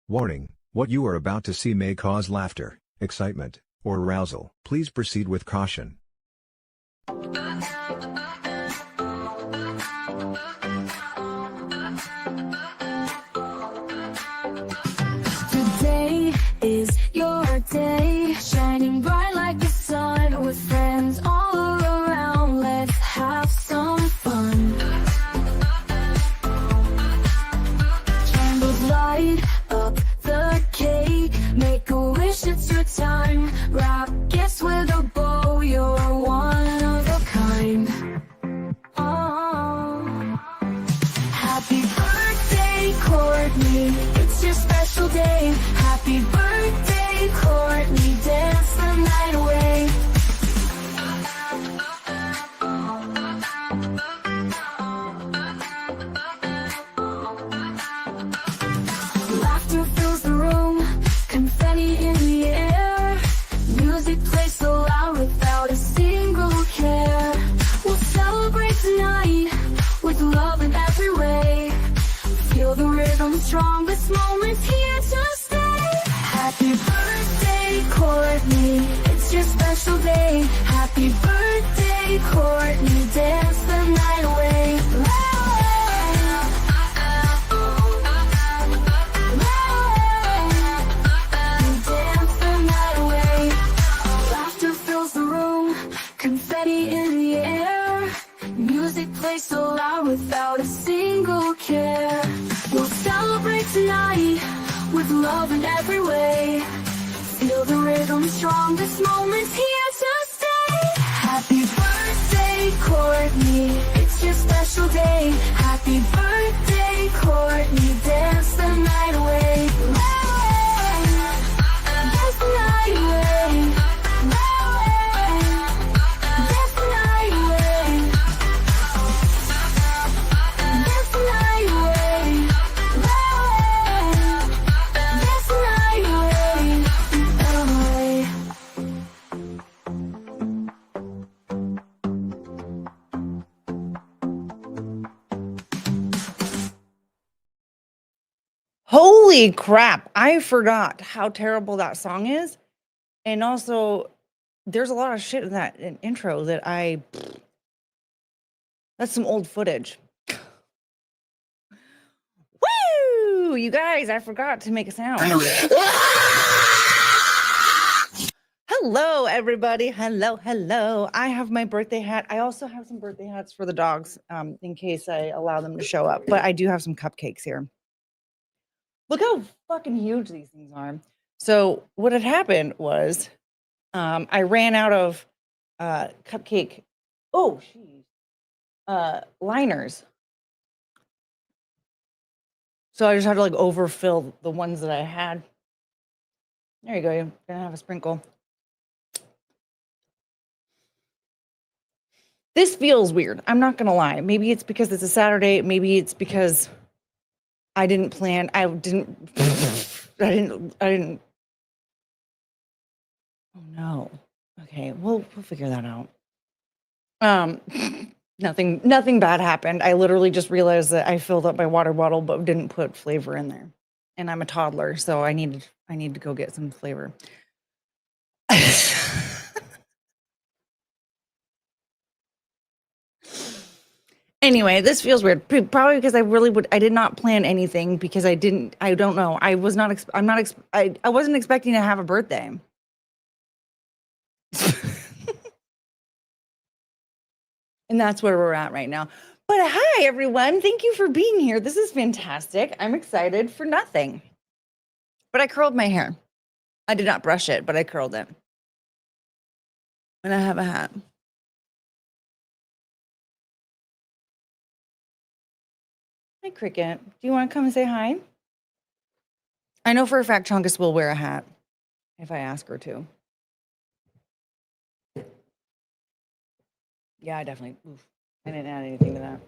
Warning, what you are about to see may cause laughter, excitement, or arousal. Please proceed with caution. Today is your day, shining bright like the sun, with friends all around. Let's have some fun. Candles light up the cake, make a wish, it's your time. Wrap gifts with a bow, you're one of a kind. Oh, happy birthday, Courtney, it's your special day. Happy birthday, Courtney, dance the night away. Laughter fills the room, confetti in the air. Music plays so loud without a single care. We'll celebrate tonight with love in every way. Feel the rhythm strong, this moment's here to stay. Happy birthday, Courtney, it's your special day. Happy birthday, Courtney, dance the night away. Dance the night away. Laughter fills the room, confetti in the air. Music plays so loud without a single care. We'll celebrate tonight with love in every way. Feel the rhythm strong, this moment's here to stay. Happy birthday, Courtney, it's your special day. Happy birthday, Courtney, dance the night away. Dance the night away. Dance the night away. Dance the night away. Dance the night away. Holy crap. I forgot how terrible that song is. And also, there's a lot of shit in that intro that that's some old footage. Woo! You guys, I forgot to make a sound. Hello, everybody. Hello. I have my birthday hat. I also have some birthday hats for the dogs in case I allow them to show up. But I do have some cupcakes here. Look how fucking huge these things are. So what had happened was I ran out of cupcake, liners. So I just had to like overfill the ones that I had. There you go. You're gonna have a sprinkle. This feels weird. I'm not gonna lie. Maybe it's because it's a Saturday. Maybe it's because I didn't plan. I didn't. Oh no. Okay. We'll figure that out. Nothing bad happened. I literally just realized that I filled up my water bottle but didn't put flavor in there. And I'm a toddler, so I need to go get some flavor. Anyway, this feels weird. Probably because I did not plan anything because I don't know. I wasn't expecting to have a birthday. And that's where we're at right now. But hi, everyone. Thank you for being here. This is fantastic. I'm excited for nothing. But I curled my hair. I did not brush it, but I curled it. And I have a hat. Hi, Cricket. Do you want to come and say hi? I know for a fact Chungus will wear a hat if I ask her to. Yeah, I definitely. I didn't add anything to that.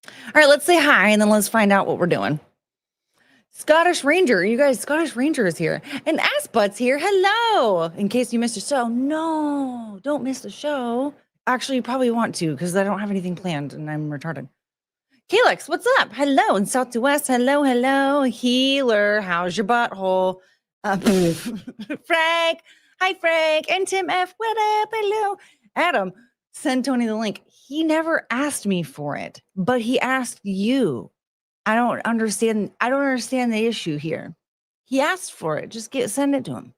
All right, let's say hi and then let's find out what we're doing. Scottish Ranger, you guys, Scottish Ranger is here. And Ass Butt's here. Hello. In case you missed a show. No, don't miss the show. Actually, you probably want to because I don't have anything planned and I'm retarded. Helix, what's up? Hello in South to West. Hello, hello. Healer, how's your butthole? Frank, hi Frank. And Tim F, what up? Hello. Adam, send Tony the link. He never asked me for it, but he asked you. I don't understand the issue here. He asked for it. Just send it to him.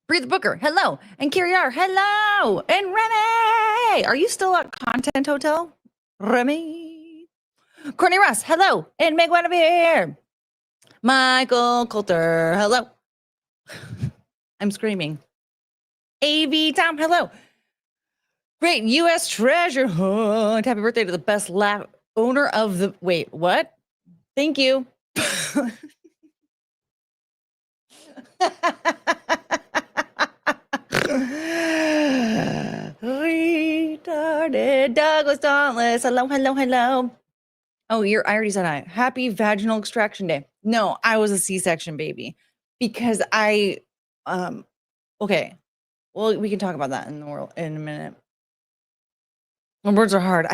Breathe Booker, hello. And Kiriar, hello. And Remy, are you still at Content Hotel? Remy. Courtney Russ, hello. And Meg Guinevere. Michael Coulter, hello. I'm screaming. AV Tom, hello. Great U.S. treasure hunt. Happy birthday to the best owner of the... Wait, what? Thank you. Retarded Douglas Dauntless. Hello, hello, hello. Oh, I already said hi. Happy vaginal extraction day. No, I was a C-section baby because okay. Well, we can talk about that in a minute. When words are hard,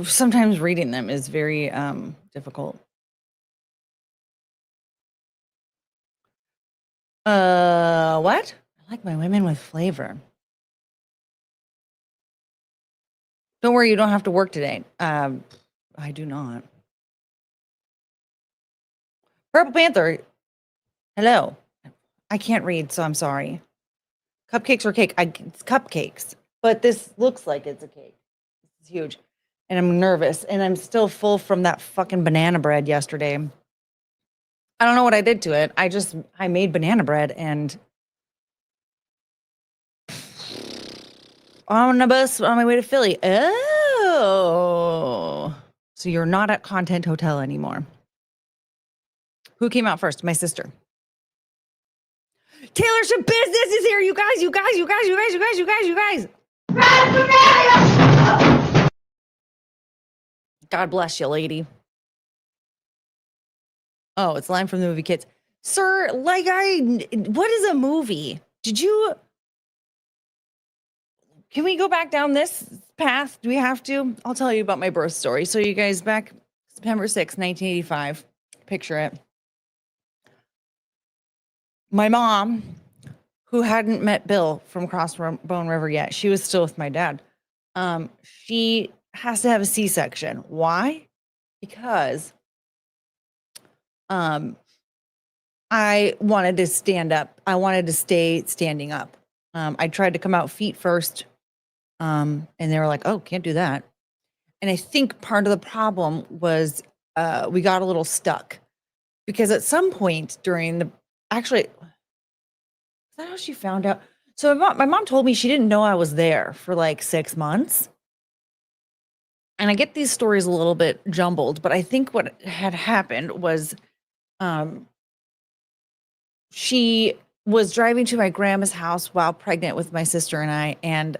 sometimes reading them is very difficult. What? I like my women with flavor. Don't worry, you don't have to work today. I do not. Purple Panther. Hello. I can't read, so I'm sorry. Cupcakes or cake? It's cupcakes, but this looks like it's a cake. It's huge. And I'm nervous, and I'm still full from that fucking banana bread yesterday. I don't know what I did to it. I made banana bread and on a bus on my way to Philly. Oh, so you're not at Content Hotel anymore. Who came out first? My sister. Tailorships Business is here, you guys. God bless you, lady. Oh, it's a line from the movie Kids. Sir, what is a movie? Can we go back down this path? Do we have to? I'll tell you about my birth story. So you guys, back September 6th, 1985, picture it. My mom, who hadn't met Bill from Crossbone River yet, she was still with my dad. She has to have a C-section. Why? Because I wanted to stand up. I wanted to stay standing up. I tried to come out feet first. And they were like, oh, can't do that. And I think part of the problem was we got a little stuck because at some point actually, is that how she found out? So my mom told me she didn't know I was there for like 6 months. And I get these stories a little bit jumbled, but I think what had happened was she was driving to my grandma's house while pregnant with my sister and I, and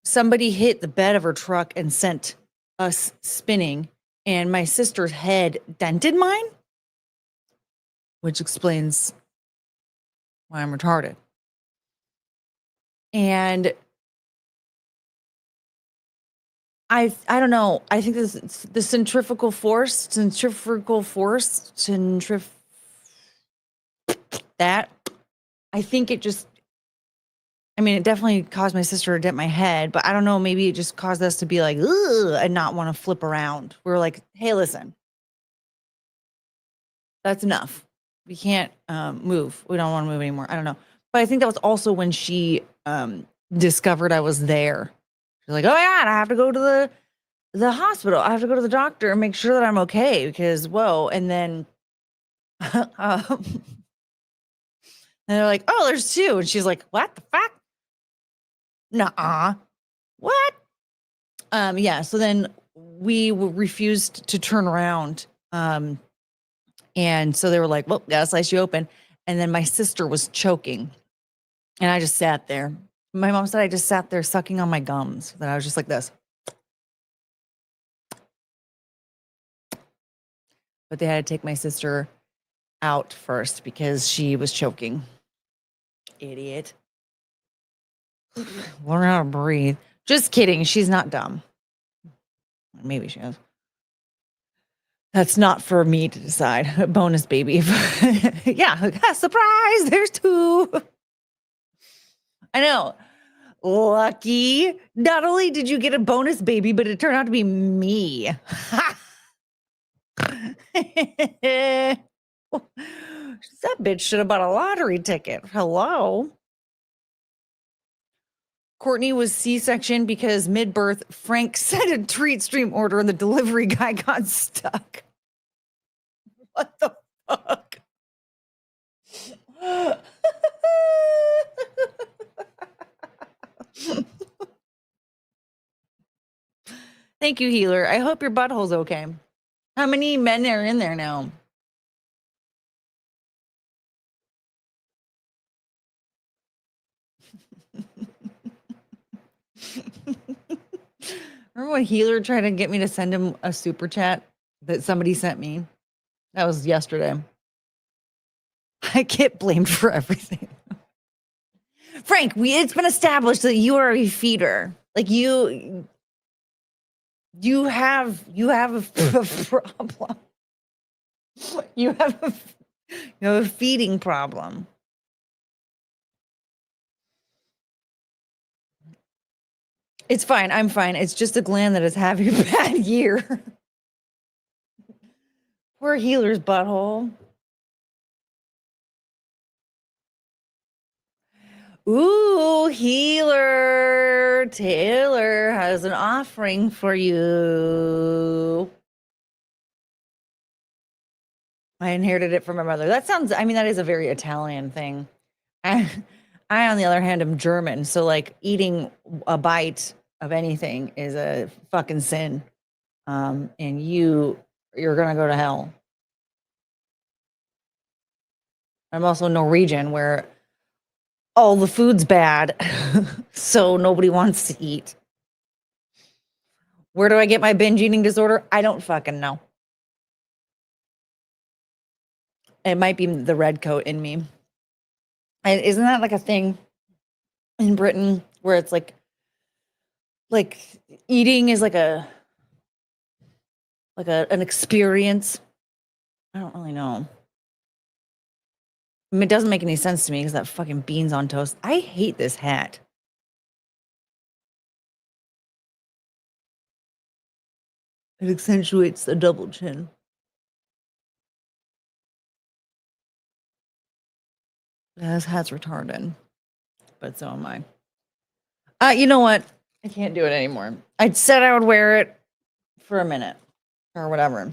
somebody hit the bed of her truck and sent us spinning, and my sister's head dented mine, which explains why I'm retarded. And I don't know. I think the centrifugal force, that I think it just, I mean, it definitely caused my sister to dent my head, but I don't know, maybe it just caused us to be like, ugh, and not want to flip around. We were like, hey, listen, that's enough. We can't move. We don't want to move anymore. I don't know. But I think that was also when she discovered I was there. She's like, oh my God, I have to go to the hospital. I have to go to the doctor and make sure that I'm okay because, whoa. And then and they're like, oh, there's two. And she's like, what the fuck? Nuh-uh. What? Yeah. So then we refused to turn around. And so they were like, well, gotta slice you open. And then my sister was choking. And I just sat there. My mom said I just sat there sucking on my gums. That I was just like this. But they had to take my sister out first because she was choking. Idiot. Learn how to breathe. Just kidding. She's not dumb. Maybe she has. That's not for me to decide. Bonus baby. Yeah, surprise. There's 2. I know. Lucky. Not only did you get a bonus baby, but it turned out to be me. That bitch should have bought a lottery ticket. Hello. Courtney was C-section because mid-birth, Frank sent a treat stream order and the delivery guy got stuck. What the fuck? Thank you, healer. I hope your butthole's okay. How many men are in there now? Remember when healer tried to get me to send him a super chat that somebody sent me? That was yesterday. I get blamed for everything. Frank, it's been established that you are a feeder. Like you have a problem. You have a feeding problem. It's fine. I'm fine. It's just a gland that is having a bad year. Poor healer's butthole. Ooh, healer. Taylor has an offering for you. I inherited it from my mother. That sounds, I mean, that is a very Italian thing. I, on the other hand, am German. So, like, eating a bite of anything is a fucking sin. And you're going to go to hell. I'm also Norwegian, where all the food's bad. So nobody wants to eat. Where do I get my binge eating disorder? I don't fucking know. It might be the red coat in me. And isn't that like a thing in Britain where it's like eating is like an experience? I don't really know. I mean, it doesn't make any sense to me because that fucking beans on toast. I hate this hat. It accentuates the double chin. Yeah, this hat's retarded, but so am I. You know what? I can't do it anymore. I said I would wear it for a minute or whatever.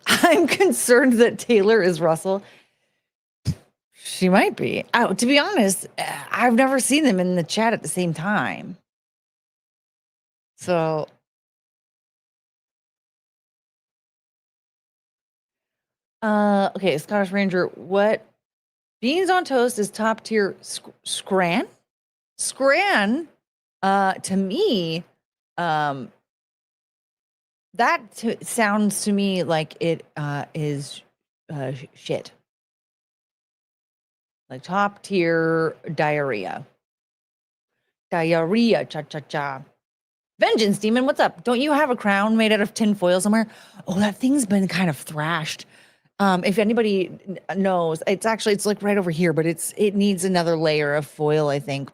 I'm concerned that Taylor is Russell. She might be. Oh, to be honest, I've never seen them in the chat at the same time. So, okay, Scottish Ranger, what? Beans on toast is top tier scran? Scran, to me, that sounds to me like it is shit. Like top tier diarrhea. Diarrhea, cha-cha-cha. Vengeance Demon, what's up? Don't you have a crown made out of tin foil somewhere? Oh, that thing's been kind of thrashed. If anybody knows, it's like right over here, but it needs another layer of foil, I think.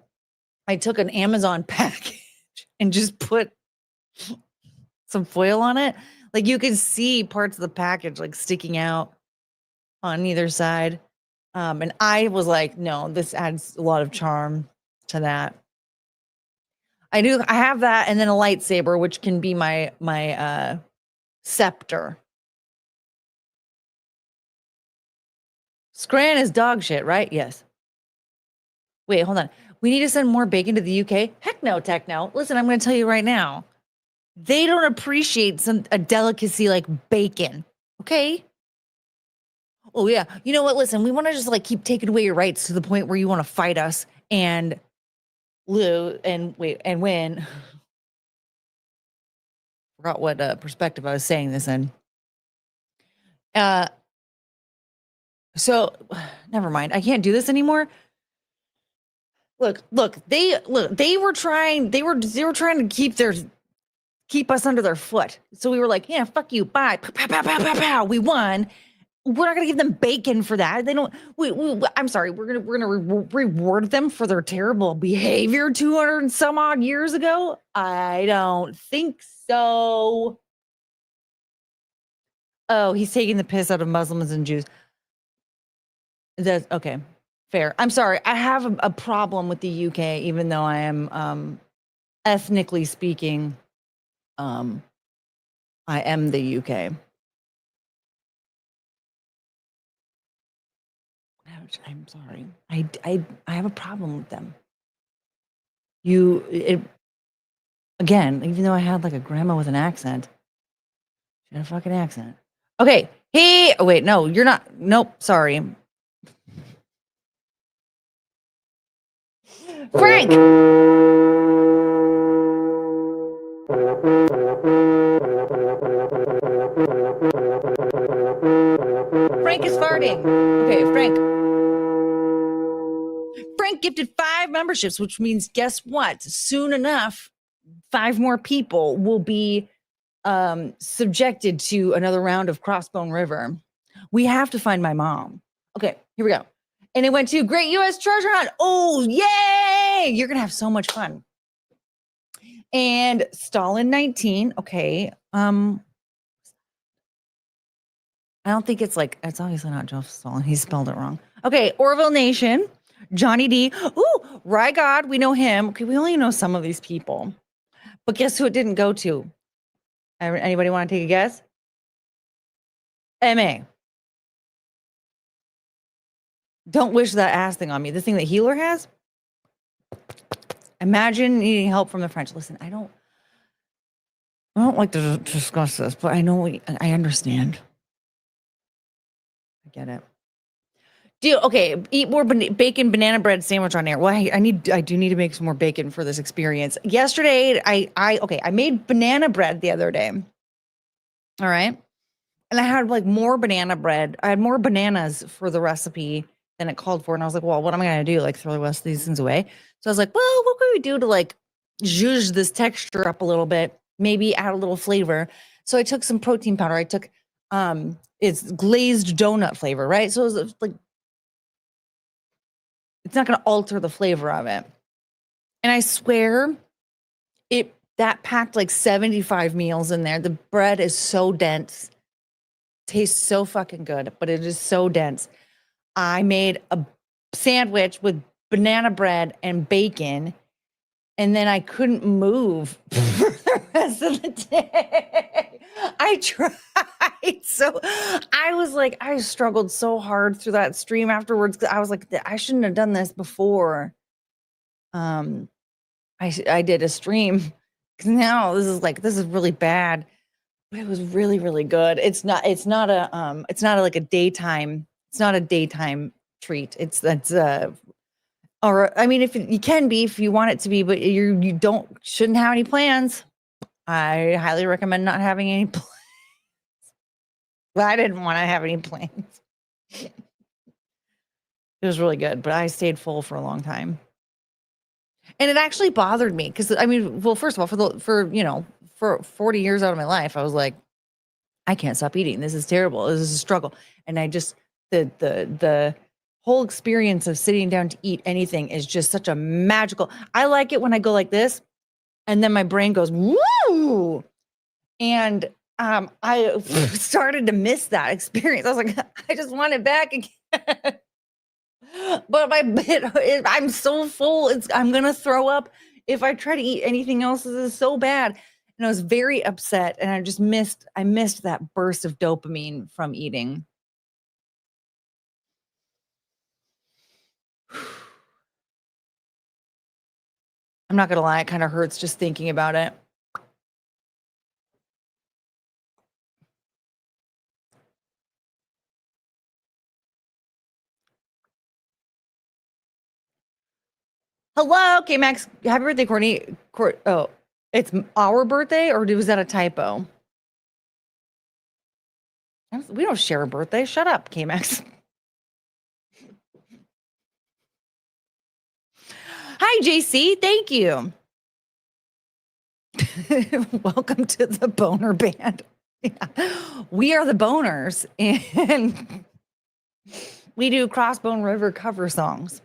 I took an Amazon package and just put some foil on it. Like you can see parts of the package like sticking out on either side. And I was like, no, this adds a lot of charm to that. I have that, and then a lightsaber, which can be my scepter. Scran is dog shit, right? Yes. Wait, hold on. We need to send more bacon to the UK? Heck no, techno. Listen, I'm going to tell you right now. They don't appreciate a delicacy like bacon. Okay? Oh, yeah. You know what? Listen, we want to just like keep taking away your rights to the point where you want to fight us and lose and win. Forgot what perspective I was saying this in. So never mind. I can't do this anymore. They were trying to keep us under their foot. So we were like, yeah, fuck you, bye. Pow, pow, pow, pow, pow, pow. We won. We're not gonna give them bacon for that. They don't. I'm sorry. We're gonna reward them for their terrible behavior 200 and some odd years ago. I don't think so. Oh, he's taking the piss out of Muslims and Jews. That's okay. Fair. I'm sorry. I have a problem with the UK, even though I am ethnically speaking. I am the UK. I'm sorry. I have a problem with them. Again, even though I had like a grandma with an accent, she had a fucking accent. Okay. Hey, oh wait, no, you're not. Nope, sorry. Frank! Frank is farting. Okay, Frank. Frank gifted 5 memberships, which means guess what? Soon enough, 5 more people will be subjected to another round of Crossbone River. We have to find my mom. Okay, here we go. And it went to Great US Treasure Hunt. Oh, yay! You're gonna have so much fun. And Stalin 19. Okay. I don't think it's obviously not Joseph Stalin. He spelled it wrong. Okay, Orville Nation, Johnny D. Ooh, Rygod, we know him. Okay, we only know some of these people. But guess who it didn't go to? Anybody want to take a guess? MA. Don't wish that ass thing on me. The thing that Healer has? Imagine needing help from the French. Listen, I don't like to discuss this, but I understand. I get it. Eat more bacon banana bread sandwich on air. Well, I do need to make some more bacon for this experience. Yesterday, I made banana bread the other day. All right. And I had like more banana bread. I had more bananas for the recipe than it called for. And I was like, well, what am I going to do? Like throw the rest of these things away? So I was like, well, what could we do to like zhuzh this texture up a little bit? Maybe add a little flavor. So I took some protein powder. I took, it's glazed donut flavor, right? So it was like, it's not going to alter the flavor of it. And I swear that packed like 75 meals in there. The bread is so dense. Tastes so fucking good, but it is so dense. I made a sandwich with banana bread and bacon, and then I couldn't move for the rest of the day. I tried. So I struggled so hard through that stream afterwards. I was like, I shouldn't have done this before. I did a stream because now this is really bad. But it was really, really good. It's not a daytime treat. Or I mean, if you can be, if you want it to be, but you shouldn't have any plans. I highly recommend not having any plans. But I didn't want to have any plans. It was really good, but I stayed full for a long time. And it actually bothered me because I mean, well, first of all, for 40 years out of my life, I was like, I can't stop eating. This is terrible. This is a struggle. And I just, the whole experience of sitting down to eat anything is just such a magical. I like it when I go like this and then my brain goes, woo. And I started to miss that experience. I was like, I just want it back again. But I'm so full. I'm going to throw up if I try to eat anything else. This is so bad. And I was very upset, and I missed that burst of dopamine from eating. I'm not gonna lie, it kind of hurts just thinking about it. Hello, okay, Max. Happy birthday, Courtney. Oh, it's our birthday, or was that a typo? We don't share a birthday. Shut up, K-Max. Hi, JC. Thank you. Welcome to the Boner Band. Yeah. We are the Boners, and we do Crossbone River cover songs.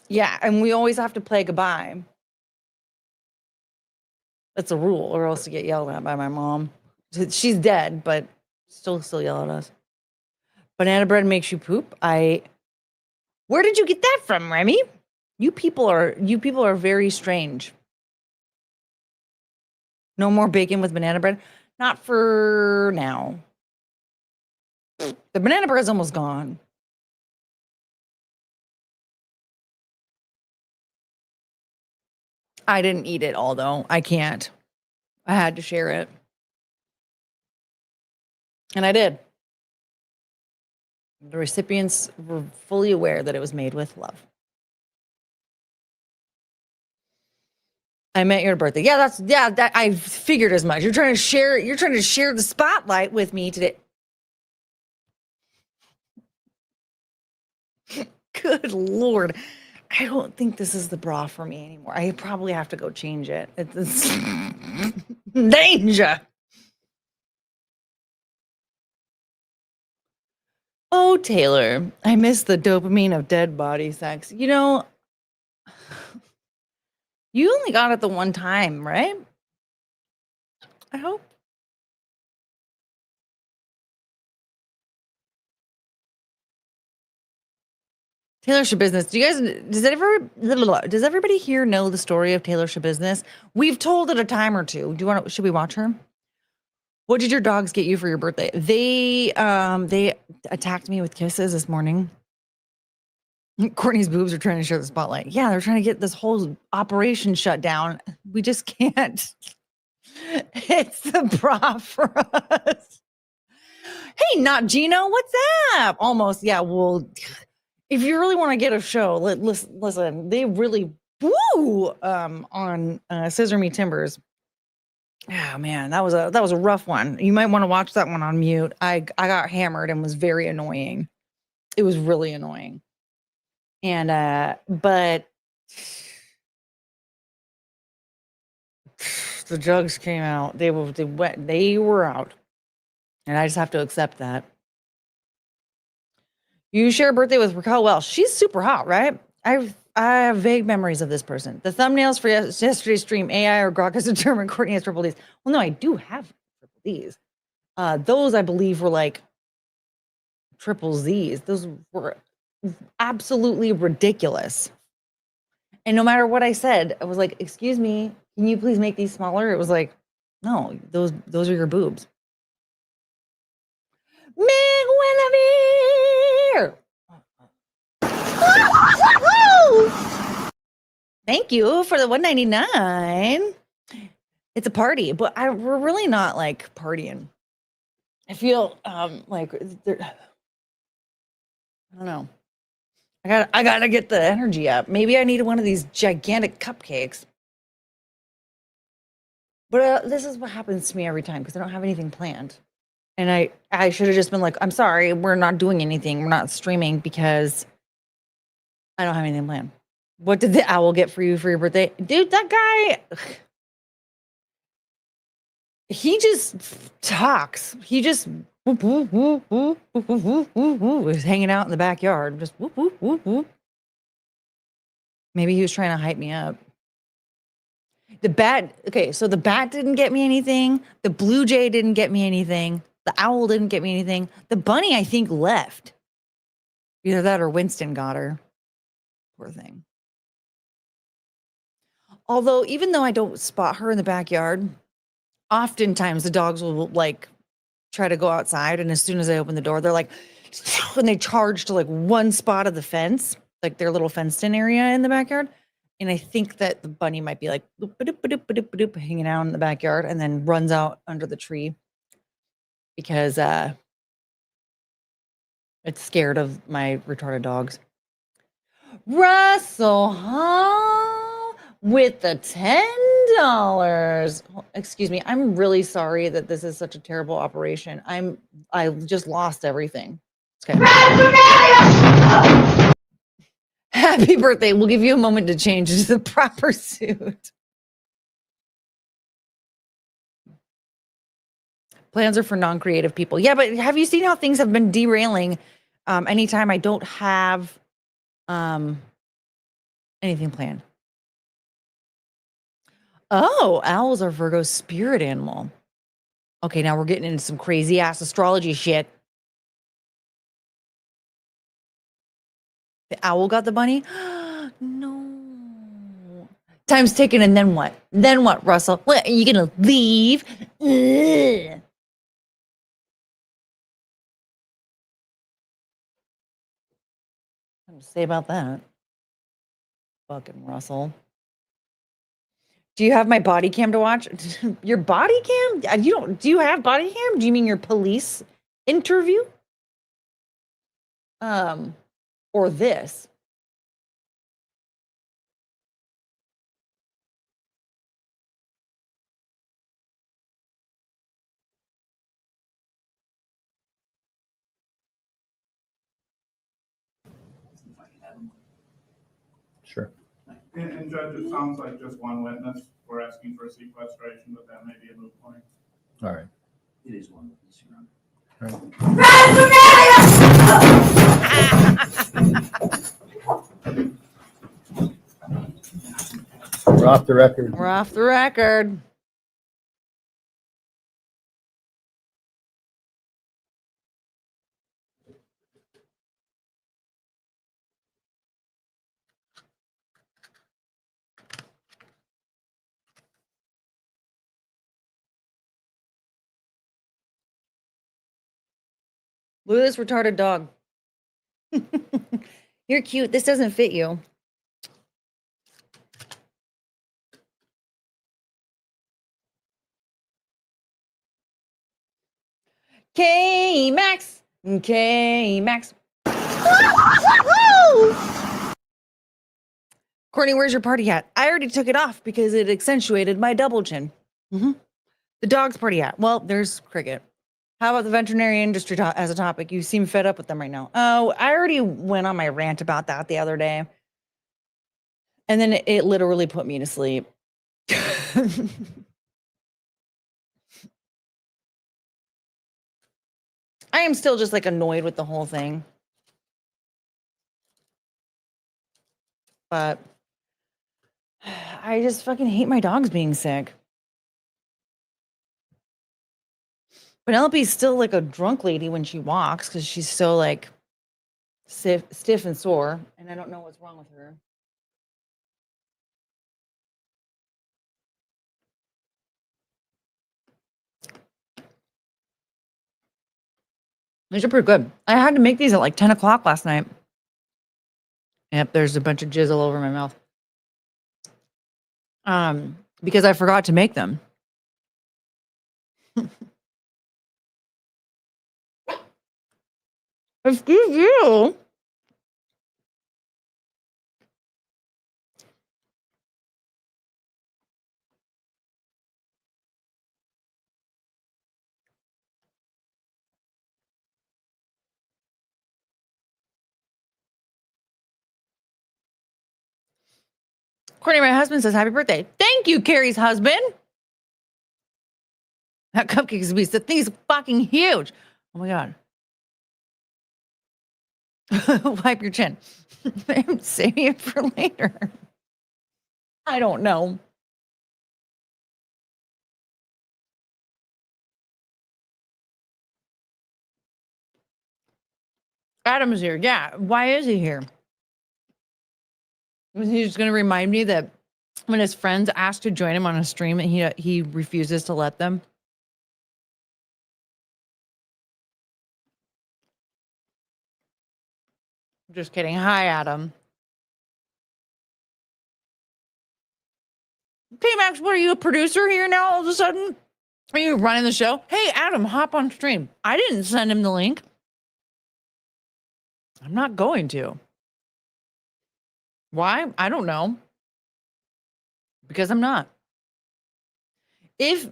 Yeah, and we always have to play goodbye. That's a rule, or else you get yelled at by my mom. She's dead, but still yell at us. Banana bread makes you poop. Where did you get that from, Remy? You people are very strange. No more bacon with banana bread? Not for now. The banana bread is almost gone. I didn't eat it all, though. I can't. I had to share it. And I did. The recipients were fully aware that it was made with love. I met your birthday. Yeah, that I figured as much. You're trying to share the spotlight with me today. Good Lord. I don't think this is the bra for me anymore. I probably have to go change it. It's danger. Oh, Taylor, I miss the dopamine of dead body sex. You know, you only got it the one time, right? I hope. Taylor Schabusiness. Does everybody here know the story of Taylor Schabusiness? We've told it a time or two. Should we watch her? What did your dogs get you for your birthday? They attacked me with kisses this morning. Courtney's boobs are trying to share the spotlight. Yeah, they're trying to get this whole operation shut down. We just can't. It's the bra for us. Hey, not Gino. What's up? Almost. Yeah. Well, if you really want to get a show, listen. They really woo on Scissor Me Timbers. Oh man, that was a rough one. You might want to watch that one on mute. I got hammered and was very annoying. It was really annoying. And but the jugs came out. They were out. And I just have to accept that. You share a birthday with Raquel Welch. She's super hot, right? I have vague memories of this person. The thumbnails for yesterday's stream, AI or Grok has determined Courtney has triple Ds. Well, no, I do have triple Ds. Those, I believe, were like triple Zs. Those were absolutely ridiculous. And no matter what I said, I was like, excuse me, can you please make these smaller? It was like, no, those are your boobs. Meg Winnebeer! Thank you for the $1.99. It's a party, but we're really not like partying. I feel like I don't know. I gotta get the energy up. Maybe I need one of these gigantic cupcakes. But this is what happens to me every time because I don't have anything planned. And I should have just been like, I'm sorry, we're not doing anything. We're not streaming because I don't have anything planned. What did the owl get for you for your birthday? Dude, that guy, he just talks. He just was hanging out in the backyard. Just whoop, whoop, whoop, whoop. Maybe he was trying to hype me up. The bat, okay, so the bat didn't get me anything. The blue jay didn't get me anything. The owl didn't get me anything. The bunny, I think, left. Either that or Winston got her. Poor thing. Although, even though I don't spot her in the backyard, oftentimes the dogs will like try to go outside. And as soon as I open the door, they're like, and they charge to like one spot of the fence, like their little fenced in area in the backyard. And I think that the bunny might be like hanging out in the backyard and then runs out under the tree because it's scared of my retarded dogs. Russell Hall with the $10. Excuse me. I'm really sorry that this is such a terrible operation. I just lost everything. Okay. Happy birthday. We'll give you a moment to change into the proper suit. Plans are for non-creative people. Yeah, but have you seen how things have been derailing anytime I don't have anything planned? Oh, owls are Virgo's spirit animal. Okay, now we're getting into some crazy ass astrology shit. The owl got the bunny? No. Time's ticking, and then what? Then what, Russell? What, are you gonna leave? Ugh. Something to say about that. Fucking Russell. Do you have my body cam to watch? Your body cam? You don't, do you have body cam? Do you mean your police interview? Or this? Sure. And Judge, it sounds like just one witness. We're asking for sequestration, but that may be a moot point. All right. It is one witness, Your Honor. We're off the record. We're off the record. Look at this retarded dog. You're cute. This doesn't fit you. K-Max. K-Max. Courtney, where's your party hat? I already took it off because it accentuated my double chin. The dog's party hat. Well, there's Cricket. How about the veterinary industry as a topic? You seem fed up with them right now. Oh, I already went on my rant about that the other day. And then it literally put me to sleep. I am still just like annoyed with the whole thing. But I just fucking hate my dogs being sick. Penelope's still like a drunk lady when she walks because she's so like stiff and sore, and I don't know what's wrong with her. These are pretty good. I had to make these at like 10 o'clock last night. Yep, there's a bunch of jizz all over my mouth. Because I forgot to make them. Excuse you. Courtney, my husband says happy birthday. Thank you, Carrie's husband. That cupcake is a beast. The thing is fucking huge. Oh my God. Wipe your chin. Save it for later. I don't know. Adam's here. Yeah. Why is he here? He's going to remind me that when his friends ask to join him on a stream, he refuses to let them. Just kidding. Hi, Adam. Okay, Max, what are you, a producer here now all of a sudden? Are you running the show? Hey, Adam, hop on stream. I didn't send him the link. I'm not going to. Why? I don't know. Because I'm not. If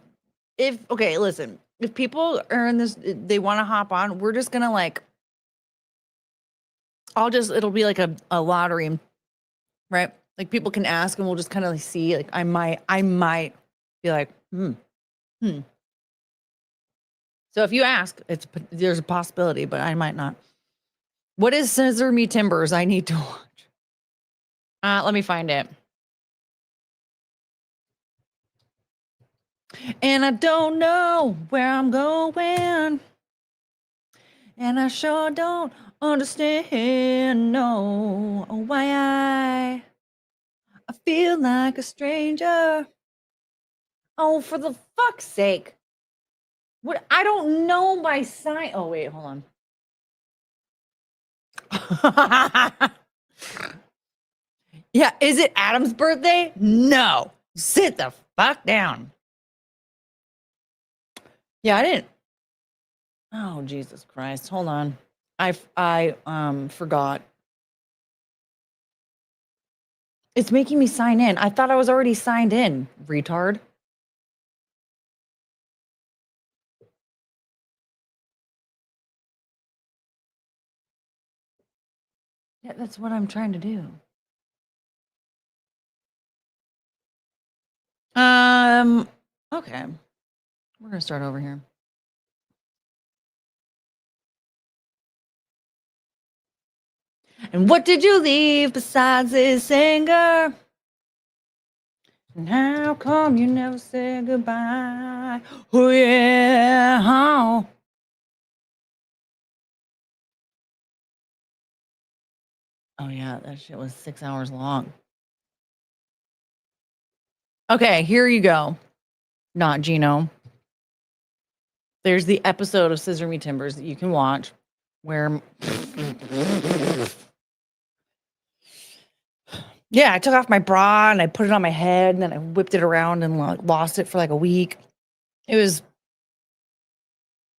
okay, listen, if people are in this, they want to hop on, we're just gonna like, it'll be like a lottery. right? Like people can ask and we'll just kind of like see, like I might be like, hmm. So if you ask, there's a possibility, but I might not. What is Scissor Me Timbers? I need to watch. Let me find it. And I don't know where I'm going. And I sure don't understand, no, why I feel like a stranger. Oh, for the fuck's sake. What? I don't know my sign. Oh, wait, hold on. Yeah, is it Adam's birthday? No. Sit the fuck down. Yeah, I didn't. Oh, Jesus Christ. Hold on. I forgot. It's making me sign in. I thought I was already signed in, retard. Yeah, that's what I'm trying to do. Okay. We're gonna start over here. And what did you leave besides this anger? And how come you never said goodbye? Oh yeah. Oh yeah, that shit was 6 hours long. Okay, here you go. Not Gino. There's the episode of Scissor Me Timbers that you can watch where yeah, I took off my bra and I put it on my head and then I whipped it around and lost it for like a week. It was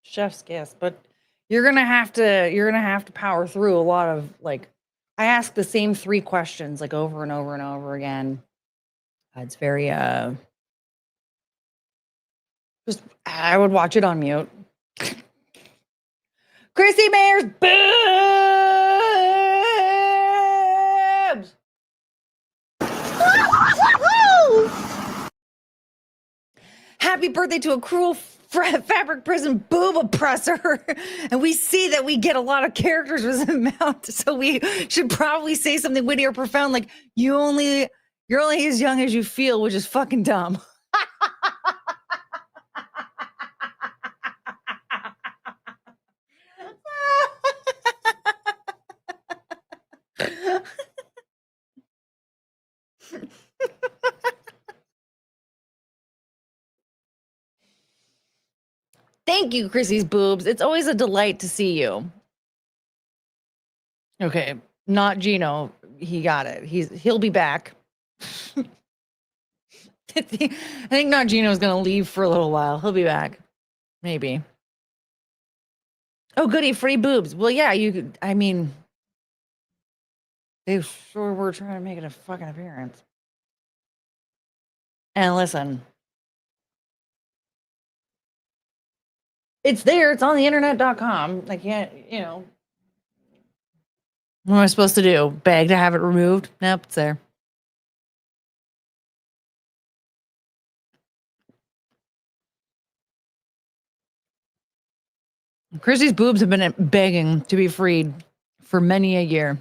chef's kiss, but you're gonna have to power through a lot of like I ask the same 3 questions like over and over and over again. It's very just I would watch it on mute. Chrissy Mayer's boobs. Happy birthday to a cruel fabric prison boob oppressor. And we see that we get a lot of characters with his mouth. So we should probably say something witty or profound like you're only as young as you feel, which is fucking dumb. Thank you, Chrissy's boobs. It's always a delight to see you. Okay, not Gino. He got it. He'll be back. I think not Gino's gonna leave for a little while. He'll be back. Maybe. Oh, goody, free boobs. Well, yeah, I mean, they sure were trying to make it a fucking appearance. And listen, it's there. It's on the internet.com. I can't, what am I supposed to do? Beg to have it removed? Nope, it's there. Chrissy's boobs have been begging to be freed for many a year.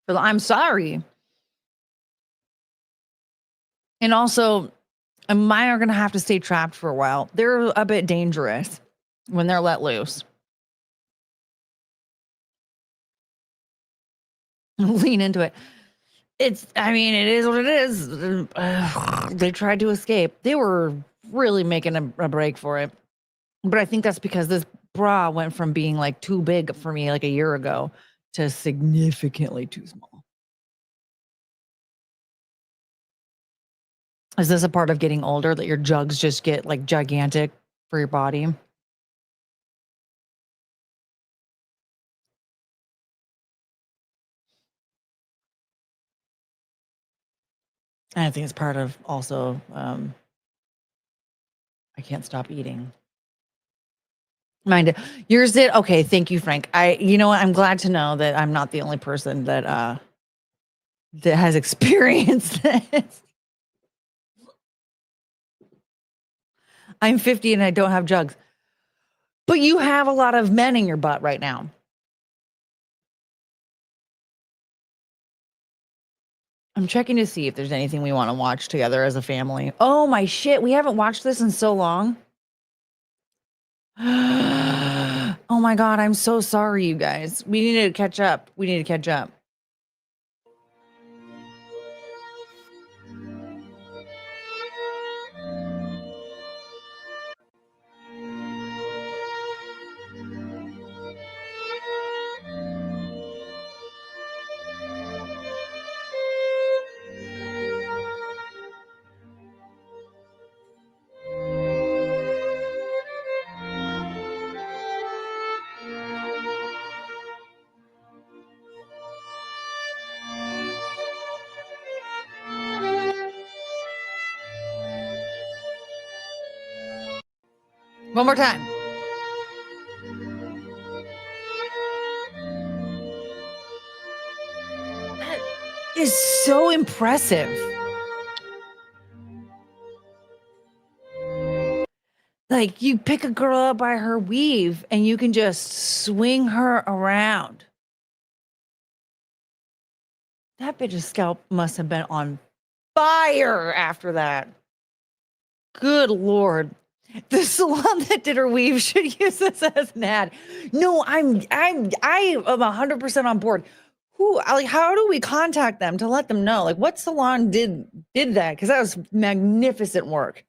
I'm sorry. And also, mine are going to have to stay trapped for a while. They're a bit dangerous when they're let loose. Lean into it. It is what it is. They tried to escape. They were really making a break for it. But I think that's because this bra went from being like too big for me like a year ago to significantly too small. Is this a part of getting older that your jugs just get like gigantic for your body? And I think it's part of also I can't stop eating. Mind it. Yours did? Okay, thank you, Frank. You know what? I'm glad to know that I'm not the only person that that has experienced this. I'm 50 and I don't have jugs. But you have a lot of men in your butt right now. I'm checking to see if there's anything we want to watch together as a family. Oh my shit, we haven't watched this in so long. Oh my God, I'm so sorry, you guys. We need to catch up. We need to catch up. One more time. That is so impressive. Like, you pick a girl up by her weave and you can just swing her around. That bitch's scalp must have been on fire after that. Good Lord. The salon that did her weave should use this as an ad. No, I am 100% on board. How do we contact them to let them know? Like, what salon did that? Because that was magnificent work.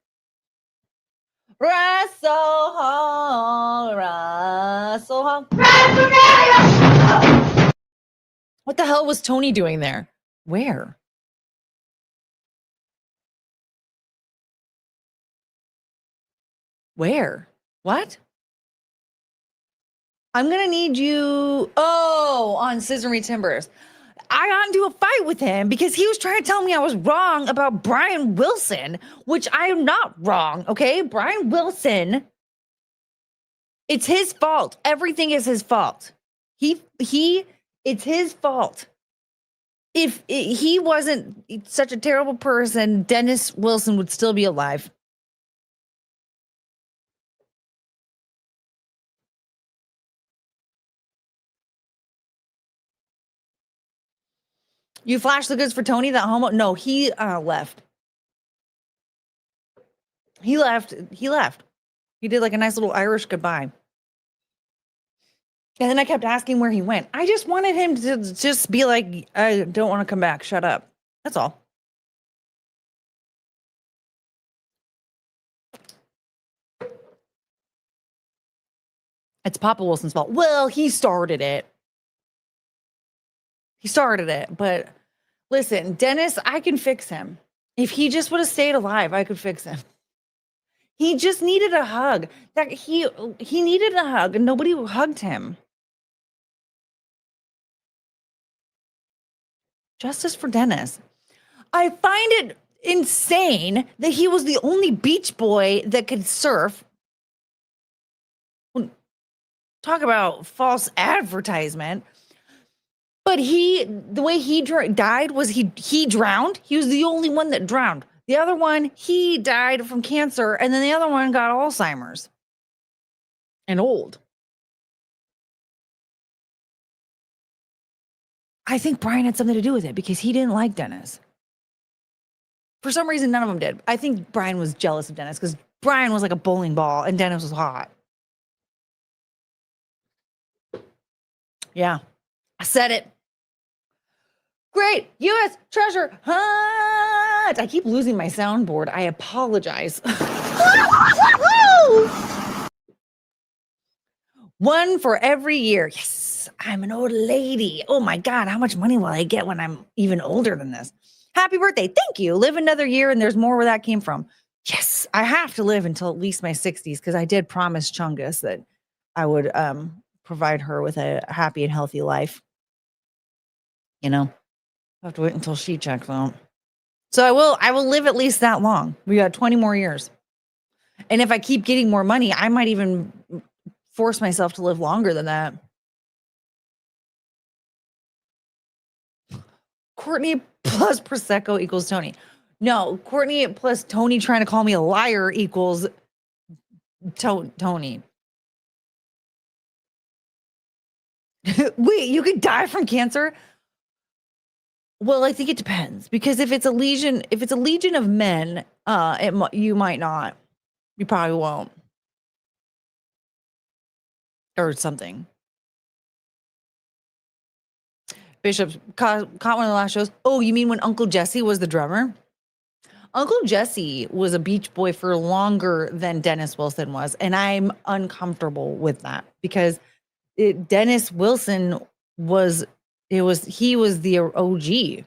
Russell Hall. What the hell was Tony doing there? Where? Where? What? I'm going to need you. Oh, on Scissory Timbers. I got into a fight with him because he was trying to tell me I was wrong about Brian Wilson, which I am not wrong. Okay. Brian Wilson. It's his fault. Everything is his fault. It's his fault. If he wasn't such a terrible person, Dennis Wilson would still be alive. You flashed the goods for Tony, that homo? No, he left. He left. He did like a nice little Irish goodbye. And then I kept asking where he went. I just wanted him to just be like, I don't want to come back. Shut up. That's all. It's Papa Wilson's fault. Well, he started it. But listen, Dennis, I can fix him. If he just would have stayed alive, I could fix him. He just needed a hug. That he needed a hug and nobody hugged him. Justice for Dennis. I find it insane that he was the only beach boy that could surf. Talk about false advertisement. But the way he died was he drowned. He was the only one that drowned. The other one, he died from cancer, and then the other one got Alzheimer's and old. I think Brian had something to do with it because he didn't like Dennis. For some reason, none of them did. I think Brian was jealous of Dennis because Brian was like a bowling ball and Dennis was hot. Yeah, I said it. Great U.S. treasure hunt. I keep losing my soundboard. I apologize. One for every year. Yes, I'm an old lady. Oh my God, how much money will I get when I'm even older than this? Happy birthday. Thank you. Live another year and there's more where that came from. Yes, I have to live until at least my 60s because I did promise Chungus that I would provide her with a happy and healthy life. You know, I have to wait until she checks out. So I will live at least that long. We got 20 more years. And if I keep getting more money, I might even force myself to live longer than that. Courtney, plus Prosecco equals Tony. No, Courtney plus Tony trying to call me a liar equals Tony. Wait, you could die from cancer? Well, I think it depends, because if it's a legion of men, you might not. You probably won't. Or something. Bishop caught one of the last shows. Oh, you mean when Uncle Jesse was the drummer? Uncle Jesse was a Beach Boy for longer than Dennis Wilson was, and I'm uncomfortable with that because Dennis Wilson was the OG.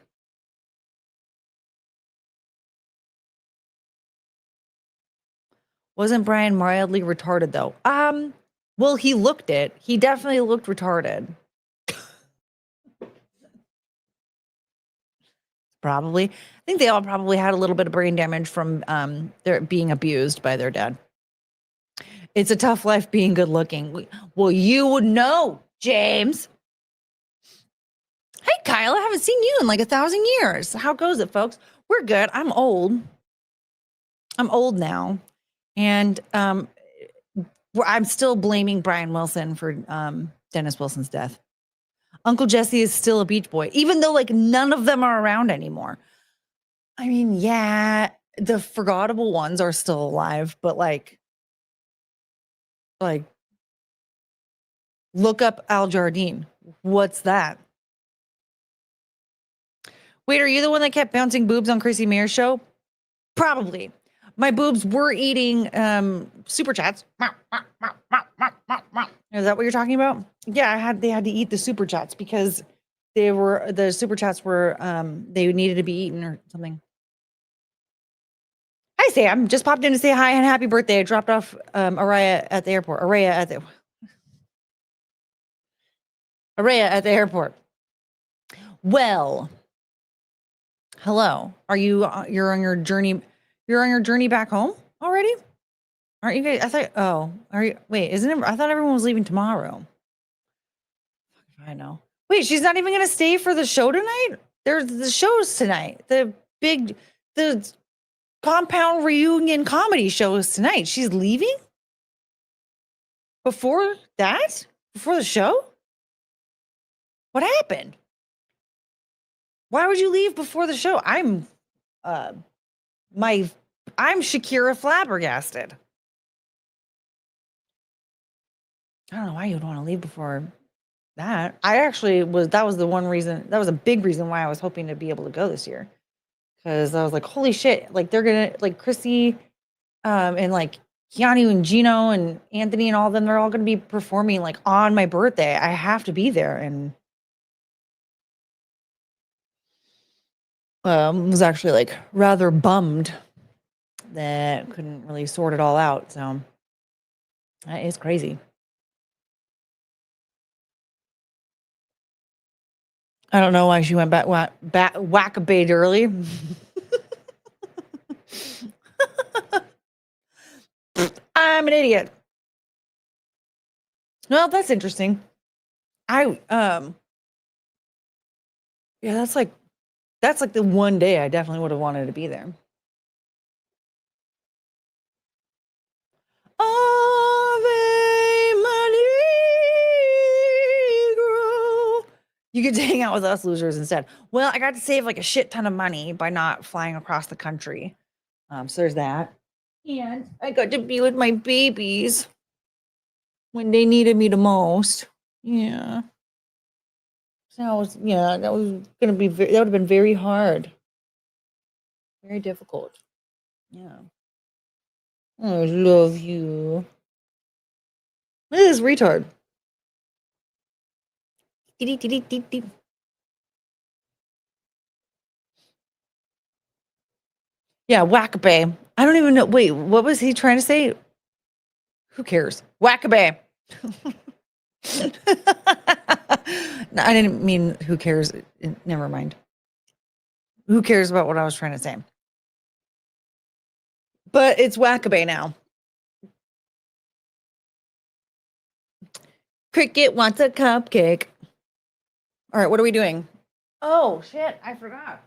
Wasn't Brian mildly retarded though? Well, he looked it. He definitely looked retarded. Probably. I think they all probably had a little bit of brain damage from their being abused by their dad. It's a tough life being good looking. Well, you would know, James. Hey, Kyle, I haven't seen you in like 1,000 years. How goes it, folks? We're good. I'm old now. And I'm still blaming Brian Wilson for Dennis Wilson's death. Uncle Jesse is still a Beach Boy, even though like none of them are around anymore. I mean, yeah, the forgettable ones are still alive, but like look up Al Jardine. What's that? Wait, are you the one that kept bouncing boobs on Chrissy Mayer's show? Probably. My boobs were eating super chats. Is that what you're talking about? Yeah, they had to eat the super chats because the super chats were they needed to be eaten or something. Hi Sam, just popped in to say hi and happy birthday. I dropped off Araya at the airport. Araya at the airport. Well, hello. Are you you're on your journey? You're on your journey back home already? Aren't you guys? Isn't it? I thought everyone was leaving tomorrow. I know. Wait, she's not even going to stay for the show tonight? There's the shows tonight. The compound reunion comedy show is tonight. She's leaving? Before that? Before the show? What happened? Why would you leave before the show? I'm Shakira flabbergasted. I don't know why you'd want to leave before that. That was a big reason why I was hoping to be able to go this year. Because I was like, holy shit, like they're gonna like Chrissy and like Keanu and Gino and Anthony and all of them, they're all gonna be performing like on my birthday. I have to be there. And was actually like rather bummed that couldn't really sort it all out. So that is crazy. I don't know why she went back whack-a-bait early. I'm an idiot. Well, that's interesting. Yeah, that's like the one day I definitely would have wanted to be there. You get to hang out with us losers instead. Well, I got to save like a shit ton of money by not flying across the country. So there's that. And I got to be with my babies when they needed me the most. Yeah. So that was gonna be that would have been very hard. Very difficult. Yeah. I love you. Look at this retard. Yeah, Wackabay. I don't even know. Wait, what was he trying to say? Who cares? Wackabay. No, I didn't mean who cares. Never mind. Who cares about what I was trying to say? But it's Wackabay now. Cricket wants a cupcake. All right, what are we doing? Oh, shit, I forgot.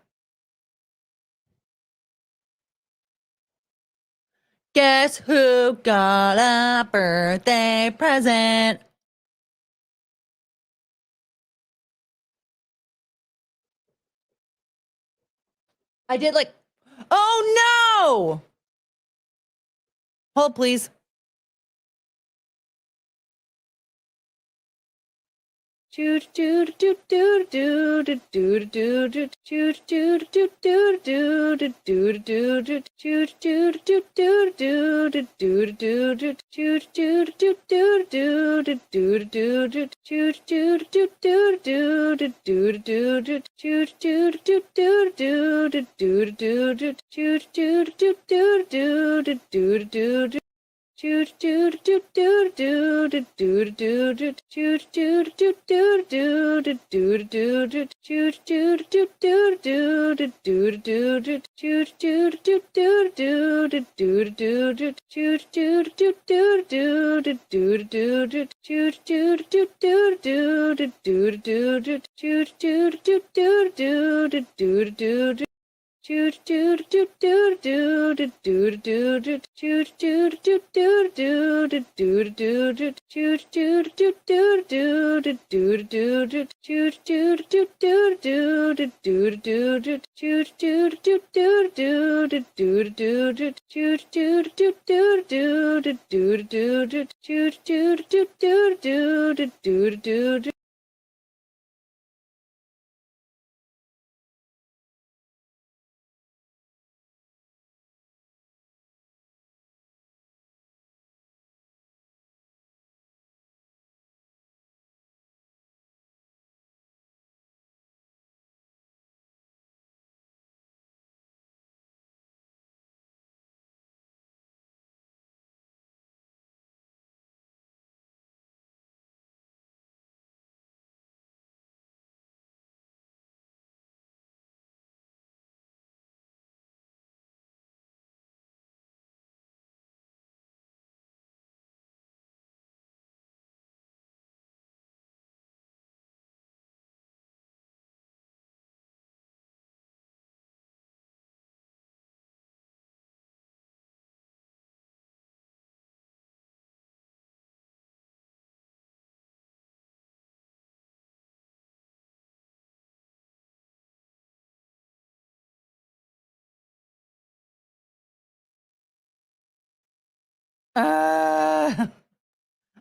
Guess who got a birthday present? I did like, oh no! Hold, please.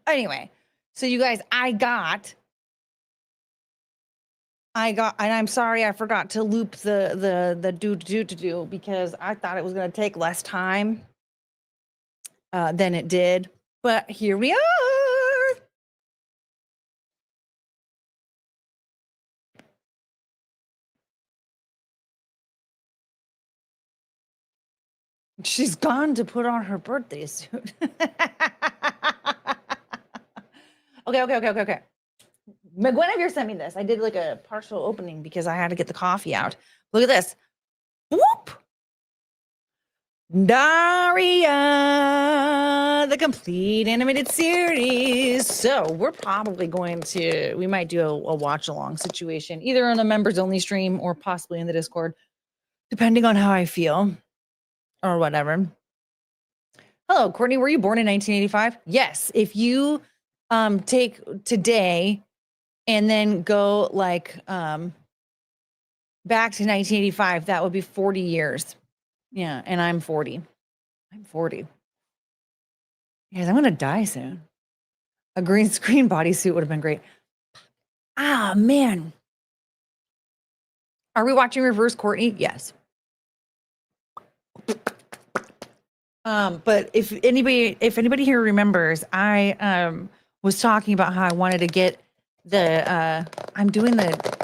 Anyway, so you guys, and I'm sorry I forgot to loop the do because I thought it was gonna take less time than it did, but here we are. She's gone to put on her birthday suit. Okay. Guinevere sent me this. I did like a partial opening because I had to get the coffee out. Look at this. Whoop! Daria, the complete animated series. So we're probably we might do a watch along situation, either on a members only stream or possibly in the Discord, depending on how I feel or whatever. Hello, Courtney. Were you born in 1985? Yes. If you take today and then go like back to 1985, that would be 40 years. Yeah, and I'm 40. I'm 40. Guys, I'm gonna die soon. A green screen bodysuit would have been great. Ah, man. Are we watching Reverse Courtney? Yes. But if anybody here remembers, I was talking about how I wanted to get the I'm doing the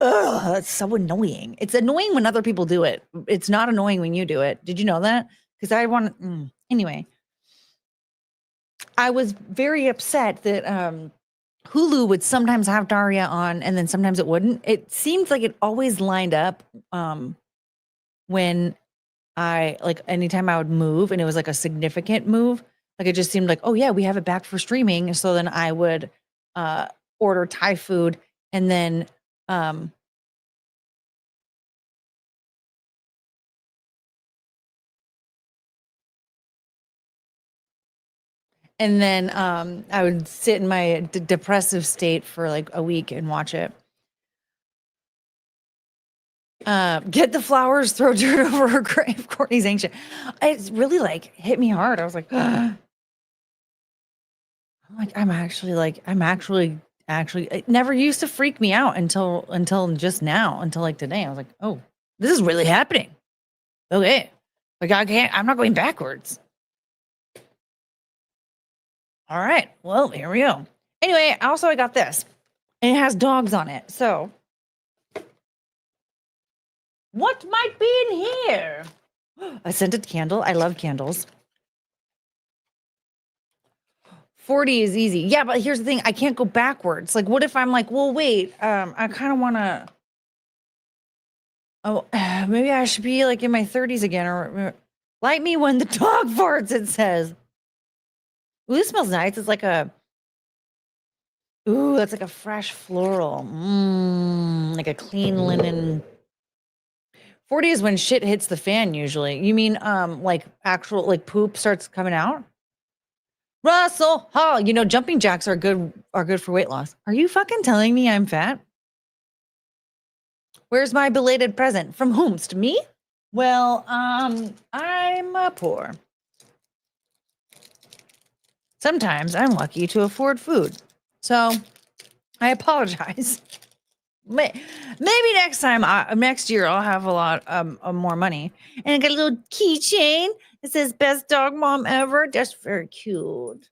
it's so annoying. It's annoying when other people do it. It's not annoying when you do it. Did you know that? Because I want anyway. I was very upset that Hulu would sometimes have Daria on and then sometimes it wouldn't. It seemed like it always lined up when I like anytime I would move and it was like a significant move. Like it just seemed like, oh yeah, we have it back for streaming. So then I would order Thai food and then And then I would sit in my depressive state for like a week and watch it. Get the flowers, throw dirt over her grave. Courtney's anxious. It's really like hit me hard. I was like, I'm actually it never used to freak me out until just now, until like today. I was like, oh, this is really happening. Okay. Like I'm not going backwards. All right. Well, here we go. Anyway, also I got this. And it has dogs on it. So what might be in here? A scented candle. I love candles. 40 is easy. Yeah, but here's the thing. I can't go backwards. Like, what if I'm like, well, wait, I kind of want to, maybe I should be like in my 30s again, or light me when the dog farts, it says. Ooh, this smells nice. It's like that's like a fresh floral. Like a clean linen. 40 is when shit hits the fan usually. You mean like actual like poop starts coming out? Russell Hall, jumping jacks are good for weight loss. Are you fucking telling me I'm fat? Where's my belated present? From whomst? Me? Well, I'm poor. Sometimes I'm lucky to afford food. So I apologize. Maybe next year I'll have a lot of more money. And I got a little keychain. It says best dog mom ever. That's very cute.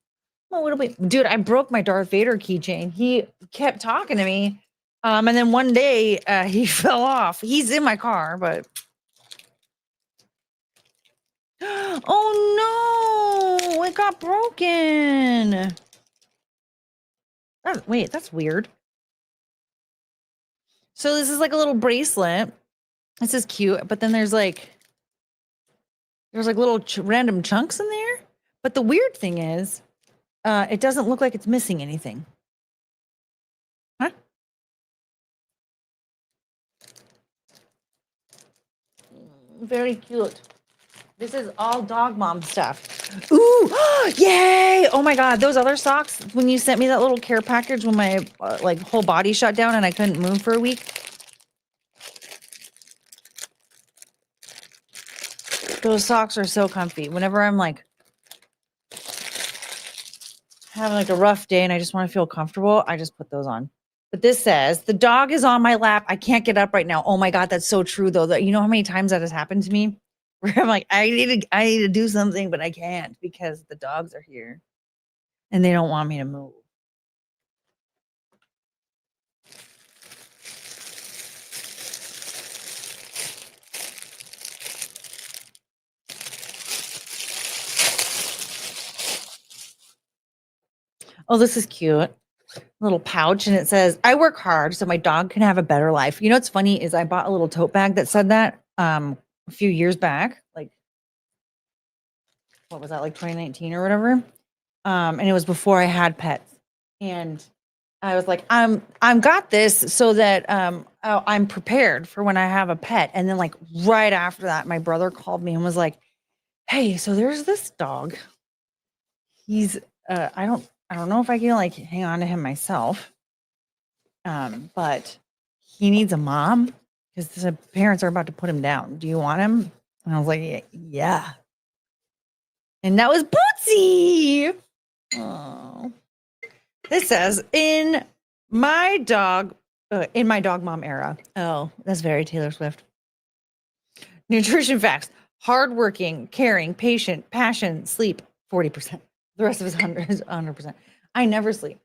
Oh, dude, I broke my Darth Vader keychain. He kept talking to me. And then one day he fell off. He's in my car, but oh no, it got broken. Wait, that's weird. So this is like a little bracelet. This is cute, but then there's like little random chunks in there. But the weird thing is, it doesn't look like it's missing anything. Huh? Very cute. This is all dog mom stuff. Ooh, yay! Oh my God, those other socks, when you sent me that little care package when my like whole body shut down and I couldn't move for a week. Those socks are so comfy. Whenever I'm like having like a rough day and I just want to feel comfortable, I just put those on. But this says, the dog is on my lap. I can't get up right now. Oh my God, that's so true though. You know how many times that has happened to me? Where I'm like, I need to do something, but I can't because the dogs are here and they don't want me to move. Oh, this is cute. Little pouch, and it says, I work hard so my dog can have a better life. You know what's funny is I bought a little tote bag that said that a few years back, like what was that, like 2019 or whatever. And it was before I had pets. And I was like, I'm got this so that I'm prepared for when I have a pet. And then like right after that, my brother called me and was like, hey, so there's this dog. He's I don't know if I can like hang on to him myself. But he needs a mom because the parents are about to put him down. Do you want him? And I was like, yeah. And that was Bootsy. Oh. This says, in my dog mom era. Oh, that's very Taylor Swift. Nutrition facts: hardworking, caring, patient, passion, sleep 40%. The rest of his 100%. I never sleep.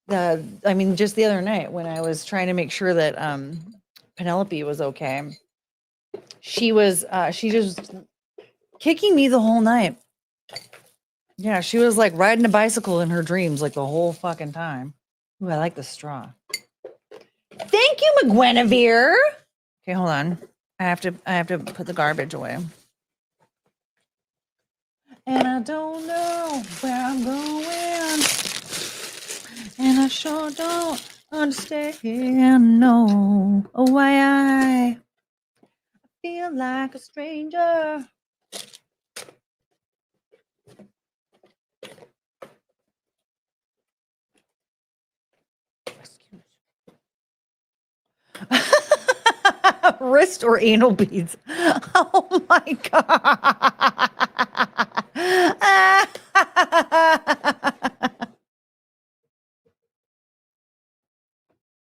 Just the other night when I was trying to make sure that Penelope was okay, she just kicking me the whole night. Yeah, she was like riding a bicycle in her dreams like the whole fucking time. Ooh, I like the straw. Thank you, McGuinevere. Okay, hold on. I have to put the garbage away. And I don't know where I'm going. And I sure don't understand, no, why I feel like a stranger. Wrist or anal beads? Oh my god.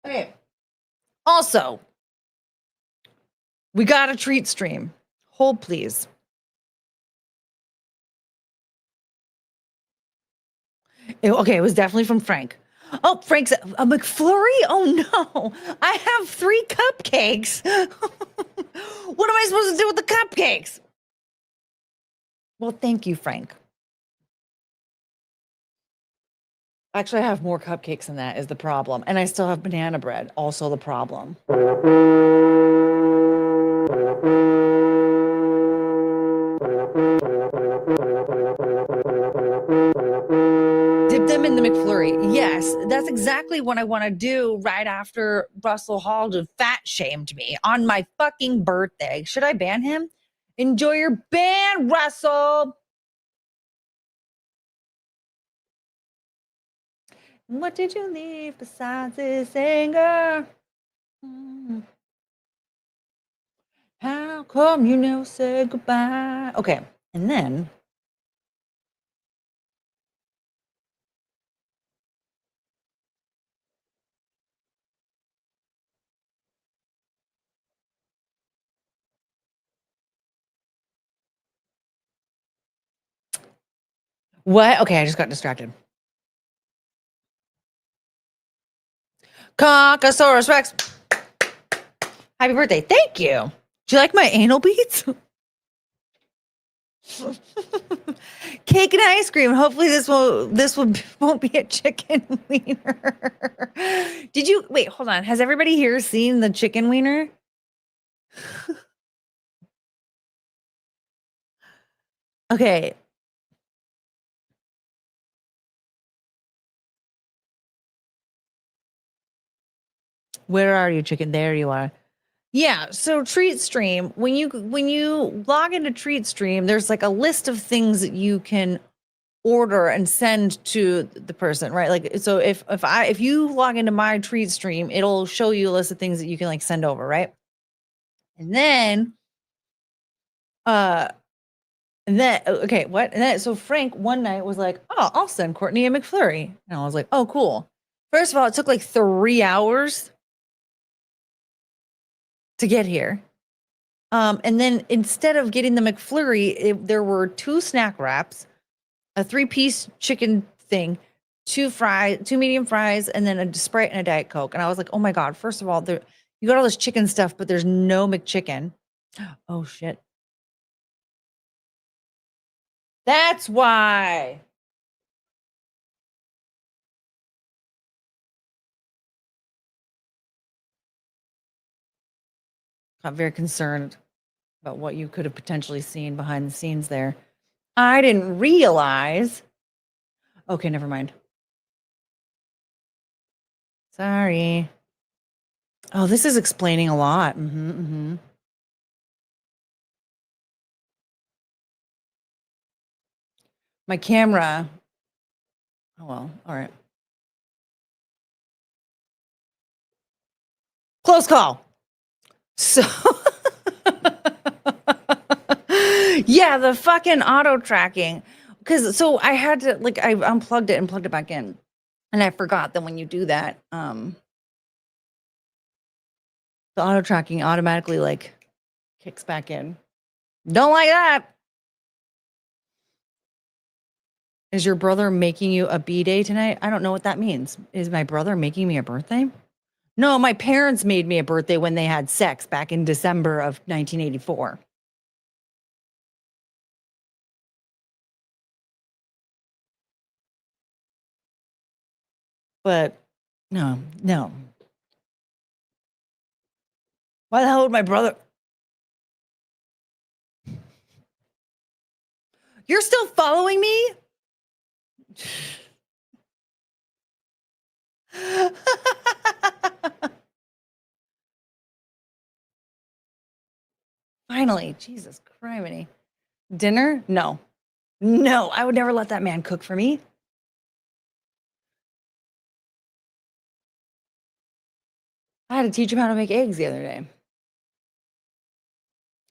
Okay. Also, we got a treat stream. Hold, please. Okay, it was definitely from Frank. Oh, Frank's a McFlurry? Oh no, I have 3 cupcakes. What am I supposed to do with the cupcakes? Well, thank you, Frank. Actually, I have more cupcakes than that is the problem. And I still have banana bread, also the problem. Dip them in the McFlurry. Yes, that's exactly what I want to do right after Russell Halden fat shamed me on my fucking birthday. Should I ban him? Enjoy your ban, Russell. What did you leave besides this anger? How come you never said goodbye? Okay, and then what? Okay, I just got distracted. Conchosaurus Rex. Happy birthday. Thank you. Do you like my anal beads? Cake and ice cream. Hopefully won't be a chicken wiener. Did you wait, hold on. Has everybody here seen the chicken wiener? Okay. Where are you, chicken? There you are. Yeah, so Treat Stream, when you log into Treat Stream, there's like a list of things that you can order and send to the person, right? Like, so if you log into my Treat Stream, it'll show you a list of things that you can like send over, right? And then okay, what? And then so Frank one night was like, "Oh, I'll send Courtney a McFlurry." And I was like, "Oh, cool." First of all, it took like 3 hours to get here. And then instead of getting the McFlurry, there were 2 snack wraps, a 3-piece chicken thing, 2 medium fries, and then a Sprite and a Diet Coke. And I was like, oh my God, first of all, you got all this chicken stuff, but there's no McChicken. Oh shit. That's why. I'm very concerned about what you could have potentially seen behind the scenes there. I didn't realize. Okay, never mind. Sorry. Oh, this is explaining a lot. My camera. Oh, well, all right. Close call. So, yeah, the fucking auto tracking. So I had to, like, I unplugged it and plugged it back in. And I forgot that when you do that, the auto tracking automatically, like, kicks back in. Don't like that. Is your brother making you a B-day tonight? I don't know what that means. Is my brother making me a birthday? No, my parents made me a birthday when they had sex back in December of 1984. But no. Why the hell would my brother? You're still following me? Finally, Jesus criminy. Dinner? No, I would never let that man cook for me. I had to teach him how to make eggs the other day.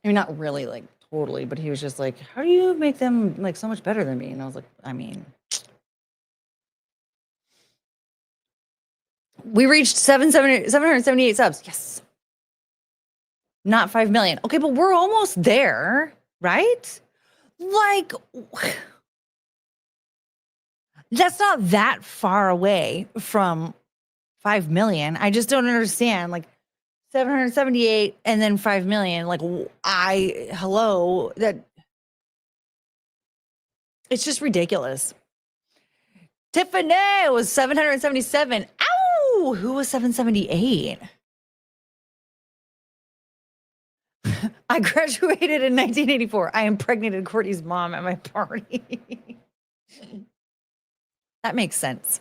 I mean, not really like totally, but he was just like, how do you make them like so much better than me? And I was like, I mean, we reached 778 subs. Yes. Not 5 million. Okay, but we're almost there, right? Like, that's not that far away from 5 million. I just don't understand. Like, 778 and then 5 million. Like, hello, that it's just ridiculous. Tiffany was 777. Ow! Who was 778? I graduated in 1984. I impregnated Courtney's mom at my party. That makes sense.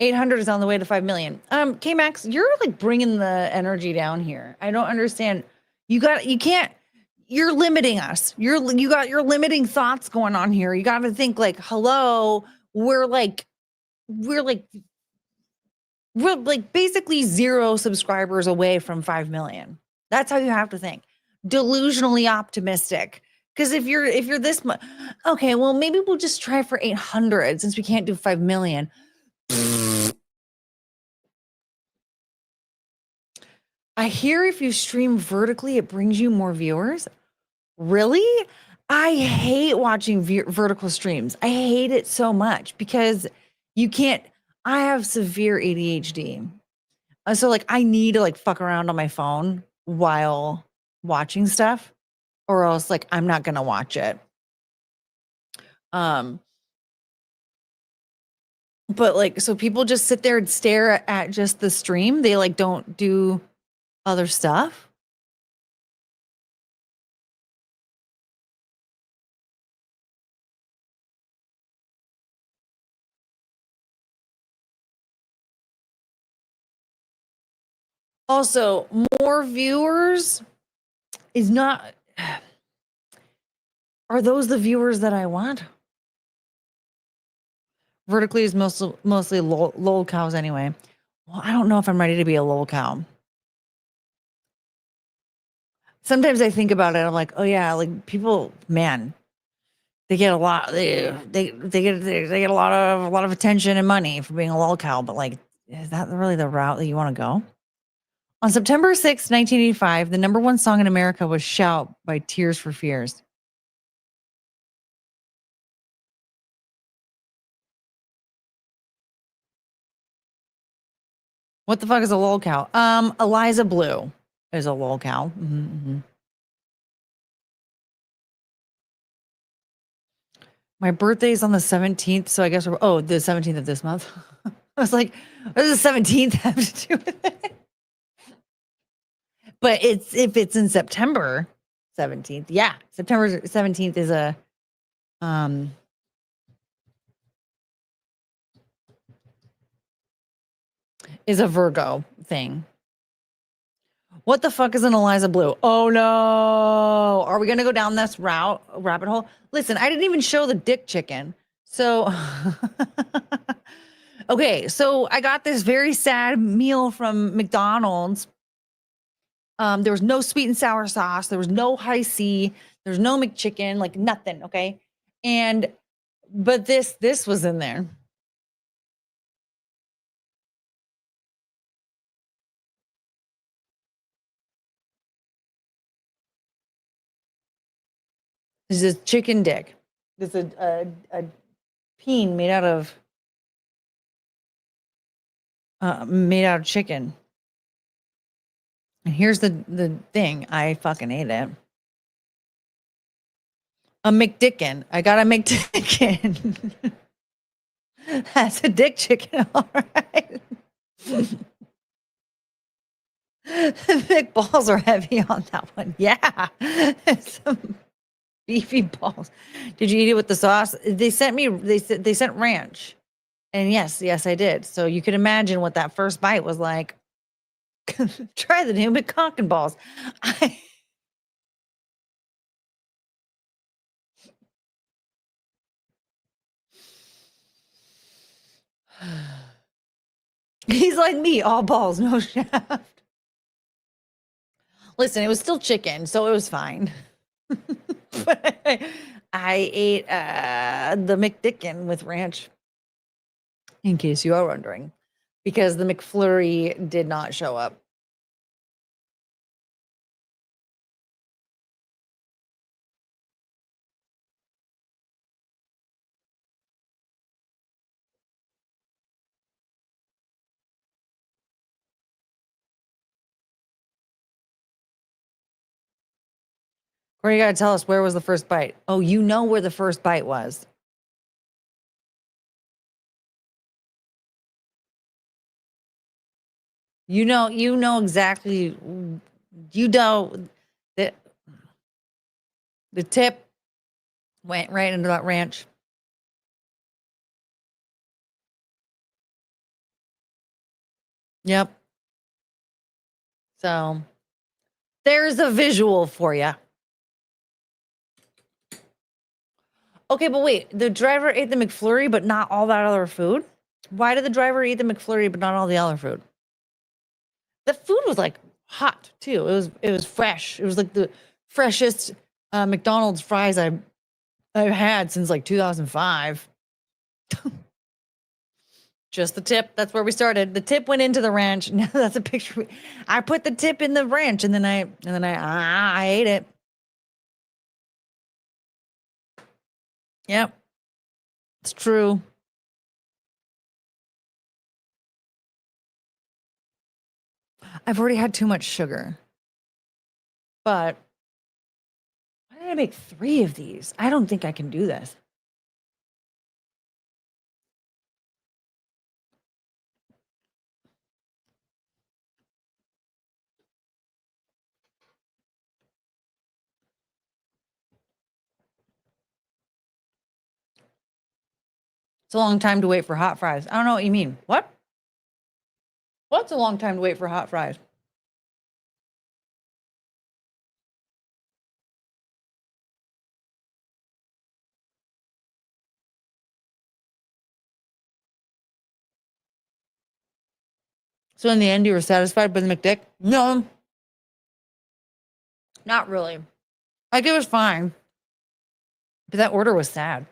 800 is on the way to 5 million. K-Max, you're like bringing the energy down here. I don't understand. You can't, you're limiting us. You're limiting thoughts going on here. You got to think like, hello, we're basically 0 subscribers away from 5 million. That's how you have to think. Delusionally optimistic. Because if you're this much, okay, well, maybe we'll just try for 800 since we can't do 5 million. I hear if you stream vertically, it brings you more viewers. Really? I hate watching vertical streams. I hate it so much because you can't. I have severe ADHD. So like I need to like fuck around on my phone while watching stuff or else like I'm not going to watch it. But like, so people just sit there and stare at just the stream. They like don't do other stuff. Also, more viewers is not, are those the viewers that I want? Vertically is mostly lol cows anyway. Well, I don't know if I'm ready to be a lol cow. Sometimes I think about it. I'm like, oh yeah, like people, man, they get a lot. They get a lot of attention and money for being a lol cow. But like, is that really the route that you want to go? On September 6th, 1985, the #1 song in America was "Shout" by Tears for Fears. What the fuck is a lol cow? Eliza Blue is a lol cow. My birthday's on the 17th, so I guess the 17th of this month. I was like, what does the 17th have to do with it? But if it's in September 17th, yeah, September 17th is a Virgo thing. What the fuck is an Eliza Blue? Oh no. Are we going to go down this rabbit hole? Listen, I didn't even show the dick chicken. So, okay. So I got this very sad meal from McDonald's. There was no sweet and sour sauce. There was no high C. There's no McChicken, like nothing. Okay. But this was in there. This is a chicken dick. This is a peen made out of chicken. And here's the thing. I fucking ate it. A McDickin. I got a McDickin. That's a dick chicken, all right. The big balls are heavy on that one. Yeah. Some beefy balls. Did you eat it with the sauce? They sent ranch. And yes, I did. So you can imagine what that first bite was like. Try the new McCock balls. He's like me, all balls, no shaft. Listen, it was still chicken, so it was fine. But I ate the McDickin with ranch, in case you are wondering, because the McFlurry did not show up. Or you gotta tell us, where was the first bite? Oh, you know where the first bite was. You know exactly. You know that the tip went right into that ranch. Yep. So there's a visual for you. Okay, but wait, the driver ate the McFlurry, but not all that other food? Why did the driver eat the McFlurry, but not all the other food? The food was like hot too. It was fresh. It was like the freshest McDonald's fries I've had since like 2005. Just the tip. That's where we started. The tip went into the ranch. Now that's a picture. I put the tip in the ranch, and then I ate it. Yep, it's true. I've already had too much sugar. But why did I make 3 of these? I don't think I can do this. It's a long time to wait for hot fries. I don't know what you mean. What? What's a long time to wait for hot fries? So in the end, you were satisfied with the McDick? No, not really. Like, it was fine, but that order was sad.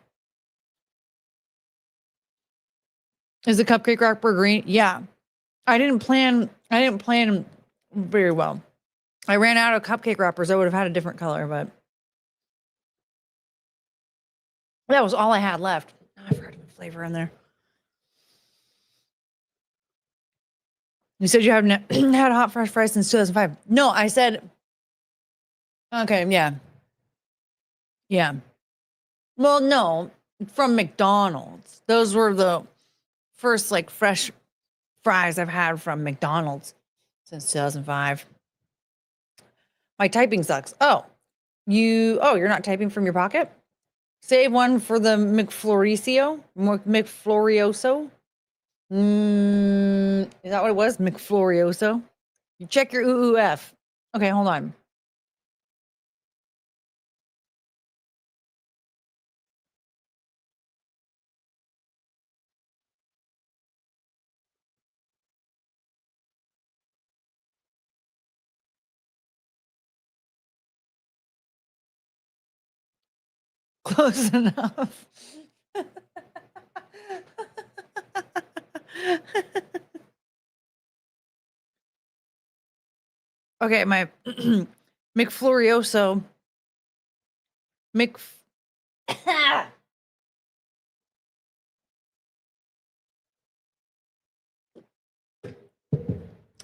Is the cupcake wrapper green? Yeah. I didn't plan very well. I ran out of cupcake wrappers. I would have had a different color, but that was all I had left. I forgot to put flavor in there. You said you haven't had hot fresh fries since 2005. No, I said, okay, yeah. Yeah. Well, no, from McDonald's. Those were the first like fresh fries I've had from McDonald's since 2005. My typing sucks. You're not typing from your pocket? Save one for the McFlorioso. McFlorioso. Is that what it was? McFlorioso. You check your UUF. Okay, hold on. Close enough. Okay, my McFlorioso.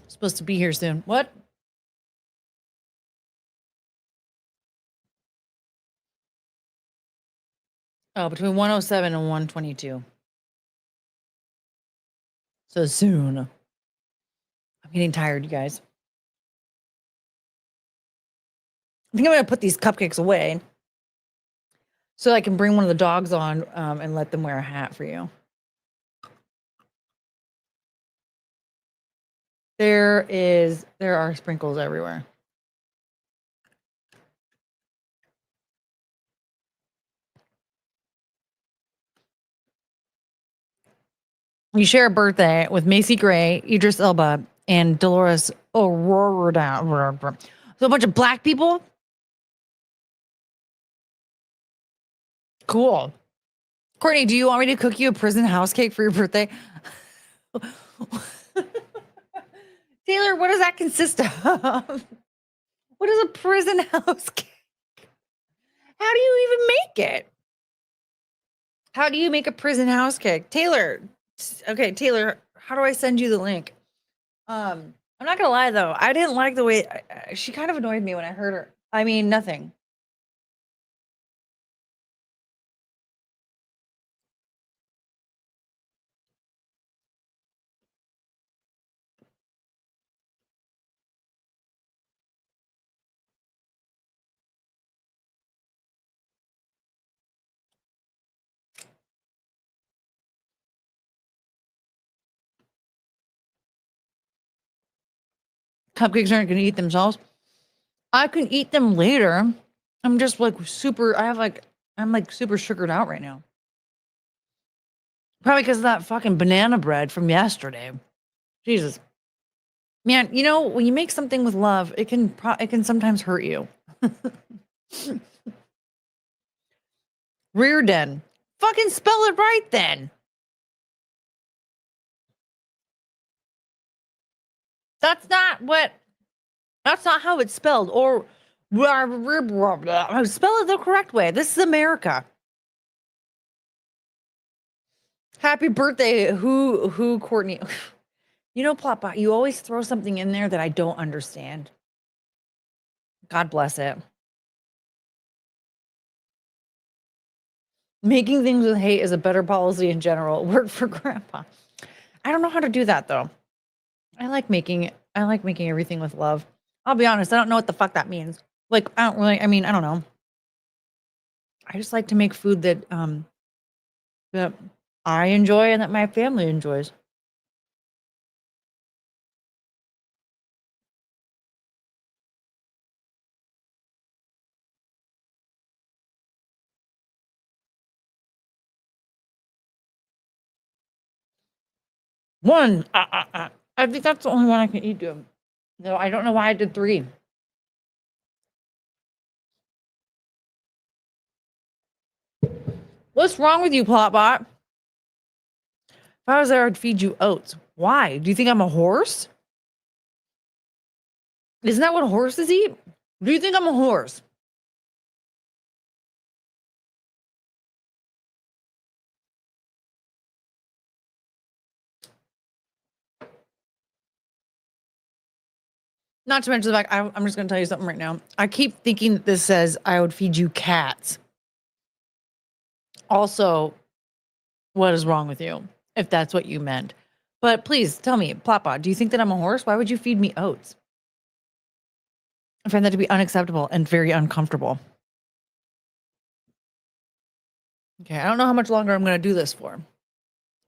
Supposed to be here soon. What? Oh, between 107 and 122. So soon. I'm getting tired, you guys. I think I'm going to put these cupcakes away so I can bring one of the dogs on and let them wear a hat for you. There are sprinkles everywhere. You share a birthday with Macy Gray, Idris Elba, and Dolores O'Riordan. So a bunch of black people? Cool. Courtney, do you want me to cook you a prison house cake for your birthday? Taylor, what does that consist of? What is a prison house cake? How do you even make it? How do you make a prison house cake? Taylor, okay, Taylor, how do I send you the link? I'm not gonna lie though, I didn't like the way she kind of annoyed me when I heard her. I mean, nothing. Cupcakes aren't gonna eat themselves. I can eat them later. I'm just like super, I'm like super sugared out right now. Probably because of that fucking banana bread from yesterday. Jesus. Man, you know, when you make something with love, it can sometimes hurt you. Rearden. Fucking spell it right then. That's not how it's spelled. Or spell it the correct way. This is America. Happy birthday, who Courtney. You know, Plopbot, you always throw something in there that I don't understand. God bless it. Making things with hate is a better policy in general. It worked for Grandpa. I don't know how to do that though. I like making everything with love. I'll be honest, I don't know what the fuck that means. Like, I don't know. I just like to make food that that I enjoy and that my family enjoys. One. I think that's the only one I can eat, dude. No, I don't know why I did 3. What's wrong with you, Plotbot? If I was there, I'd feed you oats. Why? Do you think I'm a horse? Isn't that what horses eat? Do you think I'm a horse? Not to mention the fact, I'm just going to tell you something right now. I keep thinking that this says I would feed you cats. Also, what is wrong with you, if that's what you meant? But please tell me, Plopbot, do you think that I'm a horse? Why would you feed me oats? I find that to be unacceptable and very uncomfortable. Okay, I don't know how much longer I'm going to do this for,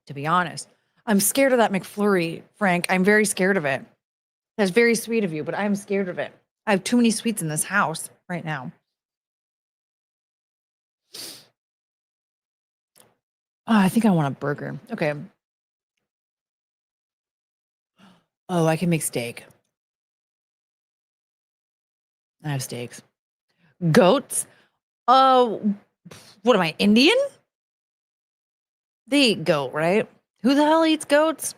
to be honest. I'm scared of that McFlurry, Frank. I'm very scared of it. That's very sweet of you, but I'm scared of it. I have too many sweets in this house right now. Oh, I think I want a burger. Okay. Oh, I can make steak. I have steaks. Goats? Oh, what am I, Indian? They eat goat, right? Who the hell eats goats?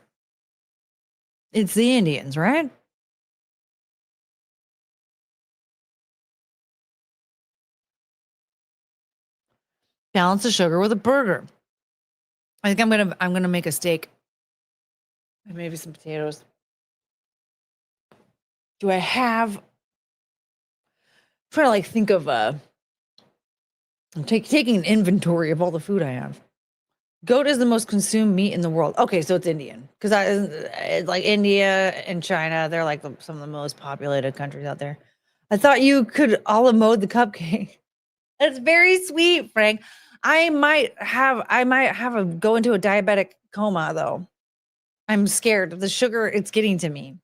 It's the Indians, right? Balance the sugar with a burger. I think I'm gonna make a steak and maybe some potatoes. Do I have? I'm trying to like think of I'm taking an inventory of all the food I have. Goat is the most consumed meat in the world. Okay, so it's Indian because it's like India and China. They're like some of the most populated countries out there. I thought you could a la mode the cupcake. That's very sweet, Frank. I might have a go into a diabetic coma though. I'm scared. The sugar it's getting to me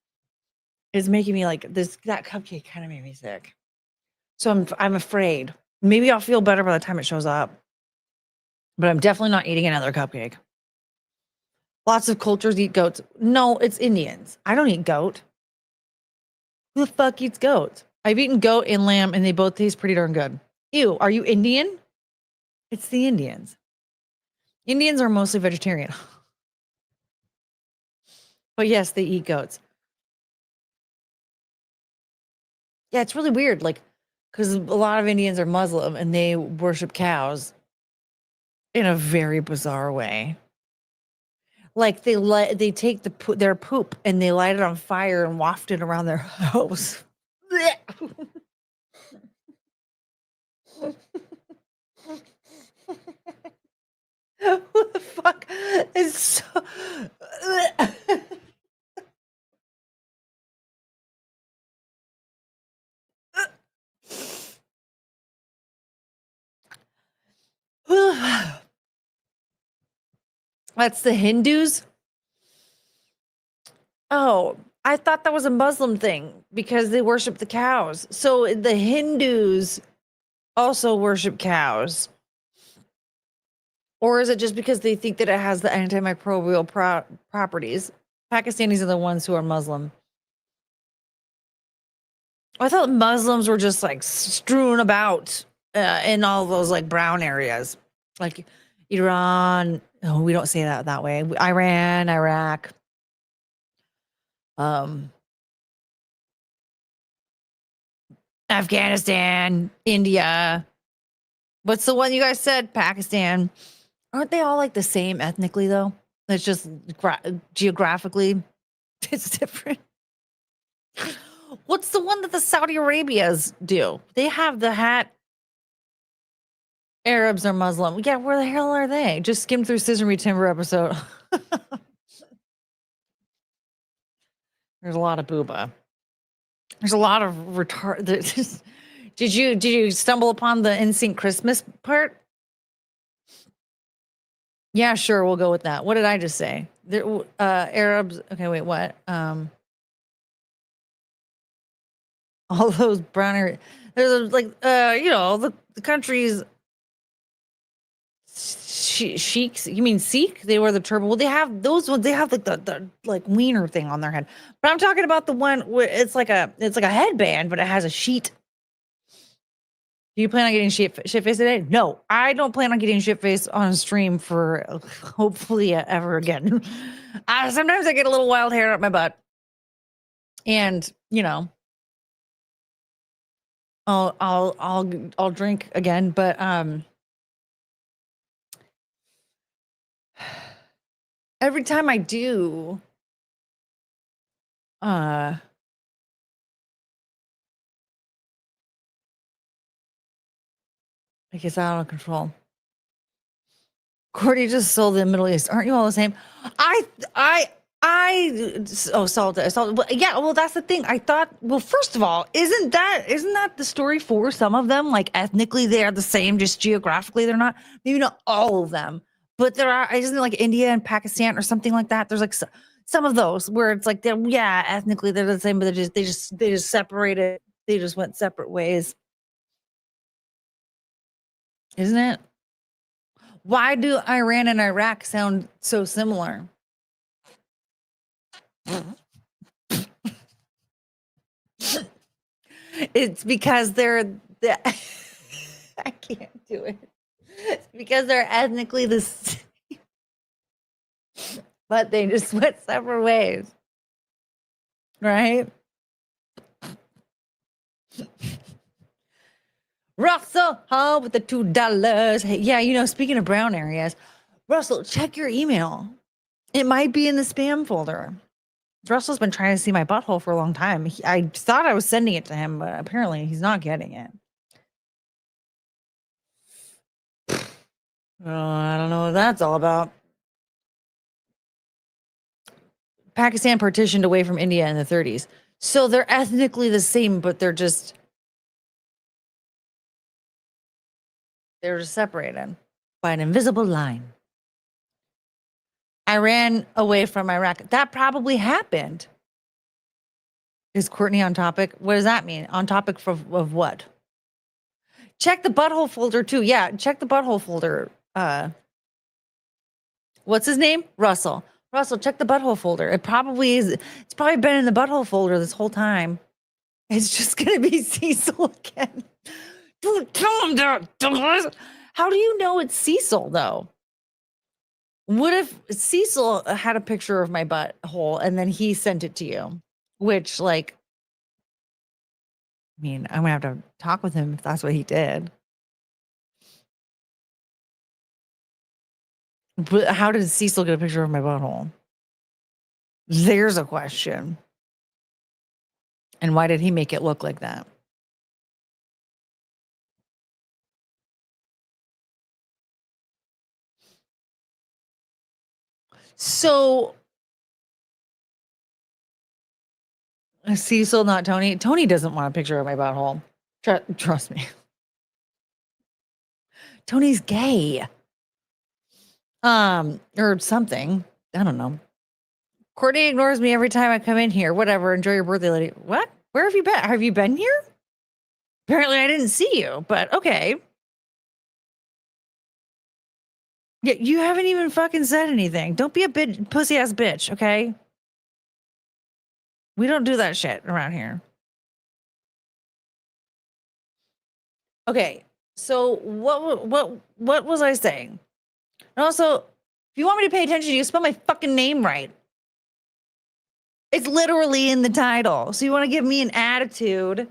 is making me like this. That cupcake kind of made me sick. So I'm afraid. Maybe I'll feel better by the time it shows up. But I'm definitely not eating another cupcake. Lots of cultures eat goats. No, it's Indians. I don't eat goat. Who the fuck eats goats? I've eaten goat and lamb, and they both taste pretty darn good. Ew, are you Indian? It's the Indians. Indians are mostly vegetarian. But yes, they eat goats. Yeah, it's really weird. Like, because a lot of Indians are Muslim and they worship cows in a very bizarre way. Like they take their poop and they light it on fire and waft it around their house. What the fuck is so? That's the Hindus. Oh, I thought that was a Muslim thing because they worship the cows. So the Hindus also worship cows. Or is it just because they think that it has the antimicrobial properties? Pakistanis are the ones who are Muslim. I thought Muslims were just like strewn about in all those like brown areas, like Iran. Oh, we don't say that way. Iran, Iraq. Afghanistan, India. What's the one you guys said? Pakistan. Aren't they all like the same ethnically though? It's just geographically, it's different. What's the one that the Saudi Arabias do? They have the hat. Arabs are Muslim. Yeah, where the hell are they? Just skim through Sesame Timber episode. There's a lot of booba. There's a lot of retard. Did you stumble upon the NSYNC Christmas part? Yeah, sure, we'll go with that. What did I just say? There, Arabs. Okay, wait, what? All those brown areas. There's like, the countries. Sheiks, you mean Sikh? They wear the turban. Well, they have those ones. They have like the like wiener thing on their head. But I'm talking about the one where it's like a headband, but it has a sheet. Do you plan on getting shit face today? No, I don't plan on getting shit face on stream for hopefully ever again. Sometimes I get a little wild hair up my butt, and I'll drink again, but every time I do, it gets out of control. Courtney just sold in the Middle East. Aren't you all the same? Salt. Yeah, well, that's the thing. I thought, well, first of all, isn't that the story for some of them? Like ethnically, they are the same, just geographically, they're not. Maybe not all of them, but there are. Isn't it like India and Pakistan or something like that? There's like some of those where it's like ethnically they're the same, but they just separated. They just went separate ways. Isn't it? Why do Iran and Iraq sound so similar? It's because I can't do it. It's because they're ethnically the same, but they just went separate ways, right? Russell Hall with the $2. Hey, yeah, speaking of brown areas, Russell, check your email. It might be in the spam folder. Russell's been trying to see my butthole for a long time. I thought I was sending it to him, but apparently he's not getting it. I don't know what that's all about. Pakistan partitioned away from India in the 30s. So they're ethnically the same, but they're just separated by an invisible line. I ran away from Iraq. That probably happened. Is Courtney on topic? What does that mean? On topic of what? Check the butthole folder too. Yeah, check the butthole folder. What's his name? Russell. Russell, check the butthole folder. It probably is. It's probably been in the butthole folder this whole time. It's just gonna be Cecil again. Don't tell him that, Douglas. How do you know it's Cecil though? What if Cecil had a picture of my butthole and then he sent it to you? Which, like, I mean, I'm gonna have to talk with him if that's what he did. But how did Cecil get a picture of my butthole? There's a question. And why did he make it look like that? So Cecil, not Tony. Tony doesn't want a picture of my butthole. Trust me. Tony's gay. Or something. I don't know. Courtney ignores me every time I come in here. Whatever. Enjoy your birthday, lady. What? Where have you been? Have you been here? Apparently I didn't see you, but okay. Yeah, you haven't even fucking said anything. Don't be a pussy ass bitch, okay? We don't do that shit around here. Okay, so what was I saying? And also, if you want me to pay attention, you spell my fucking name right. It's literally in the title. So you want to give me an attitude?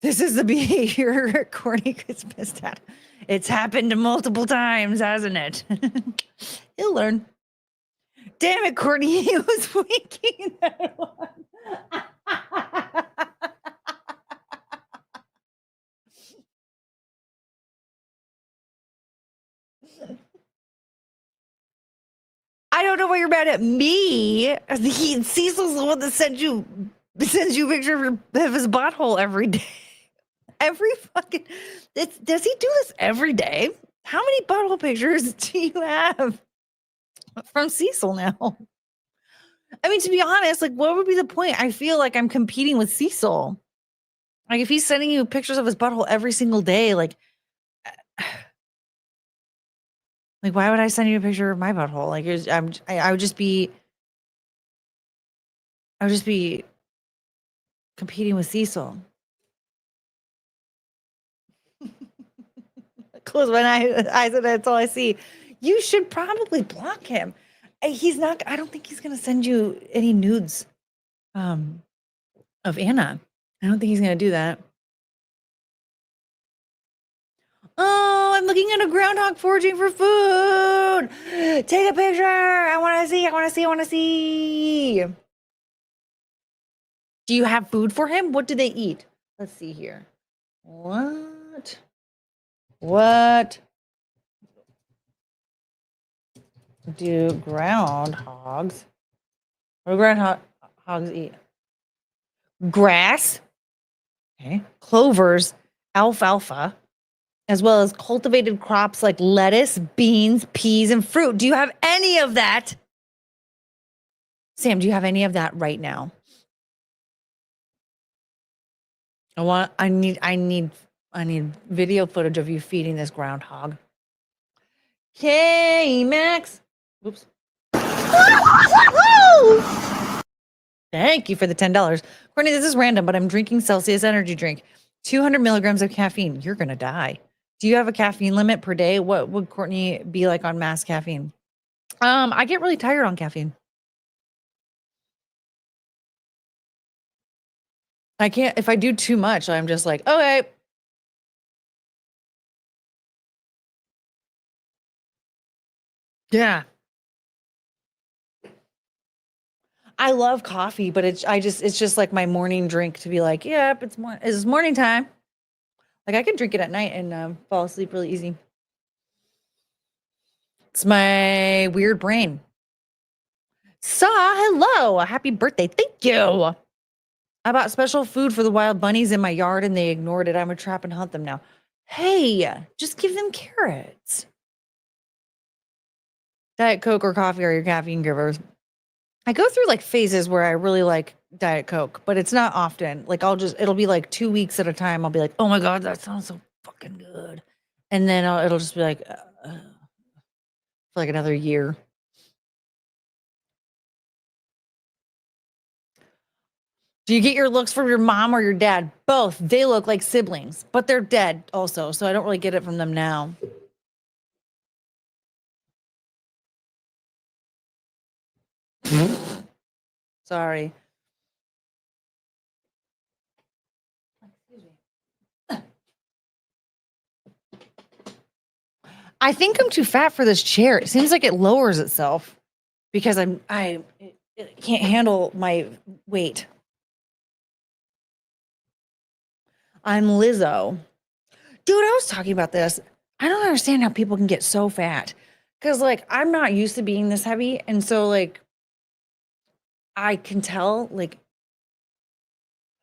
This is the behavior Courtney gets pissed at. It's happened multiple times, hasn't it? He'll learn. Damn it, Courtney, he was winking that one. I don't know why you're mad at me. Cecil's the one that sends you a picture of his butthole every day. Every fucking does he do this every day? How many butthole pictures do you have from Cecil now? I mean, to be honest, like, what would be the point? I feel like I'm competing with Cecil. Like, if he's sending you pictures of his butthole every single day, like why would I send you a picture of my butthole? Like, I would just be competing with Cecil. Close my eyes and that's all I see. You should probably block him. He's not. I don't think he's gonna send you any nudes of Anna. I don't think he's gonna do that. Oh, I'm looking at a groundhog foraging for food. Take a picture. I want to see. I want to see. I want to see. Do you have food for him? What do they eat? Let's see here. What do groundhogs? What do groundhogs eat? Grass. Okay. Clovers, alfalfa, as well as cultivated crops like lettuce, beans, peas, and fruit. Do you have any of that? Sam, do you have any of that right now? I need video footage of you feeding this groundhog. Okay, Max. Oops. Thank you for the $10. Courtney, this is random, but I'm drinking Celsius energy drink. 200 milligrams of caffeine. You're going to die. Do you have a caffeine limit per day? What would Courtney be like on mass caffeine? I get really tired on caffeine. I can't, if I do too much, I'm just like, okay. Yeah. I love coffee, but it's just like my morning drink to be like, yep, it's morning time. Like I can drink it at night and fall asleep really easy. It's my weird brain. Hello, happy birthday. Thank you. I bought special food for the wild bunnies in my yard and they ignored it. I'm gonna trap and hunt them now. Hey, just give them carrots. Diet Coke or coffee are your caffeine givers. I go through like phases where I really like Diet Coke, but it's not often. Like it'll be like 2 weeks at a time. I'll be like, oh my God, that sounds so fucking good. And then it'll just be like, for for like another year. Do you get your looks from your mom or your dad? Both. They look like siblings, but they're dead also, so I don't really get it from them now. Sorry. I think I'm too fat for this chair. It seems like it lowers itself because it can't handle my weight. I'm Lizzo. Dude, I was talking about this. I don't understand how people can get so fat. Cause like I'm not used to being this heavy. And so like I can tell like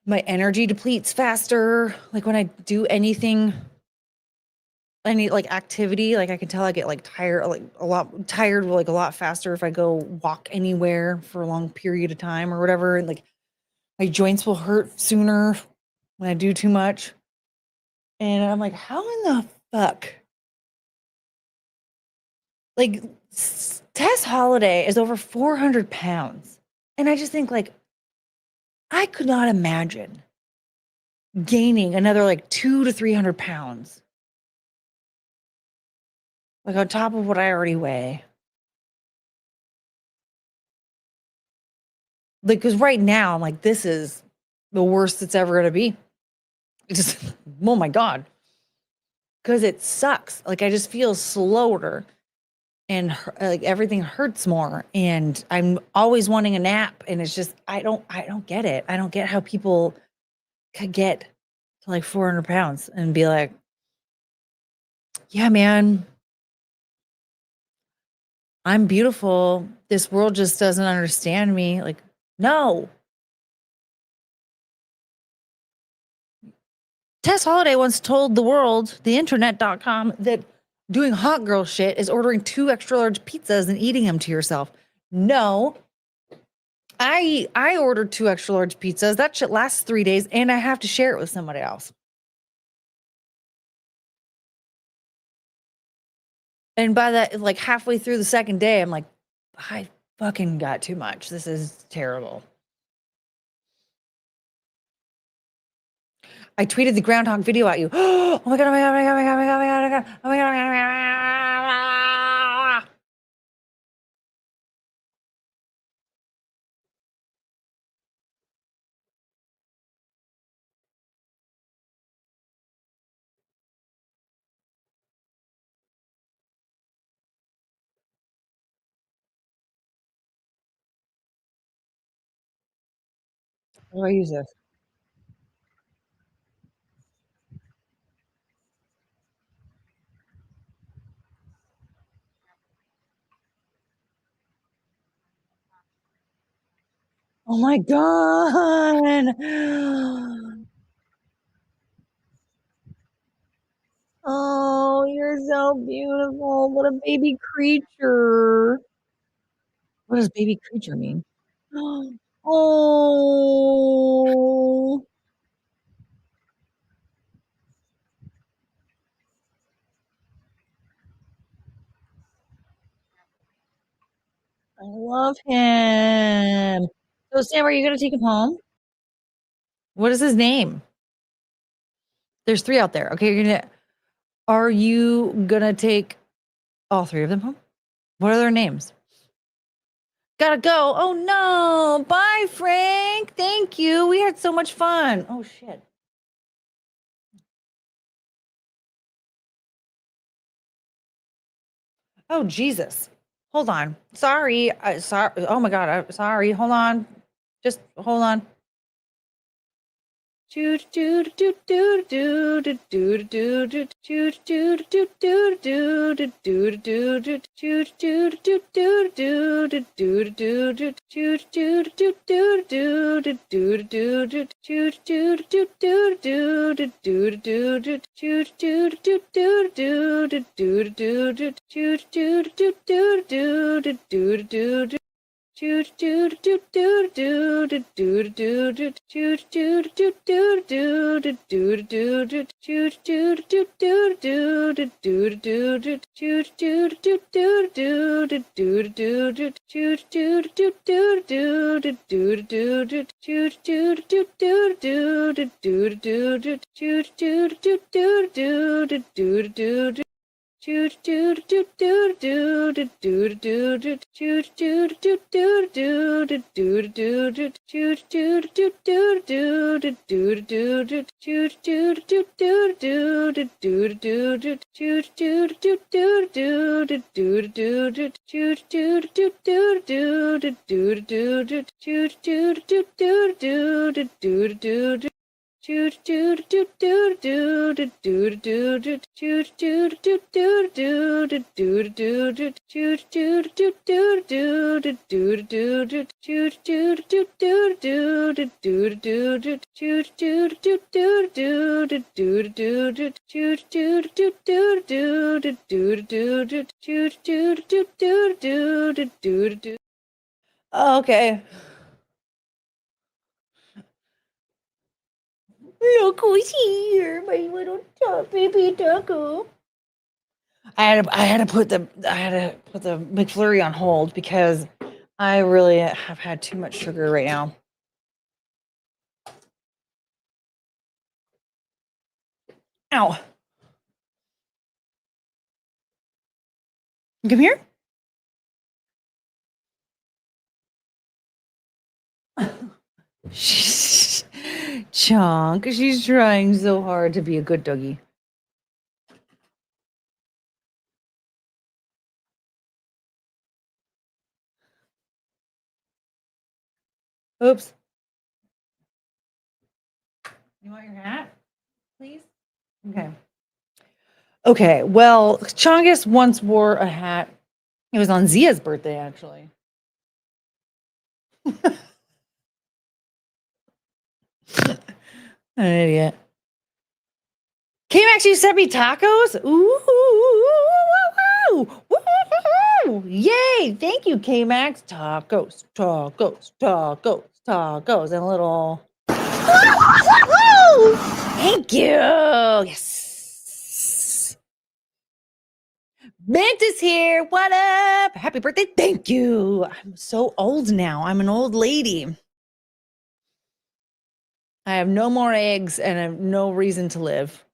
my energy depletes faster. Like when I do anything, any like activity, like I can tell I get like tired, like a lot tired, like a lot faster if I go walk anywhere for a long period of time or whatever. And like my joints will hurt sooner when I do too much. And I'm like, how in the fuck? Like Tess Holiday is over 400 pounds. And I just think like, I could not imagine gaining another like 200 to 300 pounds. Like on top of what I already weigh. Like, cause right now I'm like, this is the worst it's ever gonna be. It just, oh my God. Cause it sucks. Like I just feel slower and like everything hurts more. And I'm always wanting a nap. And it's just, I don't get it. I don't get how people could get to like 400 pounds and be like, yeah, man, I'm beautiful. This world just doesn't understand me. Like, no. Tess Holiday once told the world, the internet.com, that doing hot girl shit is ordering 2 extra large pizzas and eating them to yourself. No. I ordered 2 extra large pizzas. That shit lasts 3 days and I have to share it with somebody else. And by that, like halfway through the second day, I'm like, I fucking got too much. This is terrible. I tweeted the groundhog video at you. Oh my God, oh my God, oh my God, oh my God, oh my God, oh my God, oh my God, oh my God, oh my God. How do I use this? Oh my God. Oh, you're so beautiful. What a baby creature. What does baby creature mean? Oh, I love him. So Sam, are you gonna take him home? What is his name? There's 3 out there. Okay, are you gonna take all 3 of them home? What are their names? Gotta go. Oh no. Bye, Frank. Thank you. We had so much fun. Oh shit. Oh Jesus. Hold on. Sorry. Sorry. Oh my God. I'm sorry. Hold on. Just hold on. Okay. Look who's here, my little baby taco. I had to put the McFlurry on hold because I really have had too much sugar right now. Ow. Come here. Chunk, she's trying so hard to be a good doggy. Oops. You want your hat, please? Okay. Okay. Well, Chongus once wore a hat. It was on Zia's birthday, actually. An idiot. K-Max, you sent me tacos? Ooh, yay! Thank you, K-Max. Tacos, tacos, tacos, tacos, and a little. Thank you. Yes. Banter's here. What up? Happy birthday. Thank you. I'm so old now. I'm an old lady. I have no more eggs and I have no reason to live.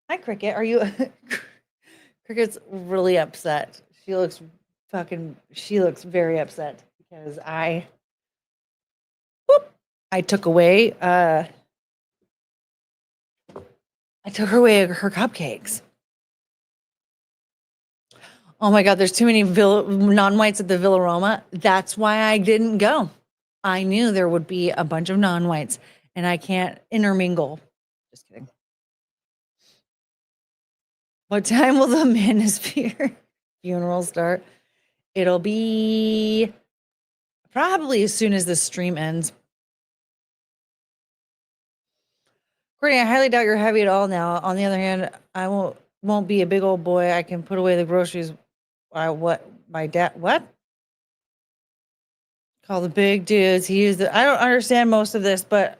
Hi, Cricket. Are you? Cricket's really upset. She looks very upset because I took away I took her away her cupcakes. Oh my God, there's too many non-whites at the Villaroma. That's why I didn't go. I knew there would be a bunch of non-whites and I can't intermingle. Just kidding. What time will the Manosphere funeral start? It'll be probably as soon as this stream ends. Courtney, I highly doubt you're heavy at all now. On the other hand, I won't be a big old boy. I can put away the groceries. My dad, what? Call the big dudes. I don't understand most of this, but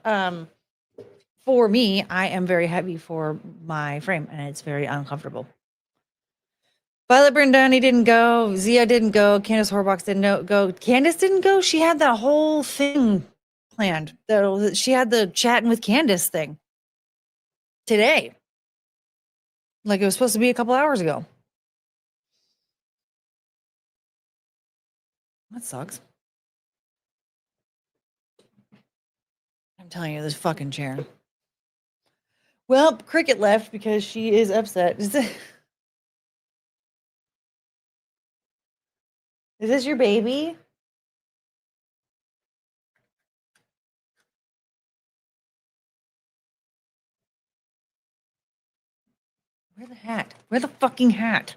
for me, I am very heavy for my frame and it's very uncomfortable. Violet Brindani didn't go. Zia didn't go. Candace Horbox didn't go. Candace didn't go. She had that whole thing planned. She had the chatting with Candace thing today. Like it was supposed to be a couple hours ago. That sucks. I'm telling you, this fucking chair. Well, Cricket left because she is upset. Is this your baby? Where the hat? Where the fucking hat?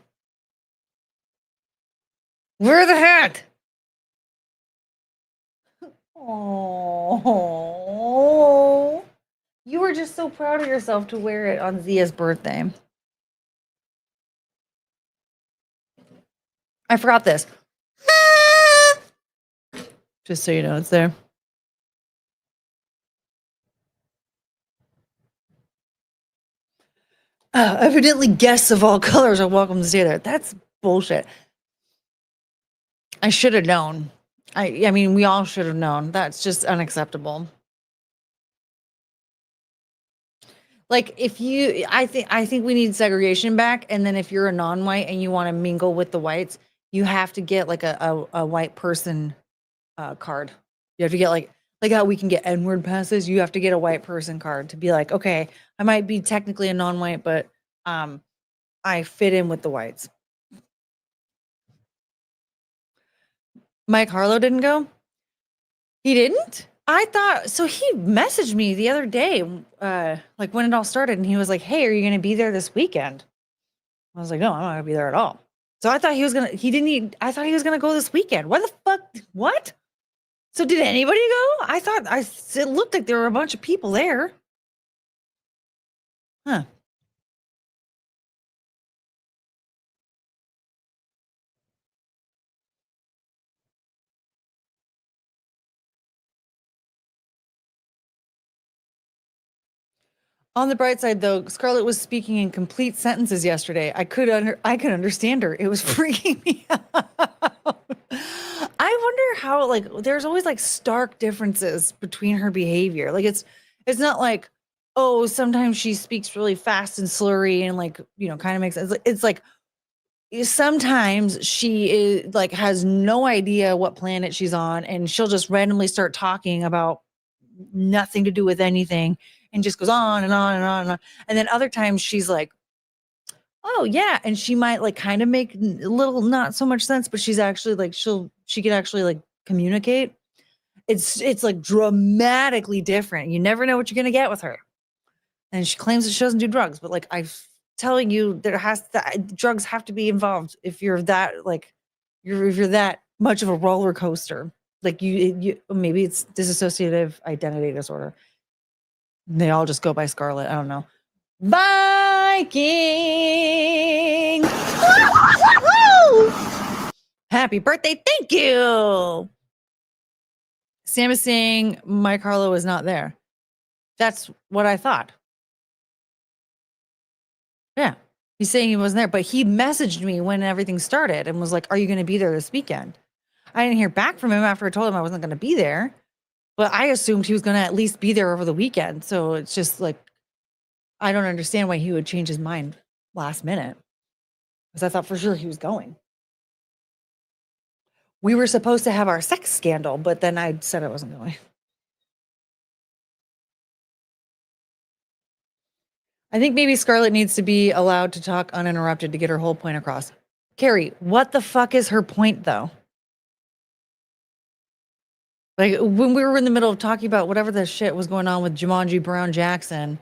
Where the hat? Oh, you were just so proud of yourself to wear it on Zia's birthday. I forgot this. Just so you know, it's there. Evidently, guests of all colors are welcome to stay there. That's bullshit. I should have known. I mean, we all should have known. That's just unacceptable. Like, if you, I think we need segregation back. And then if you're a non-white and you want to mingle with the whites, you have to get like a white person card. You have to get like how we can get N-word passes. You have to get a white person card to be like, okay, I might be technically a non-white, but I fit in with the whites. Mike Harlow didn't go? He didn't? I thought so. He messaged me the other day, like when it all started, and he was like, "Hey, are you going to be there this weekend?" I was like, "No, I'm not going to be there at all." So I thought he was gonna. He didn't. I thought he was going to go this weekend. What the fuck? What? So did anybody go? I thought it looked like there were a bunch of people there. Huh. On the bright side, though, Scarlet was speaking in complete sentences yesterday. I could understand her. It was freaking me out. I wonder how, like, there's always like stark differences between her behavior. Like, it's not like, oh, sometimes she speaks really fast and slurry and like, kind of makes sense. It's like sometimes she is like has no idea what planet she's on, and she'll just randomly start talking about nothing to do with anything and just goes on and on and on and on. And then other times she's like, oh yeah, and she might like kind of make a little not so much sense, but she's actually like she can actually like communicate. It's like dramatically different. You never know what you're gonna get with her. And she claims that she doesn't do drugs, but like I'm telling you, drugs have to be involved if you're that like if you're that much of a roller coaster. Like you maybe it's dissociative identity disorder. They all just go by Scarlet. I don't know. Viking. Happy birthday. Thank you. Sam is saying Mike Harlow is not there. That's what I thought. Yeah. He's saying he wasn't there, but he messaged me when everything started and was like, are you going to be there this weekend? I didn't hear back from him after I told him I wasn't going to be there. But I assumed he was going to at least be there over the weekend. So it's just like, I don't understand why he would change his mind last minute. Because I thought for sure he was going. We were supposed to have our sex scandal, but then I said I wasn't going. I think maybe Scarlet needs to be allowed to talk uninterrupted to get her whole point across. Carrie, what the fuck is her point though? Like when we were in the middle of talking about whatever the shit was going on with Jumanji Brown Jackson,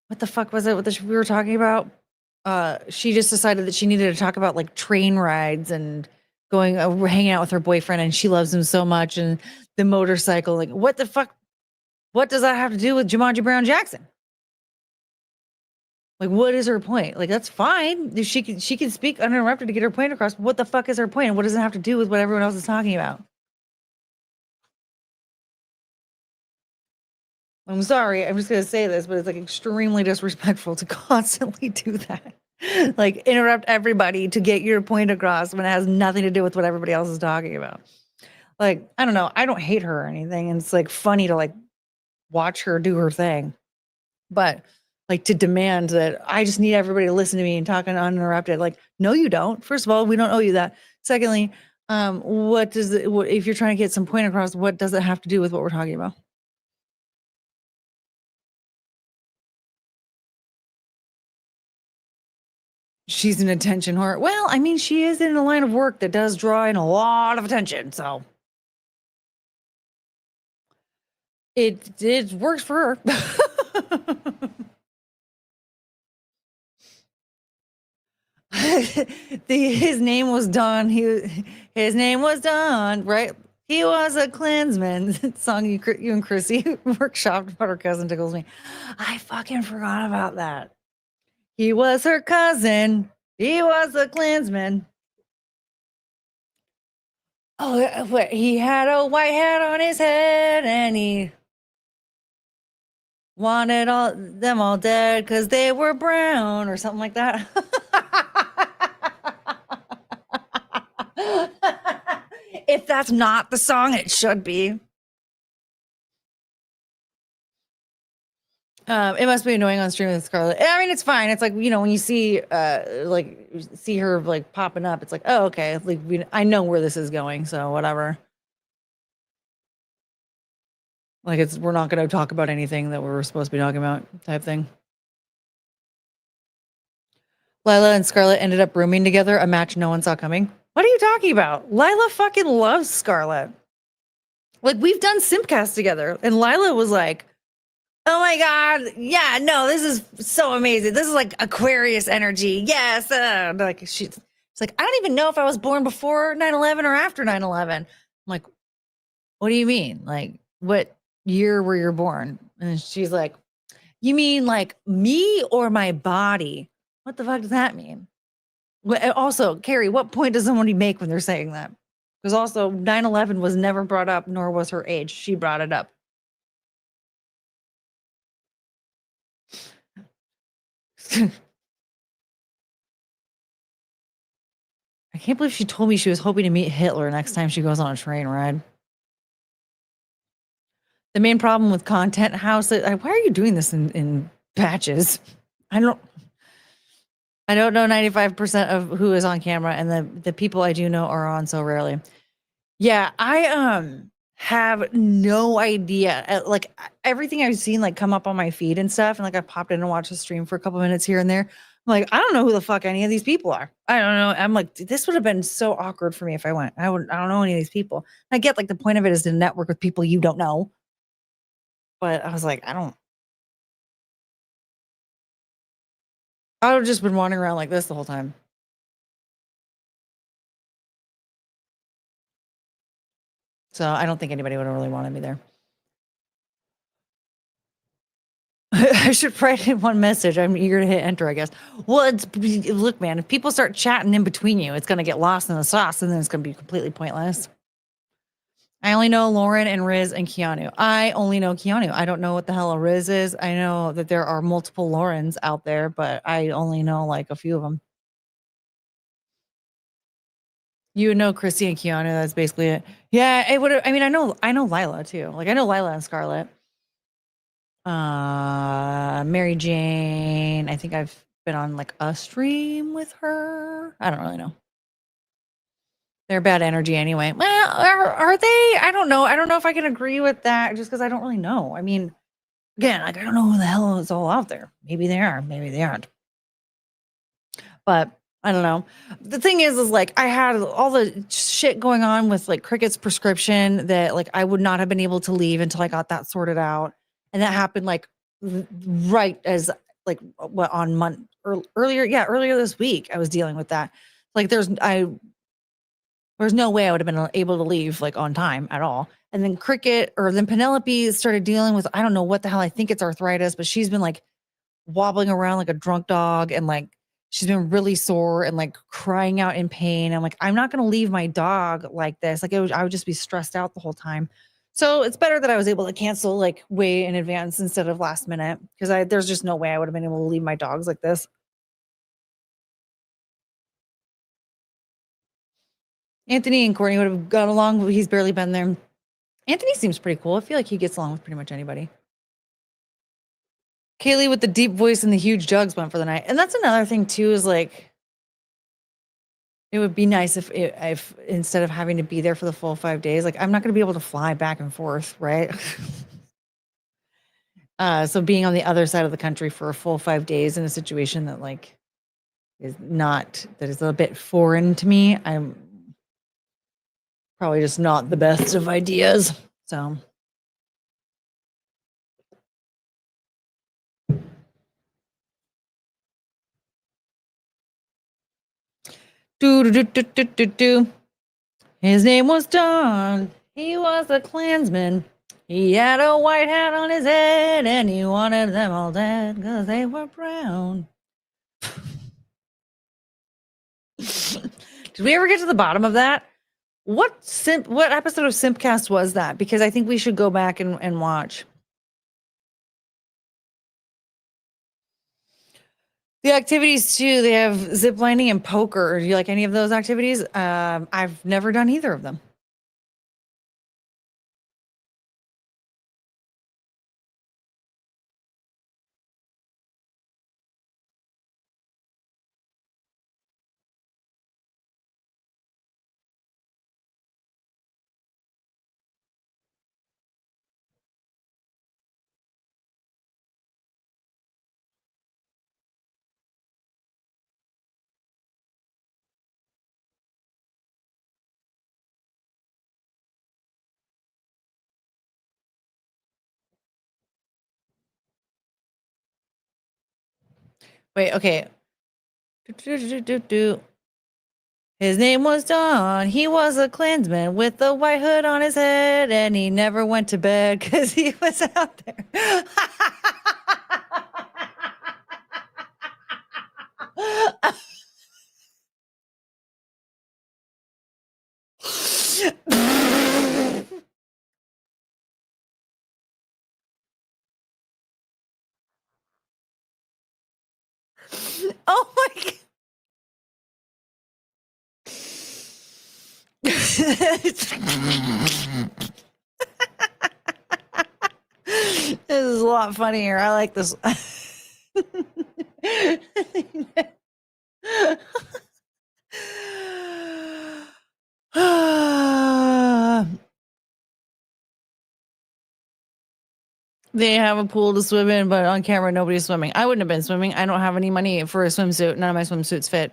what the fuck was it we were talking about? She just decided that she needed to talk about like train rides and going hanging out with her boyfriend, and she loves him so much, and the motorcycle. Like, what the fuck? What does that have to do with Jumanji Brown Jackson? Like, what is her point? Like, that's fine. If she can speak uninterrupted to get her point across. What the fuck is her point? And what does it have to do with what everyone else is talking about? I'm sorry, I'm just going to say this, but it's like extremely disrespectful to constantly do that. Like interrupt everybody to get your point across when it has nothing to do with what everybody else is talking about. Like, I don't know. I don't hate her or anything. And it's like funny to like watch her do her thing. But like to demand that I just need everybody to listen to me and talk uninterrupted. Like, no, you don't. First of all, we don't owe you that. Secondly, if you're trying to get some point across, what does it have to do with what we're talking about? She's an attention whore. Well, I mean, she is in a line of work that does draw in a lot of attention, so it works for her. His name was Don. His name was Don, right? He was a Klansman. Song you and Chrissy workshopped, but her cousin tickles me. I fucking forgot about that. He was her cousin. He was a Klansman. Oh, what? He had a white hat on his head and he wanted all them all dead because they were brown or something like that. If that's not the song, it should be. It must be annoying on stream with Scarlet. I mean, it's fine. It's like, you know, when you see see her like popping up, it's like, oh, okay. Like I know where this is going, so whatever. Like we're not going to talk about anything that we're supposed to be talking about type thing. Lila and Scarlet ended up rooming together, a match no one saw coming. What are you talking about? Lila fucking loves Scarlet. Like we've done Simpcast together, and Lila was like, oh my God. Yeah, no, this is so amazing. This is like Aquarius energy. Yes. Like she's like, I don't even know if I was born before 9/11 or after 9/11. I'm like, what do you mean? Like, what year were you born? And she's like, you mean like me or my body? What the fuck does that mean? Also, Carrie, what point does somebody make when they're saying that? Because also 9/11 was never brought up, nor was her age. She brought it up. I can't believe she told me she was hoping to meet Hitler next time she goes on a train ride. The main problem with Content House, why are you doing this in batches? I don't know 95% of who is on camera, and the people I do know are on so rarely. Yeah, I have no idea. Like everything I've seen like come up on my feed and stuff, and like I popped in and watched the stream for a couple minutes here and there. I'm like, I don't know who the fuck any of these people are. I don't know. I'm like, this would have been so awkward for me if I went. I don't know any of these people. I get like the point of it is to network with people you don't know. But I was like, I would have just been wandering around like this the whole time. So I don't think anybody would have really wanted me there. I should write in one message. I'm eager to hit enter, I guess. Well, look, man, if people start chatting in between you, it's going to get lost in the sauce and then it's going to be completely pointless. I only know Lauren and Riz and Keanu. I only know Keanu. I don't know what the hell a Riz is. I know that there are multiple Laurens out there, but I only know like a few of them. You would know Chrissy and Keanu. That's basically it. Yeah, it would. I mean, I know Lila too. Like I know Lila and Scarlet. Mary Jane. I think I've been on like a stream with her. I don't really know. They're bad energy anyway. Well, are they? I don't know. I don't know if I can agree with that just because I don't really know. I mean, again, like I don't know who the hell is all out there. Maybe they are. Maybe they aren't. But I don't know. The thing is like I had all the shit going on with like Cricket's prescription that like I would not have been able to leave until I got that sorted out. And that happened like right as like what on earlier this week I was dealing with that. Like there's no way I would have been able to leave like on time at all. And then then Penelope started dealing with I don't know what the hell, I think it's arthritis, but she's been like wobbling around like a drunk dog and like she's been really sore and like crying out in pain. I'm like, I'm not going to leave my dog like this. Like I would just be stressed out the whole time. So it's better that I was able to cancel like way in advance instead of last minute because there's just no way I would have been able to leave my dogs like this. Anthony and Courtney would have got along, but he's barely been there. Anthony seems pretty cool. I feel like he gets along with pretty much anybody. Kaylee with the deep voice and the huge jugs went for the night. And that's another thing too, is like, it would be nice if instead of having to be there for the full 5 days, like I'm not going to be able to fly back and forth, right? So being on the other side of the country for a full 5 days in a situation that like is a bit foreign to me, I'm probably just not the best of ideas. So. His name was Don. He was a Klansman. He had a white hat on his head, and he wanted them all dead because they were brown. Did we ever get to the bottom of that? What episode of Simpcast was that? Because I think we should go back and watch. The activities too, they have zip lining and poker. Do you like any of those activities? I've never done either of them. Wait, okay. His name was Don. He was a Klansman with a white hood on his head, and he never went to bed because he was out there. Oh my god. This is a lot funnier. I like this. They have a pool to swim in, but on camera, nobody's swimming. I wouldn't have been swimming. I don't have any money for a swimsuit. None of my swimsuits fit.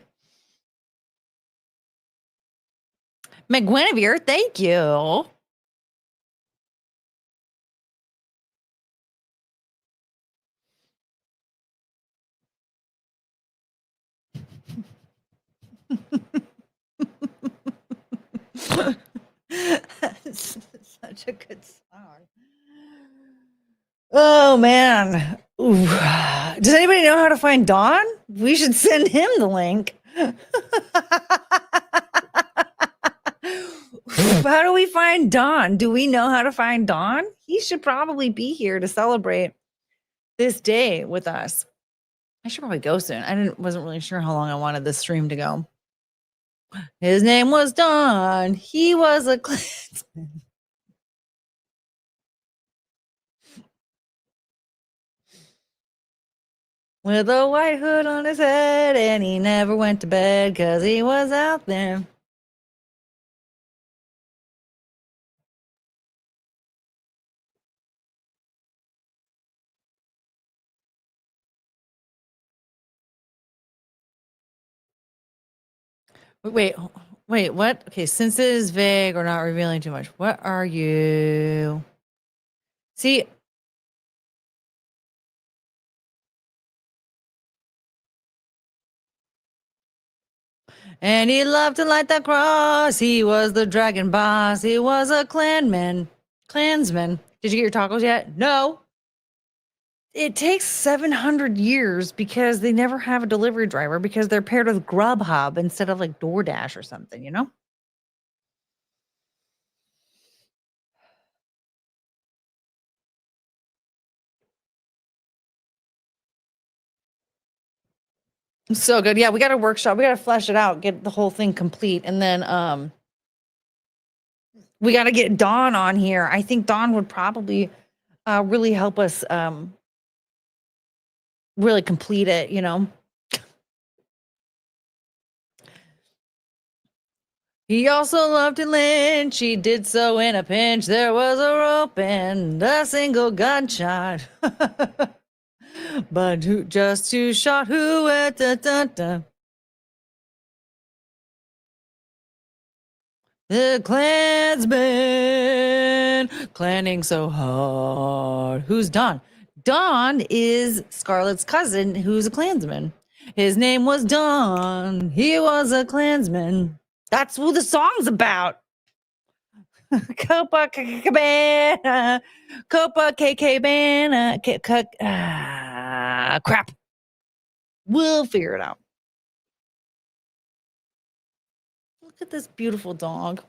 McGuinevere, thank you. Such a good song. Oh man. Ooh. Does anybody know how to find Dawn? We should send him the link. How do we find Dawn? Do we know how to find Dawn? He should probably be here to celebrate this day with us. I should probably go soon. Wasn't really sure how long I wanted this stream to go. His name was Don. He was a Klansman. With a white hood on his head, and he never went to bed because he was out there. Wait, what? Okay, since it is vague or not revealing too much, what are you? See, and he loved to light the cross. He was the dragon boss. He was a Klansman. Did you get your tacos yet? No. It takes 700 years because they never have a delivery driver because they're paired with Grubhub instead of like DoorDash or something, you know? So good. Yeah, we got a workshop. We got to flesh it out, get the whole thing complete. And then we got to get Dawn on here. I think Dawn would probably really help us really complete it, you know? He also loved to lynch. He did so in a pinch. There was a rope and a single gunshot. But just two shot who went da. The Klansman clanning so hard. Who's Don? Don is Scarlet's cousin, who's a Klansman. His name was Don. He was a Klansman. That's who the song's about. Copacabana, crap. We'll figure it out. Look at this beautiful dog.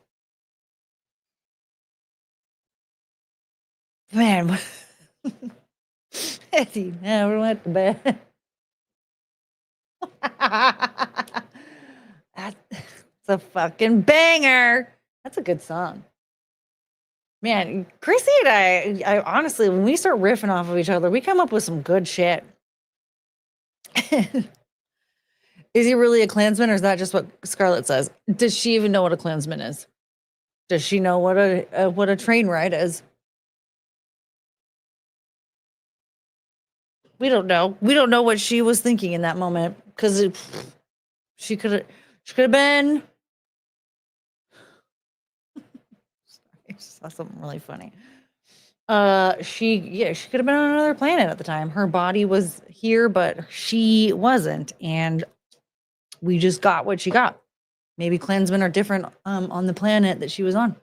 Man, he never went to bed. That's a fucking banger. That's a good song. Man, Chrissy and I honestly, when we start riffing off of each other, we come up with some good shit. Is he really a Klansman, or is that just what Scarlet says? Does she even know what a Klansman is? Does she know what a train ride is? We don't know. We don't know what she was thinking in that moment, because she could have been. I just saw something really funny. She could have been on another planet at the time. Her body was here, but she wasn't, and we just got what she got. Maybe Klansmen are different on the planet that she was on.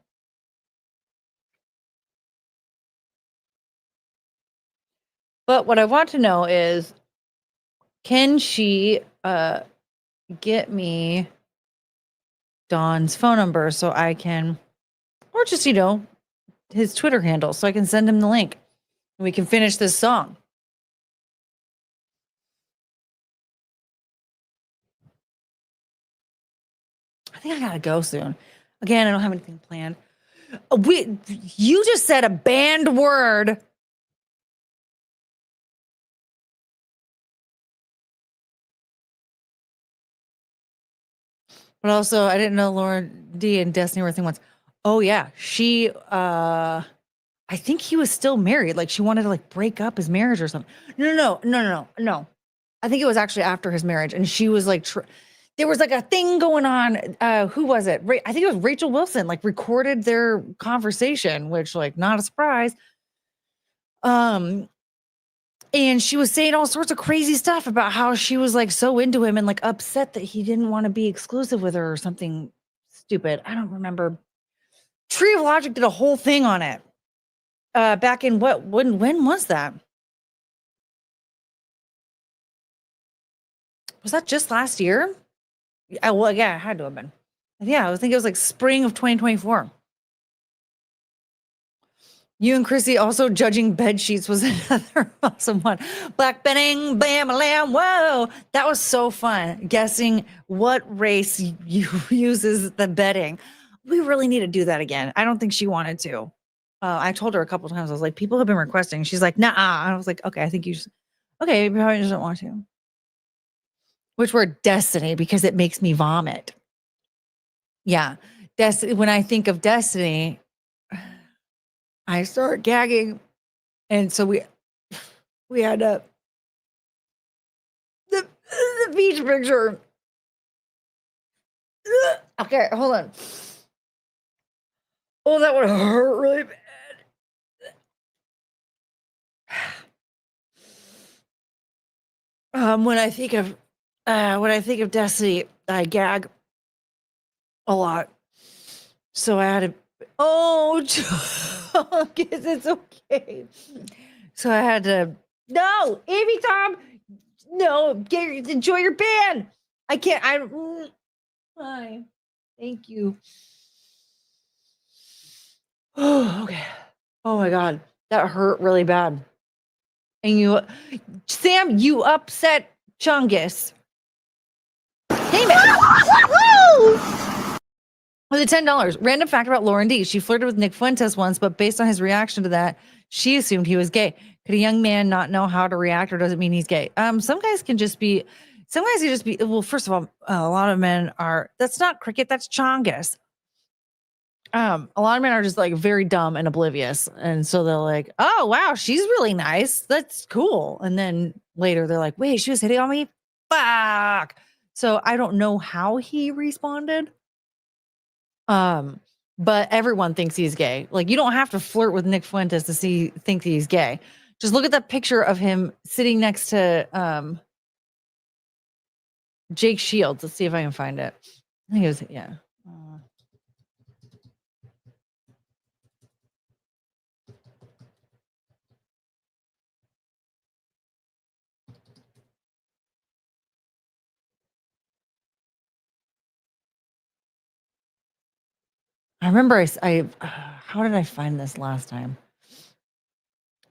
But what I want to know is, can she get me Don's phone number so I can, or just, his Twitter handle, so I can send him the link and we can finish this song. I think I gotta go soon. Again, I don't have anything planned. You just said a banned word. But also, I didn't know Lordy and Destiny were a thing once. Oh yeah, she. I think he was still married. Like, she wanted to break up his marriage or something. No. I think it was actually after his marriage, and she was like, there was a thing going on. Who was it? I think it was Rachel Wilson. Recorded their conversation, which not a surprise. And she was saying all sorts of crazy stuff about how she was so into him and upset that he didn't want to be exclusive with her or something stupid. I don't remember. Tree of Logic did a whole thing on it. Back in when was that? Was that just last year? Well, yeah, it had to have been. Yeah, I think it was spring of 2024. You and Chrissy also judging bed sheets was another awesome one. Black bedding, bam, lamb. Whoa, that was so fun. Guessing what race uses the bedding. We really need to do that again. I don't think she wanted to. I told her a couple times. I was like, people have been requesting. She's like, nah. I was like, okay, I think you just, okay, you probably just don't want to. Which word? Destiny, because it makes me vomit. Yeah. When I think of Destiny, I start gagging. And so we had the beach picture. Okay, hold on. Oh, that would hurt really bad. When I think of Destiny, I gag a lot. So I had to. Oh, guess it's okay. So I had to. No, Amy, Tom. No, enjoy your band. I can't. Hi. Thank you. Oh, okay. Oh my God, that hurt really bad. And Sam, you upset Chungus. Hey man. With the $10. Random fact about Lauren D. She flirted with Nick Fuentes once, but based on his reaction to that, she assumed he was gay. Could a young man not know how to react, or does it mean he's gay? Some guys can just be, well, first of all, a lot of men are, that's not cricket, that's Chongus. A lot of men are just very dumb and oblivious. And so they're like, oh, wow, she's really nice. That's cool. And then later they're like, wait, she was hitting on me? Fuck. So I don't know how he responded. But everyone thinks he's gay. You don't have to flirt with Nick Fuentes to think he's gay. Just look at that picture of him sitting next to Jake Shields. Let's see if I can find it. I think it was, yeah. I remember I how did I find this last time?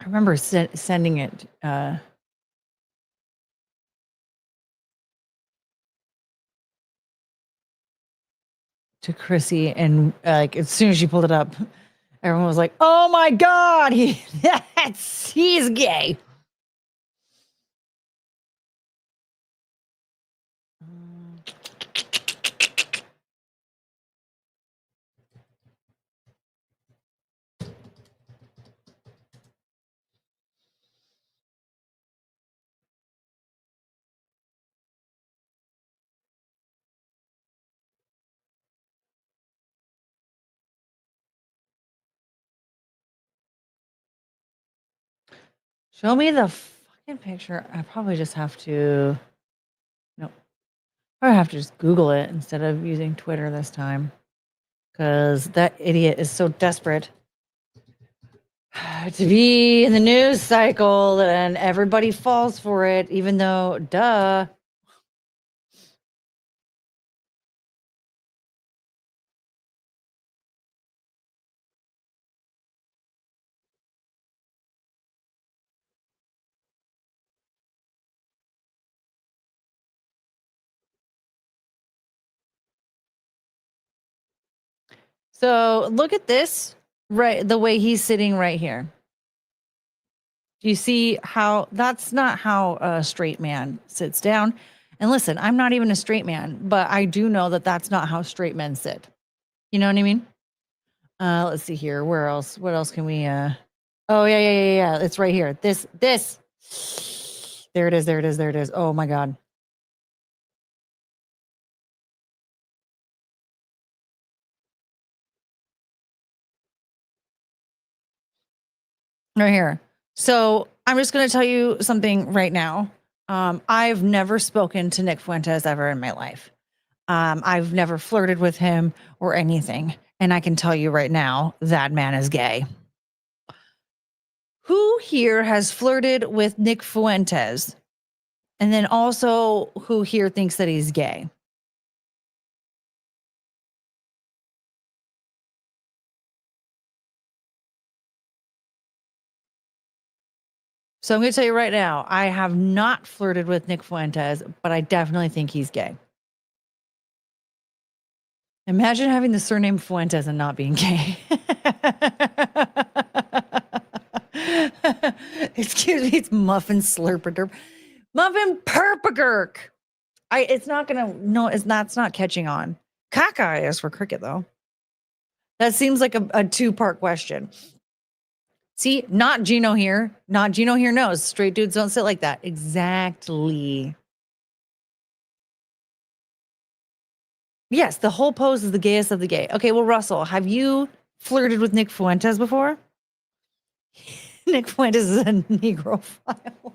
remember sending it to Chrissy, and like as soon as she pulled it up, everyone was like, "Oh my god, he's gay." Show me the fucking picture. I probably just have to. No, I have to just Google it instead of using Twitter this time, because that idiot is so desperate to be in the news cycle, and everybody falls for it, even though, duh. So look at this, right? The way he's sitting right here. Do you see how that's not how a straight man sits down? And listen, I'm not even a straight man, but I do know that that's not how straight men sit. You know what I mean? Let's see here. Where else? What else can we? Oh yeah. It's right here. This. There it is. There it is. There it is. Oh my god. Right here. So I'm just going to tell you something right now. I've never spoken to Nick Fuentes ever in my life. I've never flirted with him or anything. And I can tell you right now, that man is gay. Who here has flirted with Nick Fuentes? And then also, who here thinks that he's gay? So I'm going to tell you right now, I have not flirted with Nick Fuentes, but I definitely think he's gay. Imagine having the surname Fuentes and not being gay. Excuse me, it's Muffin Slurpaderp. Muffin Perpagurk. It's not gonna, no, it's not catching on. Cockeye is for cricket, though. That seems like a two-part question. See, not Gino here. Not Gino here knows. Straight dudes don't sit like that. Exactly. Yes, the whole pose is the gayest of the gay. Okay, well, Russell, have you flirted with Nick Fuentes before? Nick Fuentes is a Negrophile.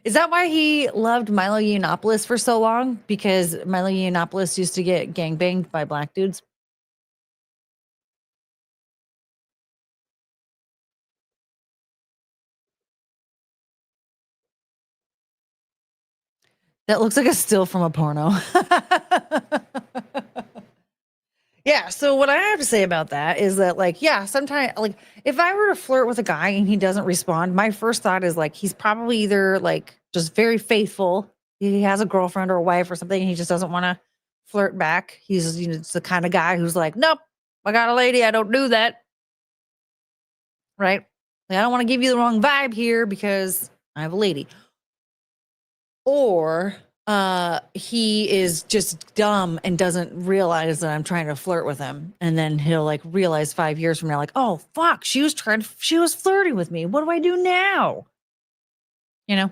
Is that why he loved Milo Yiannopoulos for so long? Because Milo Yiannopoulos used to get gangbanged by black dudes? That looks like a still from a porno. Yeah, so what I have to say about that is that, like, yeah, sometimes, like, if I were to flirt with a guy and he doesn't respond, my first thought is, like, he's probably either, like, just very faithful. He has a girlfriend or a wife or something, and he just doesn't want to flirt back. He's, it's the kind of guy who's like, nope, I got a lady. I don't do that. Right? Like, I don't want to give you the wrong vibe here because I have a lady. Or he is just dumb and doesn't realize that I'm trying to flirt with him. And then he'll like realize 5 years from now, like, oh, fuck, she was flirting with me. What do I do now? You know?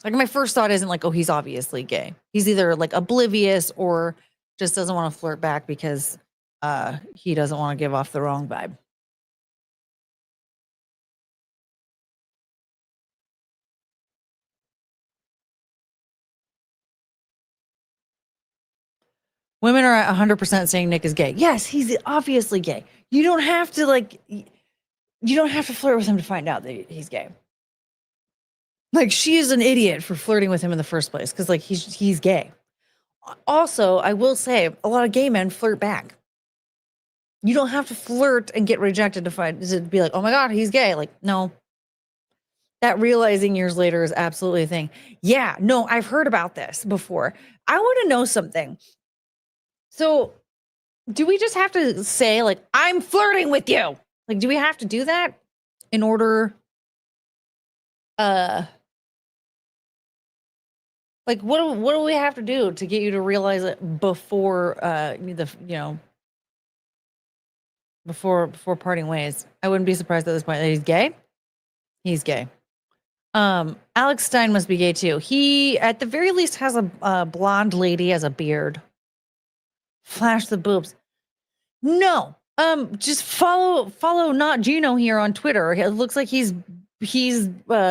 Like, my first thought isn't like, oh, he's obviously gay. He's either like oblivious or just doesn't want to flirt back because he doesn't want to give off the wrong vibe. Women are 100% saying Nick is gay. Yes, he's obviously gay. You don't have to flirt with him to find out that he's gay. Like, she is an idiot for flirting with him in the first place because, like, he's gay. Also, I will say a lot of gay men flirt back. You don't have to flirt and get rejected to be like, oh my God, he's gay. Like, no. That realizing years later is absolutely a thing. Yeah, no, I've heard about this before. I want to know something. So, do we just have to say, like, I'm flirting with you? Like, do we have to do that in order? Like, what do we have to do to get you to realize it before before parting ways? I wouldn't be surprised at this point that he's gay. He's gay. Alex Stein must be gay too. He, at the very least, has a blonde lady as a beard. Flash the boobs. No. Just follow not Gino here on Twitter. It looks like he's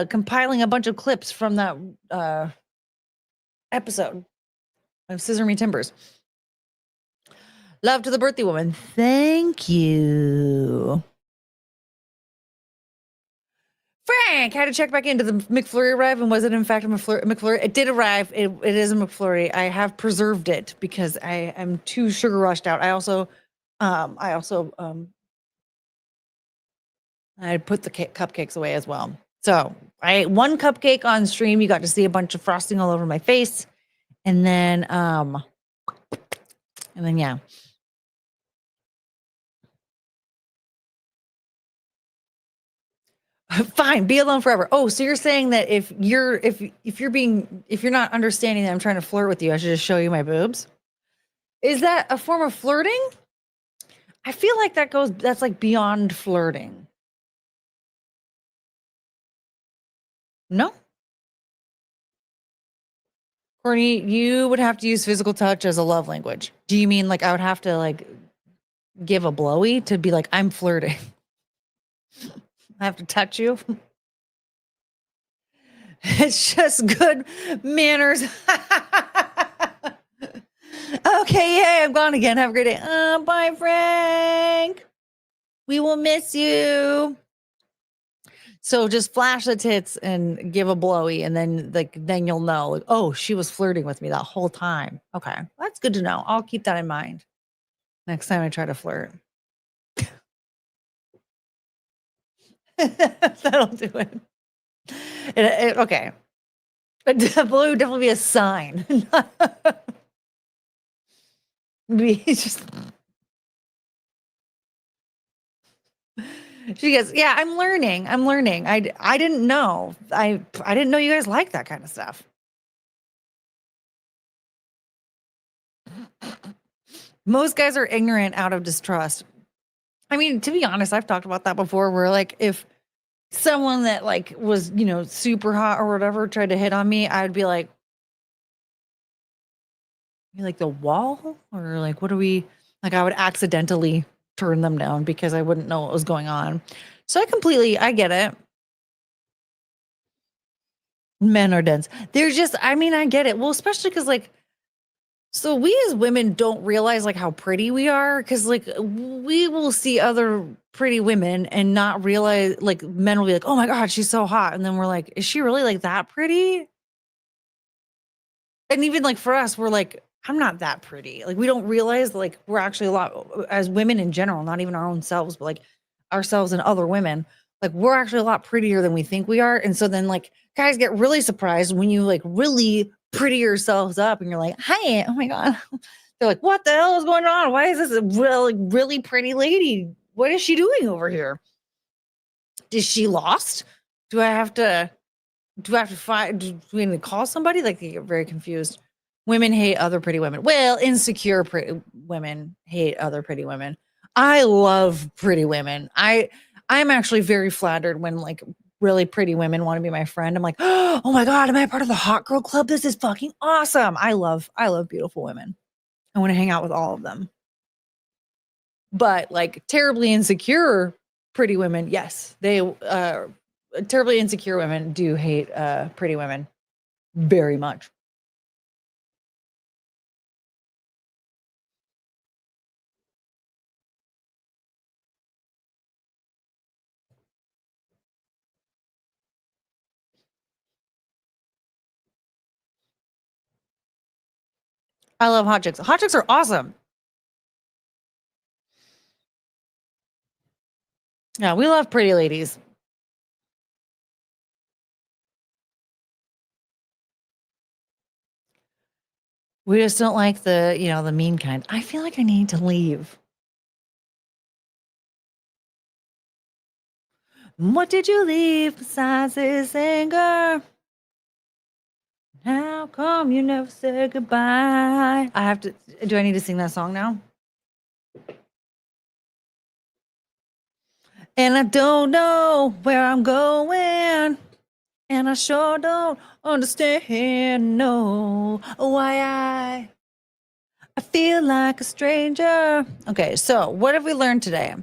compiling a bunch of clips from that episode of Scissor Me Timbers. Love to the birthday woman. Thank you. Frank had to check back into the McFlurry arrive, and was it in fact a McFlurry? It did arrive. It is a McFlurry. I have preserved it because I am too sugar rushed out. I put the cupcakes away as well. So I ate one cupcake on stream. You got to see a bunch of frosting all over my face, and then yeah. Fine, be alone forever. Oh, so you're saying that if you're not understanding that I'm trying to flirt with you, I should just show you my boobs? Is that a form of flirting? I feel like that's like beyond flirting. No? Courtney, you would have to use physical touch as a love language. Do you mean like I would have to like give a blowy to be like, I'm flirting? I have to touch you? It's just good manners. Okay, yay, I'm gone again. Have a great day. Bye, Frank. We will miss you. So just flash the tits and give a blowy, and then you'll know, like, oh, she was flirting with me that whole time. Okay, that's good to know. I'll keep that in mind next time I try to flirt. That'll do it. Okay. Blue would definitely be a sign. Just. She goes, yeah, I'm learning. I didn't know. I didn't know you guys like that kind of stuff. Most guys are ignorant out of distrust. I mean, to be honest, I've talked about that before, where like if someone that like was, super hot or whatever tried to hit on me, I'd be like the wall, or like, what are we, like, I would accidentally turn them down because I wouldn't know what was going on. So I get it. Men are dense. They're just, I mean, I get it. Well, especially because like, so we as women don't realize like how pretty we are, because like we will see other pretty women and not realize, like, men will be like, oh my God, she's so hot. And then we're like, is she really like that pretty? And even like for us, we're like, I'm not that pretty. Like we don't realize like we're actually a lot, as women in general, not even our own selves, but like ourselves and other women, like we're actually a lot prettier than we think we are. And so then like guys get really surprised when you like really pretty yourselves up and you're like, hi, oh my God. They're like, what the hell is going on? Why is this a really pretty lady? What is she doing over here? Is she lost? Do I have to find, do we need to call somebody? Like they get very confused. Women hate other pretty women. Well, insecure pretty women hate other pretty women. I love pretty women. I'm actually very flattered when like really pretty women want to be my friend. I'm like, oh my God, am I a part of the hot girl club? This is fucking awesome. I love beautiful women. I want to hang out with all of them. But like terribly insecure pretty women, yes, they terribly insecure women do hate pretty women very much. I love hot chicks. Hot chicks are awesome. Yeah, we love pretty ladies. We just don't like the, the mean kind. I feel like I need to leave. What did you leave besides this anger? How come you never said goodbye? Do I need to sing that song now? And I don't know where I'm going. And I sure don't understand, no, why I feel like a stranger. Okay, so what have we learned today?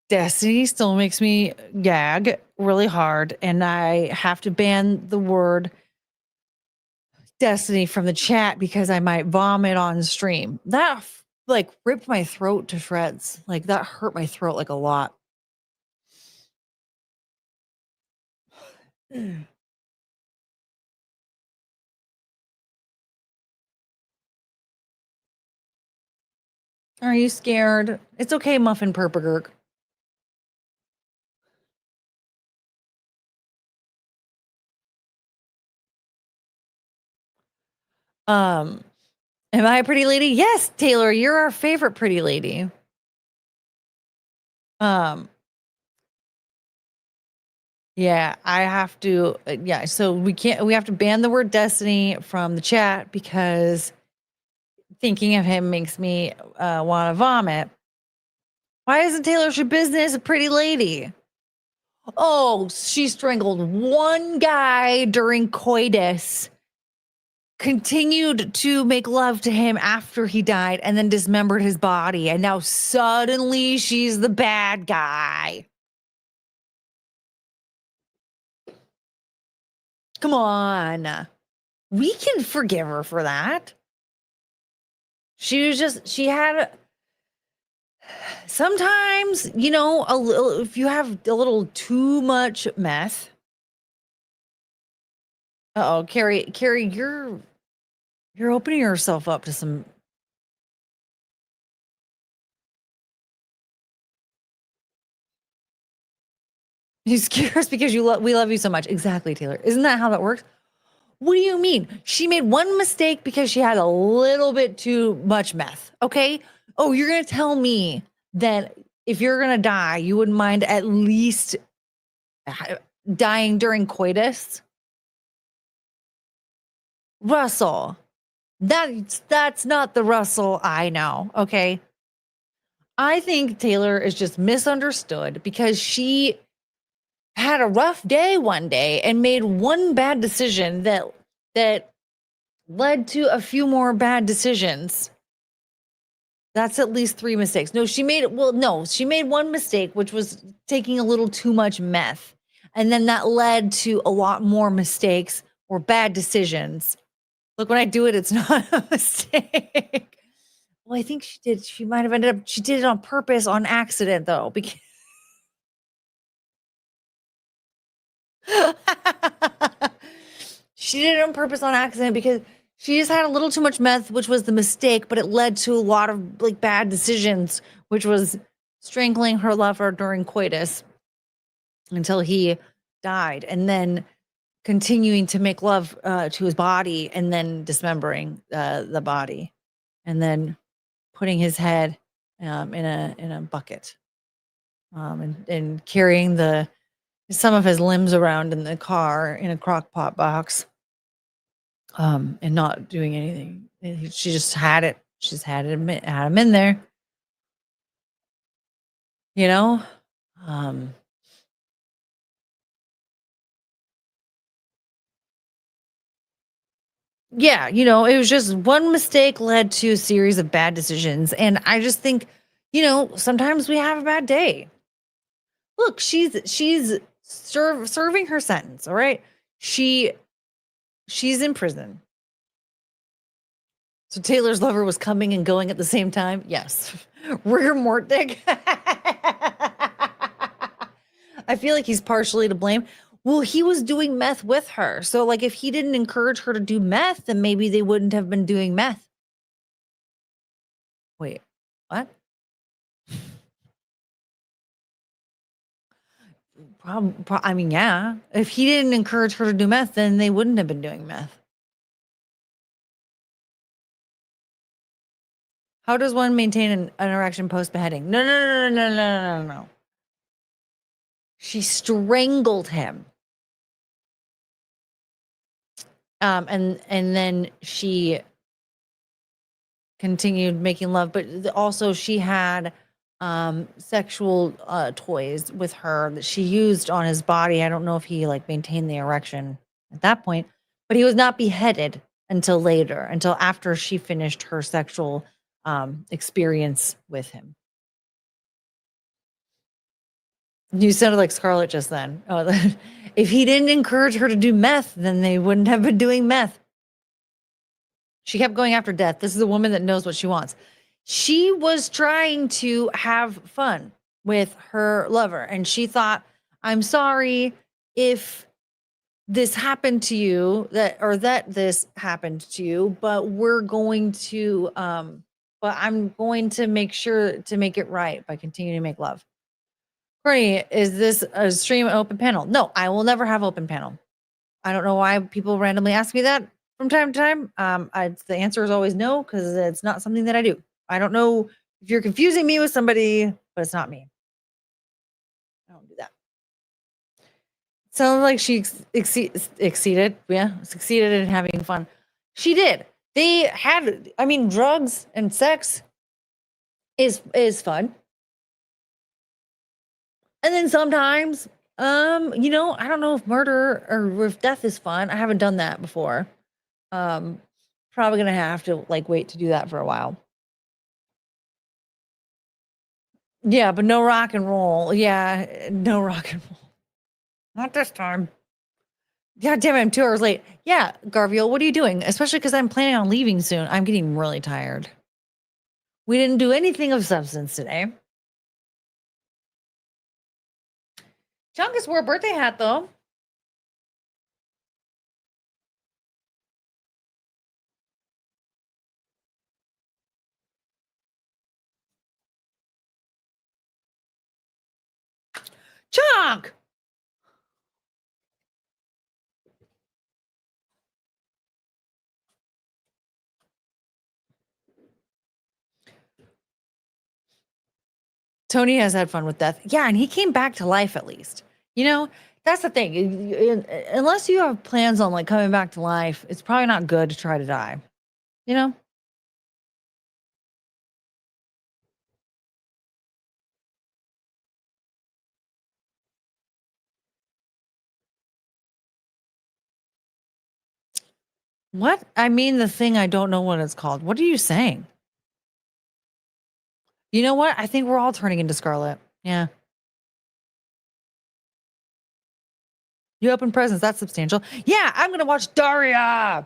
Destiny still makes me gag really hard, and I have to ban the word Destiny from the chat because I might vomit on stream. That like ripped my throat to shreds. Like that hurt my throat like a lot. Are you scared? It's okay, Muffin Purpagurk. Am I a pretty lady? Yes, Taylor, you're our favorite pretty lady. Yeah, I have to. Yeah, so we have to ban the word Destiny from the chat because thinking of him makes me want to vomit. Why isn't Taylor Business a pretty lady? Oh, she strangled one guy during coitus, continued to make love to him after he died, and then dismembered his body. And now suddenly she's the bad guy. Come on. We can forgive her for that. She had sometimes, a little, if you have a little too much meth. Uh-oh, Carrie, you're opening yourself up to some. You scare us because we love you so much. Exactly, Taylor. Isn't that how that works? What do you mean? She made one mistake because she had a little bit too much meth. Okay. Oh, you're going to tell me that if you're going to die, you wouldn't mind at least dying during coitus? Russell, that's not the Russell I know. Okay. I think Taylor is just misunderstood because she had a rough day one day and made one bad decision that led to a few more bad decisions. That's at least 3 mistakes. No, she made one mistake, which was taking a little too much meth. And then that led to a lot more mistakes or bad decisions. Look, when I do it, it's not a mistake. Well, I think she did. She might have she did it on purpose, on accident, though. Because she did it on purpose on accident because she just had a little too much meth, which was the mistake, but it led to a lot of like bad decisions, which was strangling her lover during coitus until he died, and then continuing to make love to his body, and then dismembering the body, and then putting his head in a bucket, and carrying some of his limbs around in the car in a crock pot box, and not doing anything. She just had it. She's had him in there, you know. Yeah, it was just one mistake led to a series of bad decisions, and I just think, sometimes we have a bad day. Look, she's serving her sentence. All right, she's in prison. So Taylor's lover was coming and going at the same time. Yes, rigor mortis. I feel like he's partially to blame. Well, he was doing meth with her. So, like, if he didn't encourage her to do meth, then maybe they wouldn't have been doing meth. Wait, what? I mean, yeah. If he didn't encourage her to do meth, then they wouldn't have been doing meth. How does one maintain an erection post beheading? No. She strangled him. And then she continued making love, but also she had sexual toys with her that she used on his body. I don't know if he like maintained the erection at that point, but he was not beheaded until later, until after she finished her sexual experience with him. You sounded like Scarlet just then. Oh, if he didn't encourage her to do meth, then they wouldn't have been doing meth. She kept going after death. This is a woman that knows what she wants. She was trying to have fun with her lover, and she thought, I'm sorry if this happened to you, that this happened to you, but we're going to but I'm going to make sure to make it right by continuing to make love. Courtney, is this a stream open panel? No, I will never have open panel. I don't know why people randomly ask me that from time to time. The answer is always no, because it's not something that I do. I don't know if you're confusing me with somebody, but it's not me. I don't do that. Sounds like she succeeded in having fun. She did. They had, I mean, drugs and sex is fun. And then sometimes, I don't know if murder or if death is fun. I haven't done that before. Probably gonna have to like wait to do that for a while. Yeah, but no rock and roll. Yeah, no rock and roll. Not this time. God damn it, I'm 2 hours late. Yeah, Garfield, what are you doing? Especially because I'm planning on leaving soon. I'm getting really tired. We didn't do anything of substance today. Chungus wore a birthday hat, though. Chunk! Tony has had fun with death. Yeah, and he came back to life at least. That's the thing. Unless you have plans on like coming back to life, it's probably not good to try to die. What? I mean the thing, I don't know what it's called. What are you saying? You know what? I think we're all turning into Scarlet. Yeah. You open presents. That's substantial. Yeah, I'm going to watch Daria.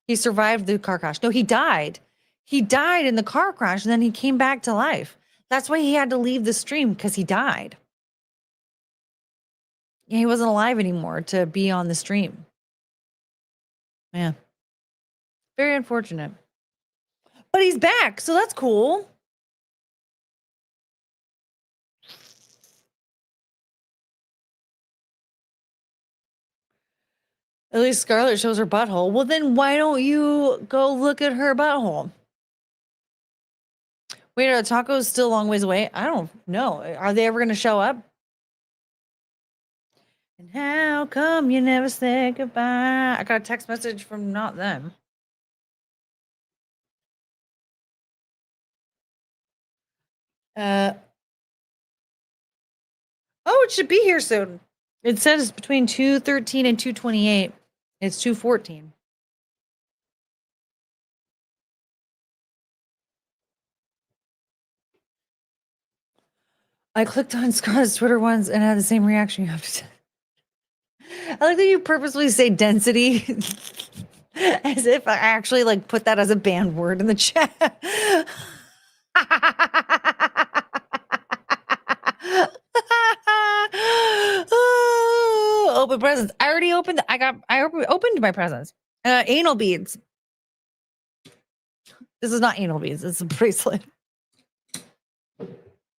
He survived the car crash. No, he died. He died in the car crash, and then he came back to life. That's why he had to leave the stream, because he died. Yeah, he wasn't alive anymore to be on the stream. Yeah. Very unfortunate. But he's back, so that's cool. At least Scarlet shows her butthole. Well, then why don't you go look at her butthole? Wait, are the tacos still a long ways away? I don't know. Are they ever going to show up? And how come you never say goodbye? I got a text message from not them. Oh, it should be here soon. It says between 2:13 and 2:28. It's 2:14. I clicked on Scarlett's Twitter once and had the same reaction you have to. I like that you purposely say density as if I actually like put that as a banned word in the chat. Oh, open presents. I already opened. I opened my presents. Anal beads. This is not anal beads. It's a bracelet.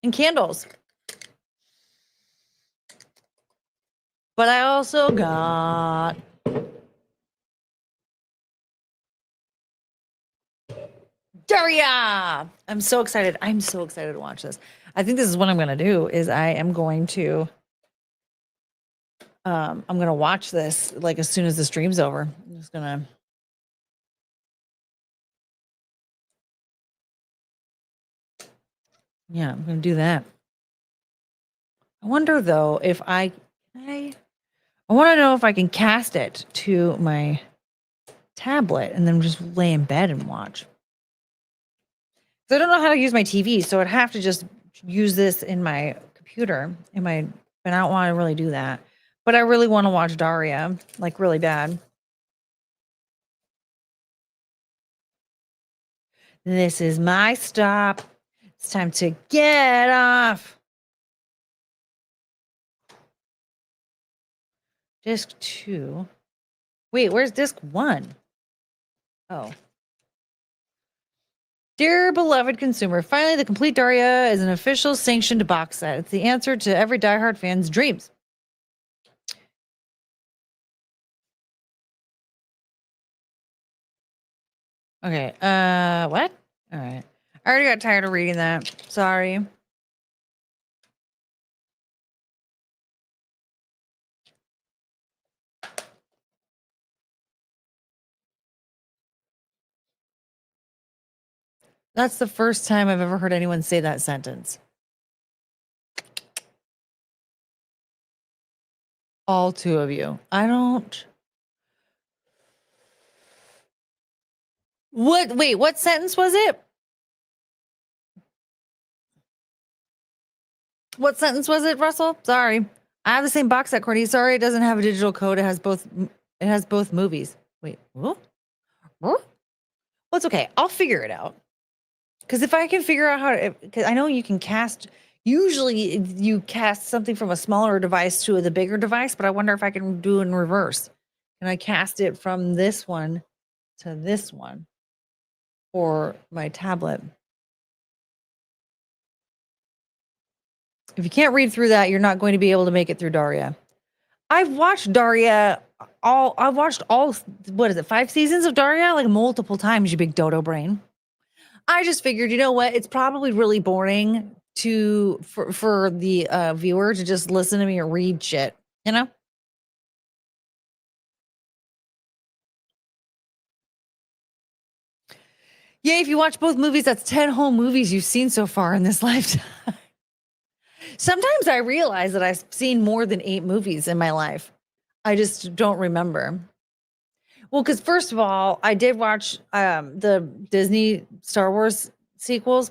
And candles. But I also got Daria. I'm so excited. I'm so excited to watch this. I think this is what I'm gonna do. Is I am going to I'm gonna watch this like as soon as the stream's over. I'm just gonna. Yeah, I'm gonna do that. I wonder though if I want to know if I can cast it to my tablet and then just lay in bed and watch. So I don't know how to use my TV, so I'd have to just use this in my computer. And I don't want to really do that. But I really want to watch Daria, like really bad. This is my stop. It's time to get off. Disc 2. Wait, where's disc 1? Oh. Dear beloved consumer, finally the complete Daria is an official sanctioned box set. It's the answer to every diehard fan's dreams. Okay, what? All right. I already got tired of reading that. Sorry. That's the first time I've ever heard anyone say that sentence. All two of you. I don't. What? Wait, what sentence was it? What sentence was it, Russell? Sorry. I have the same box set, Courtney. Sorry, it doesn't have a digital code. It has both. It has both movies. Wait. What? Well, it's okay. I'll figure it out. Because if I can figure out how to, because I know you can cast. Usually, you cast something from a smaller device to the bigger device, but I wonder if I can do it in reverse. Can I cast it from this one to this one for my tablet? If you can't read through that, you're not going to be able to make it through Daria. I've watched Daria I've watched all, what is it, 5 seasons of Daria, like multiple times, you big dodo brain. I just figured, you know what? It's probably really boring for the viewer to just listen to me read shit, you know? Yeah, if you watch both movies, that's 10 whole movies you've seen so far in this lifetime. Sometimes I realize that I've seen more than 8 movies in my life. I just don't remember. Well, because first of all, I did watch the Disney Star Wars sequels.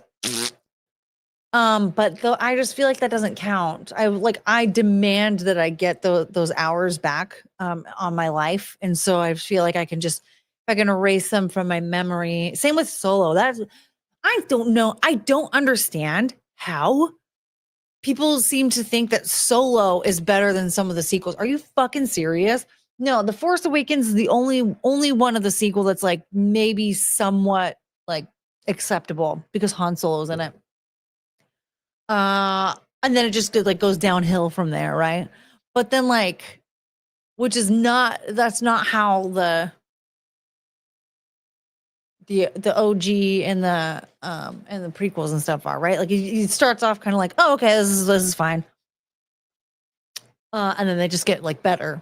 But though I just feel like that doesn't count. I demand that I get those hours back on my life. And so I feel like I can erase them from my memory. Same with Solo. I don't know. I don't understand how people seem to think that Solo is better than some of the sequels. Are you fucking serious? No, The Force Awakens is the only one of the sequel that's like maybe somewhat like acceptable because Han Solo's in it. And then it just like goes downhill from there, right? But then like, that's not how the OG and the prequels and stuff are, right? Like it starts off kind of like, oh, okay, this is fine. And then they just get like better.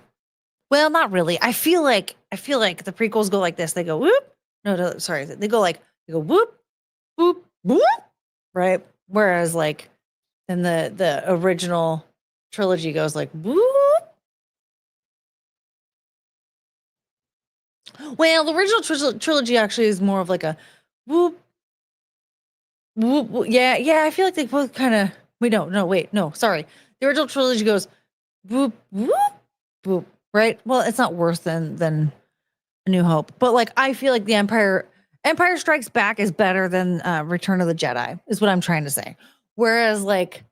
Well, not really. I feel like the prequels go like this. They go whoop. No, sorry. They go whoop, whoop, whoop, right? Whereas like then the original trilogy goes like whoop. Well, the original trilogy actually is more of like a whoop, whoop, whoop. Yeah. I feel like they both kind of. Wait, no. Sorry. The original trilogy goes whoop, whoop, whoop. Right. Well, it's not worse than A New Hope, but like I feel like the Empire Strikes Back is better than Return of the Jedi. Is what I'm trying to say. Whereas like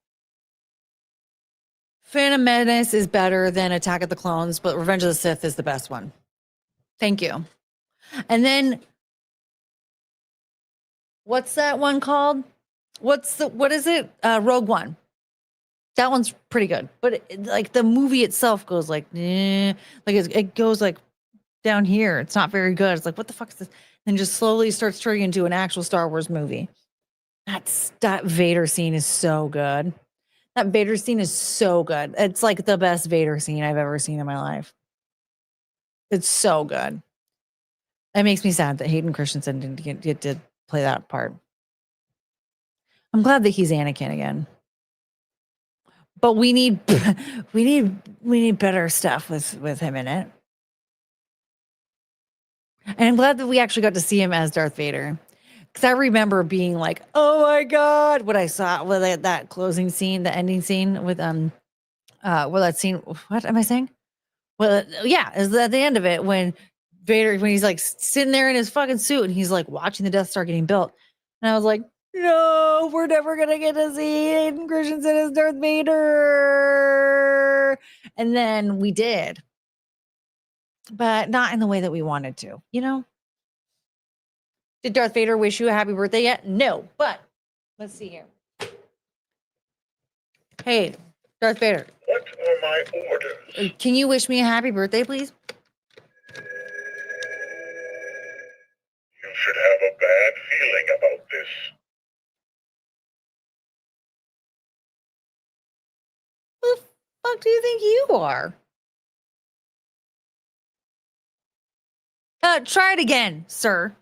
Phantom Menace is better than Attack of the Clones, but Revenge of the Sith is the best one. Thank you. And then what's that one called? What is it? Rogue One. That one's pretty good, but like the movie itself goes like, like it goes like down here. It's not very good. It's like, what the fuck is this? And just slowly starts turning into an actual Star Wars movie. That Vader scene is so good. That Vader scene is so good. It's like the best Vader scene I've ever seen in my life. It's so good. It makes me sad that Hayden Christensen didn't get to play that part. I'm glad that he's Anakin again. But we need better stuff with him in it. And I'm glad that we actually got to see him as Darth Vader. Because I remember being like, oh my God, what I saw with that closing scene, the ending scene with that scene, what am I saying? Well, yeah, is at the end of it when Vader, when he's like sitting there in his fucking suit and he's like watching the Death Star getting built. And I was like, no, we're never gonna get to see Hayden Christensen as Darth Vader. And then we did. But not in the way that we wanted to, you know? Did Darth Vader wish you a happy birthday yet? No, but let's see here. Hey, Darth Vader. What are my orders? Can you wish me a happy birthday, please? You should have a bad feeling about this. Who the fuck do you think you are? Try it again, sir.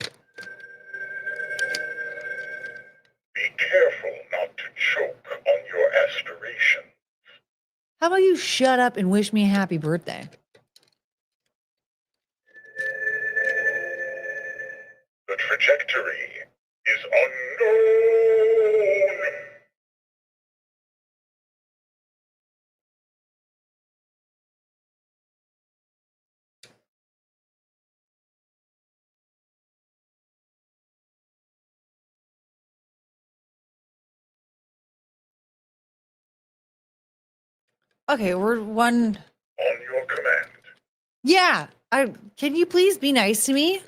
Be careful not to choke on your aspiration. How about you shut up and wish me a happy birthday? The trajectory is unknown. Okay, we're one. On your command. Yeah, can you please be nice to me?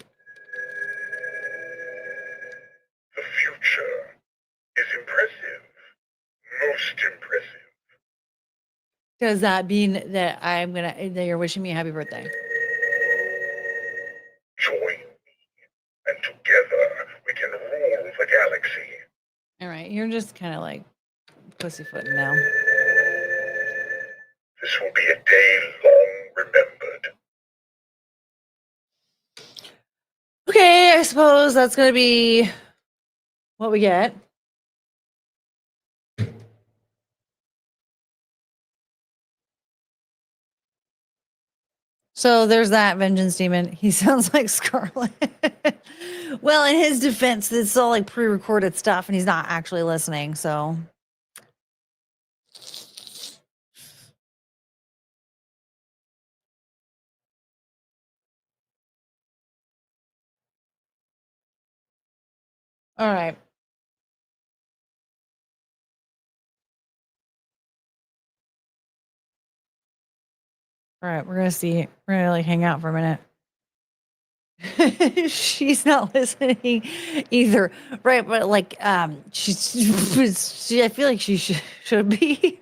The future is impressive. Most impressive. Does that mean that that you're wishing me a happy birthday? Join me, and together we can rule the galaxy. All right, you're just kind of like pussyfooting now. This will be a day long remembered. Okay, I suppose that's gonna be what we get. So there's that vengeance demon. He sounds like Scarlet. Well, in his defense, it's all like pre-recorded stuff, and he's not actually listening. So, all right. All right, we're gonna see. We're gonna like hang out for a minute. She's not listening either, right? But like, she I feel like she should be.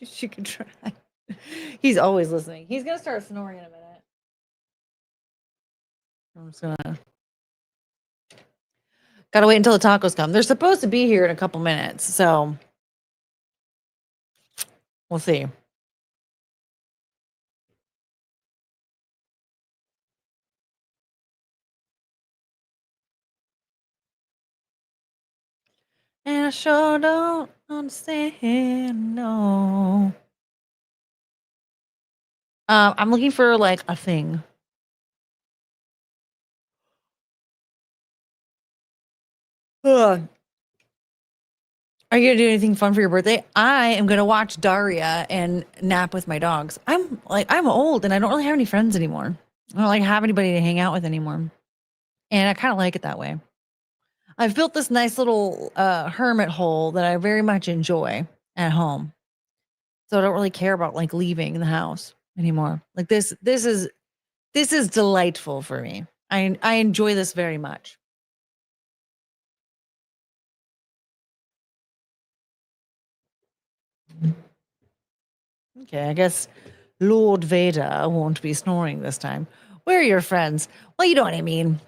She could try. He's always listening. He's gonna start snoring in a minute. I'm just gonna. Gotta wait until the tacos come. They're supposed to be here in a couple minutes, so we'll see. And I sure don't understand, no. I'm looking for like a thing. Ugh. Are you gonna do anything fun for your birthday? I am gonna watch Daria and nap with my dogs. I'm old and I don't really have any friends anymore. I don't like have anybody to hang out with anymore. And I kind of like it that way. I've built this nice little hermit hole that I very much enjoy at home. So I don't really care about like leaving the house anymore. Like this is delightful for me. I enjoy this very much. Okay, I guess Lord Vader won't be snoring this time. Where are your friends? Well, you know what I mean.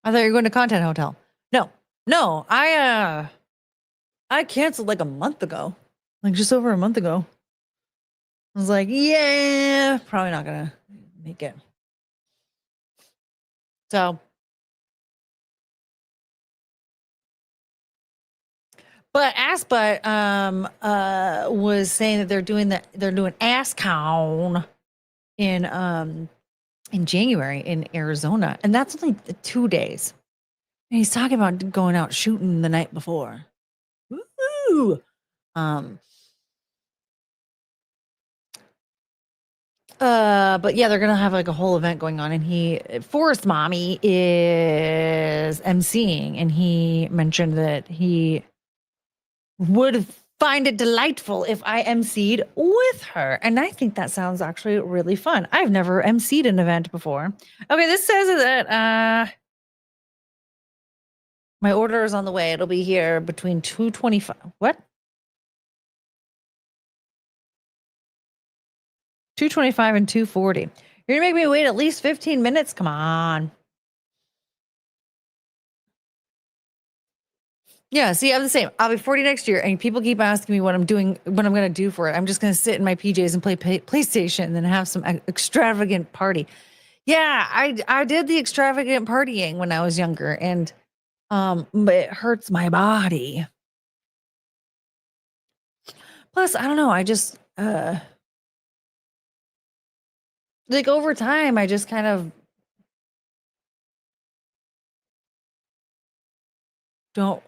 I thought you were going to Content Hotel. No, I canceled like a month ago, like just over a month ago. I was like, yeah, probably not gonna make it. So, but Assbutt was saying that they're doing AssCon in January in Arizona, and that's only 2 days. And he's talking about going out shooting the night before. Woo! But yeah, they're gonna have like a whole event going on, and Forest Mommy is emceeing, and he mentioned that he would find it delightful if I emceed with her, and I think that sounds actually really fun. I've never emceed an event before. Okay, this says that my order is on the way. It'll be here between 2:25. What? 2:25 and 2:40. You're gonna make me wait at least 15 minutes? Come on. Yeah, see, I'm the same. I'll be 40 next year, and people keep asking me what I'm gonna do for it. I'm just gonna sit in my PJs and play PlayStation and then have some extravagant party. Yeah, I did the extravagant partying when I was younger, and but it hurts my body. Plus, I don't know, I just like over time, I just kind of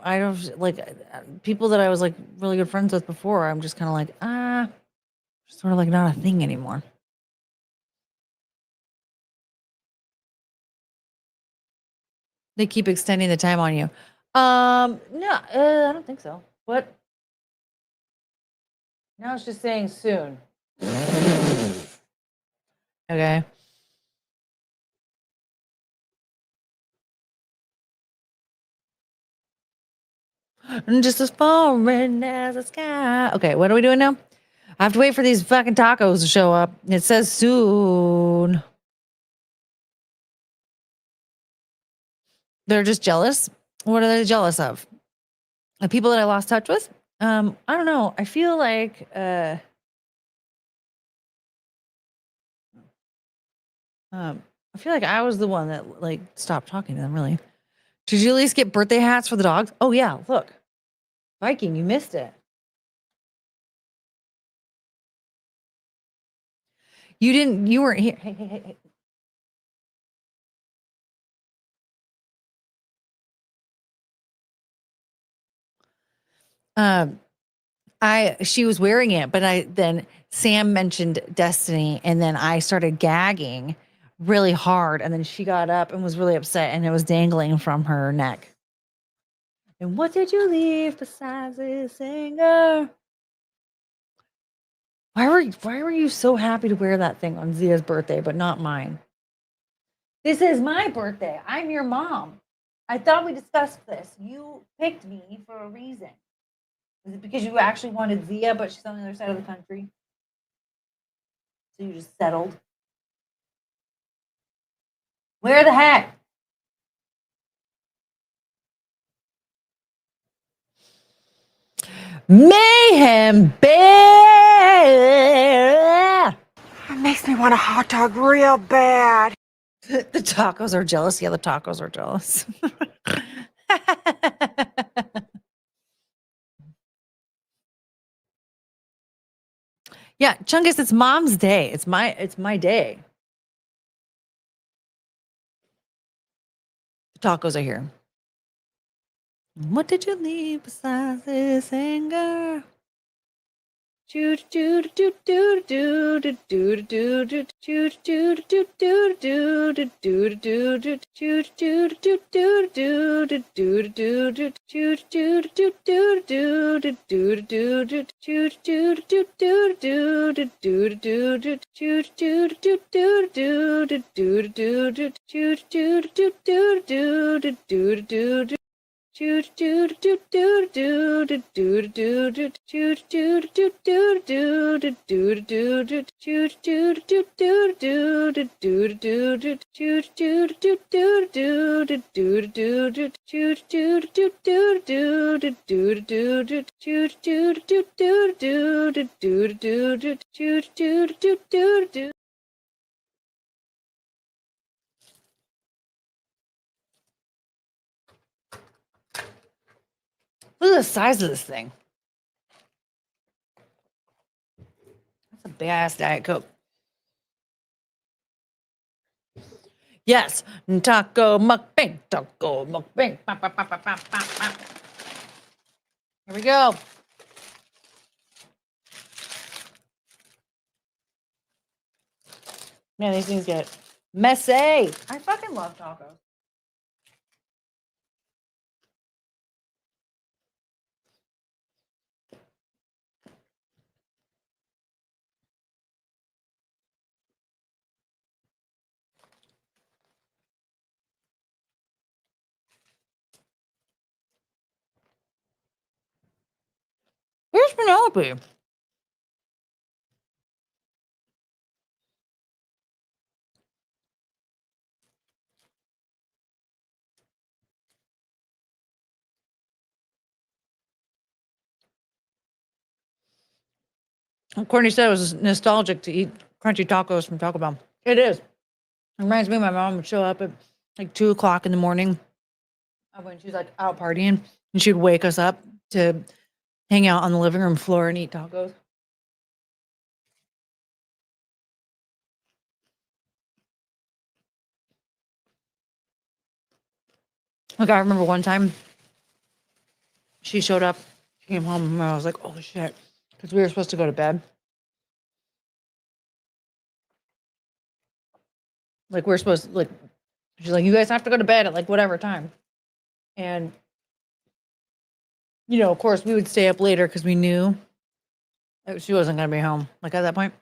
I don't like people that I was like really good friends with before. I'm just kind of like, sort of like not a thing anymore. They keep extending the time on you. No, I don't think so. What? Now it's just saying soon. Okay. And just as foreign as the sky. Okay, what are we doing now? I have to wait for these fucking tacos to show up. It says soon. They're just jealous. What are they jealous of? The people that I lost touch with? I don't know. I feel like I was the one that like stopped talking to them, really. Did you at least get birthday hats for the dogs? Oh yeah, look. Viking, you missed it. You weren't here. Hey. She was wearing it, but then Sam mentioned Destiny, and then I started gagging really hard, and then she got up and was really upset, and it was dangling from her neck. And what did you leave besides this singer? Why were you so happy to wear that thing on Zia's birthday, but not mine? This is my birthday. I'm your mom. I thought we discussed this. You picked me for a reason. Is it because you actually wanted Zia, but she's on the other side of the country? So you just settled? Wear the hat. Mayhem Bear. It makes me want a hot dog real bad. The tacos are jealous. Yeah, the tacos are jealous. Yeah, Chungus, it's mom's day. It's my day. The tacos are here. What did you leave besides this anger? Choo choo choo choo choo choo choo choo choo choo choo choo choo choo choo choo choo choo choo choo Look at the size of this thing. That's a big ass Diet Coke. Yes, taco mukbang, taco mukbang. Ba, ba, ba, ba, ba, ba, ba. Here we go. Man, these things get messy. I fucking love tacos. Here's Penelope. Courtney said it was nostalgic to eat crunchy tacos from Taco Bell. It is. It reminds me of my mom would show up at like 2 o'clock in the morning when she was like out partying, and she'd wake us up to hang out on the living room floor and eat tacos. Like I remember one time she showed up, she came home, and I was like, oh shit, because we were supposed to go to bed. Like we're supposed to, like, she's like, you guys have to go to bed at like whatever time. And, you know, of course we would stay up later because we knew that she wasn't going to be home like at that point.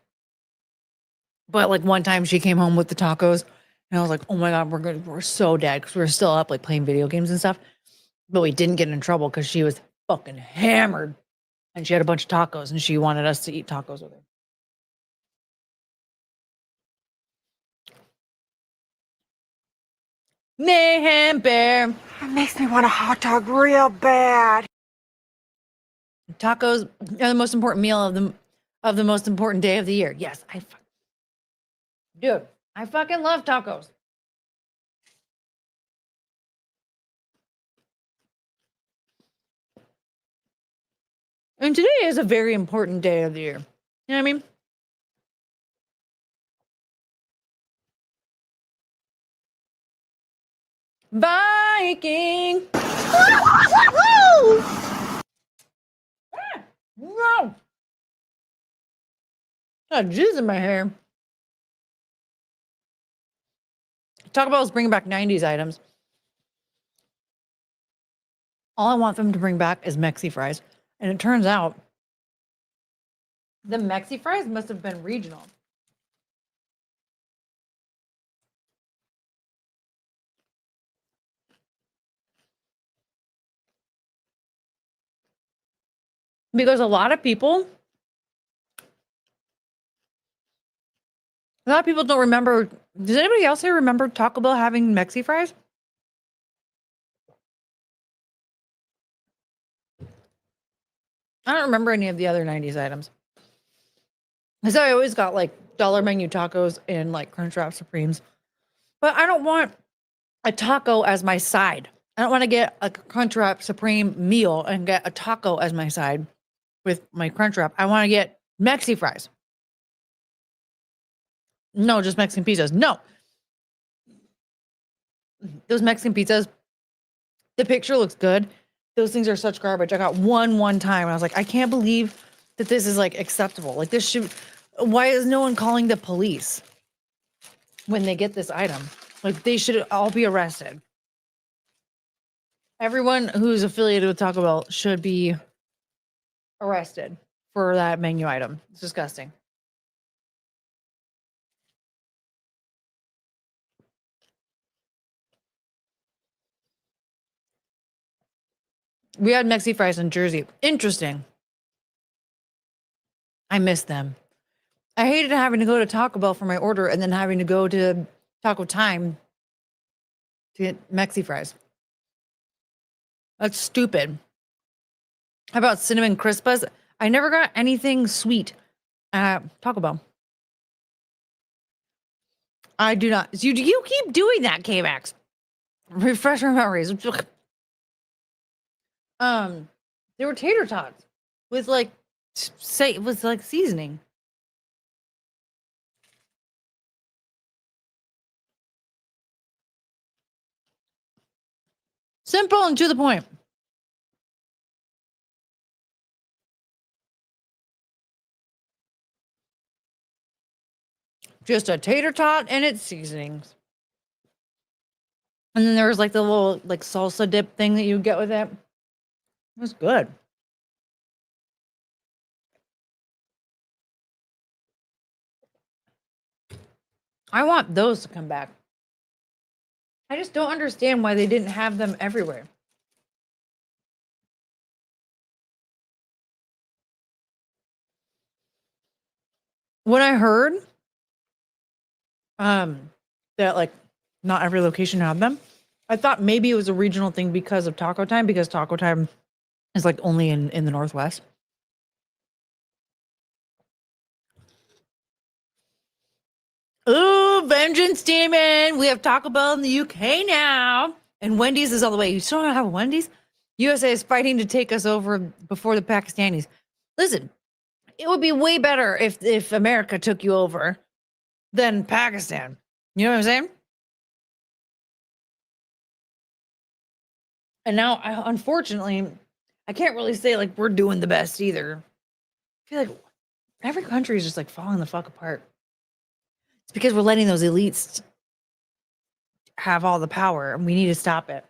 But like one time she came home with the tacos and I was like, oh my God, we're so dead because we were still up like playing video games and stuff. But we didn't get in trouble because she was fucking hammered and she had a bunch of tacos and she wanted us to eat tacos with her. Mayhem Bear. It makes me want a hot dog real bad. Tacos are the most important meal of the most important day of the year. Yes, dude, I fucking love tacos. And today is a very important day of the year. You know what I mean? Viking. No. Got jizz in my hair. Taco Bell's bringing back 90s items. All I want them to bring back is Mexi fries. And it turns out the Mexi fries must have been regional. Because a lot of people don't remember. Does anybody else here remember Taco Bell having Mexi fries? I don't remember any of the other 90s items. So I always got like dollar menu tacos and like Crunchwrap Supremes. But I don't want a taco as my side. I don't want to get a Crunchwrap Supreme meal and get a taco as my side with my Crunchwrap. I want to get Mexi fries. No, just Mexican pizzas. No. Those Mexican pizzas, the picture looks good. Those things are such garbage. I got one time and I was like, I can't believe that this is like acceptable. Like this should, why is no one calling the police when they get this item? Like they should all be arrested. Everyone who's affiliated with Taco Bell should be arrested for that menu item. It's disgusting. We had Mexi fries in Jersey. Interesting. I miss them. I hated having to go to Taco Bell for my order and then having to go to Taco Time to get Mexi fries. That's stupid. How about cinnamon crispas? I never got anything sweet at Taco Bell. I do not. You keep doing that, K-Max. Refresh our memories. They were tater tots with like, say it was like seasoning. Simple and to the point. Just a tater tot and its seasonings. And then there was like the little like salsa dip thing that you get with it. It was good. I want those to come back. I just don't understand why they didn't have them everywhere. When I heard that like not every location had them, I thought maybe it was a regional thing because of Taco Time, because Taco Time is like only in the Northwest. Ooh, Vengeance Demon. We have Taco Bell in the UK now. And Wendy's is all the way. You still don't have Wendy's? USA is fighting to take us over before the Pakistanis. Listen, it would be way better if America took you over than Pakistan. You know what I'm saying? And now, unfortunately, I can't really say like we're doing the best either. I feel like every country is just like falling the fuck apart. It's because we're letting those elites have all the power, and we need to stop it.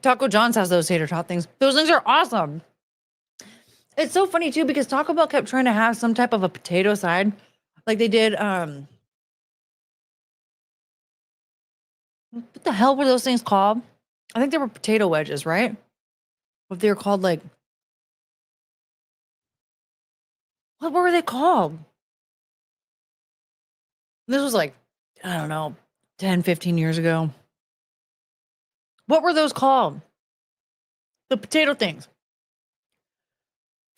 Taco John's has those tater tot things. Those things are awesome. It's so funny too because Taco Bell kept trying to have some type of a potato side, like they did. What the hell were those things called? I think they were potato wedges, right? What they were called, like, what were they called? This was like, I don't know, 10, 15 years ago. What were those called? The potato things.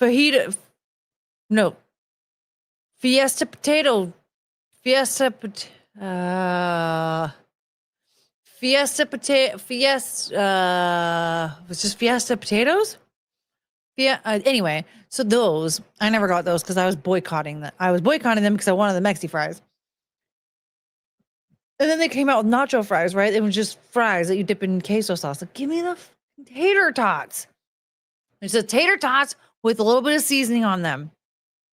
Fajita. No. Fiesta potato. Fiesta potato. Fiesta potato. Fiesta. Was just Fiesta potatoes? Yeah. Anyway, so those, I never got those because I was boycotting them. I was boycotting them because I wanted the Mexi fries. And then they came out with nacho fries, right? It was just fries that you dip in queso sauce. Like, give me the tater tots. It's a tater tots with a little bit of seasoning on them.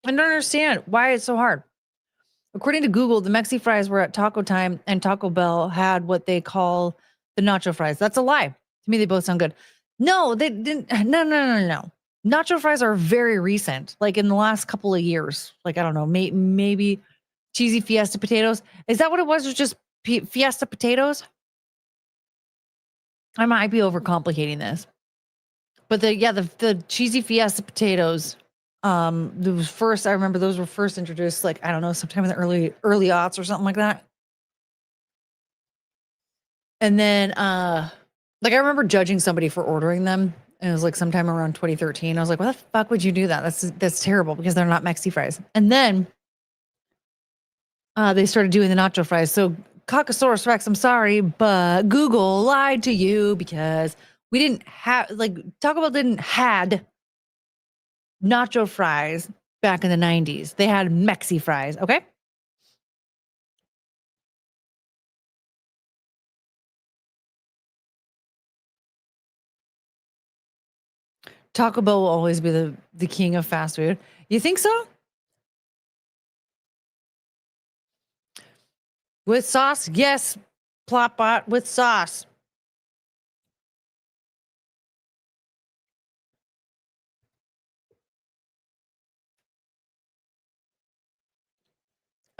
I don't understand why it's so hard. According to Google, the Mexi fries were at Taco Time and Taco Bell had what they call the nacho fries. That's a lie. To me, they both sound good. No, they didn't. No. Nacho fries are very recent, like in the last couple of years. Like, I don't know, maybe cheesy Fiesta potatoes. Is that what it was? It was just Fiesta potatoes? I might be overcomplicating this. But the cheesy Fiesta potatoes, those first, I remember those were first introduced, like, I don't know, sometime in the early aughts or something like that. And then, like, I remember judging somebody for ordering them. And it was like sometime around 2013. I was like, why the fuck would you do that? That's terrible because they're not Mexi fries. And then they started doing the nacho fries. So Cockasaurus Rex, I'm sorry, but Google lied to you because we didn't have, like, Taco Bell didn't had nacho fries back in the 90s. They had Mexi fries, okay? Taco Bell will always be the king of fast food. You think so? With sauce? Yes. Plotbot with sauce.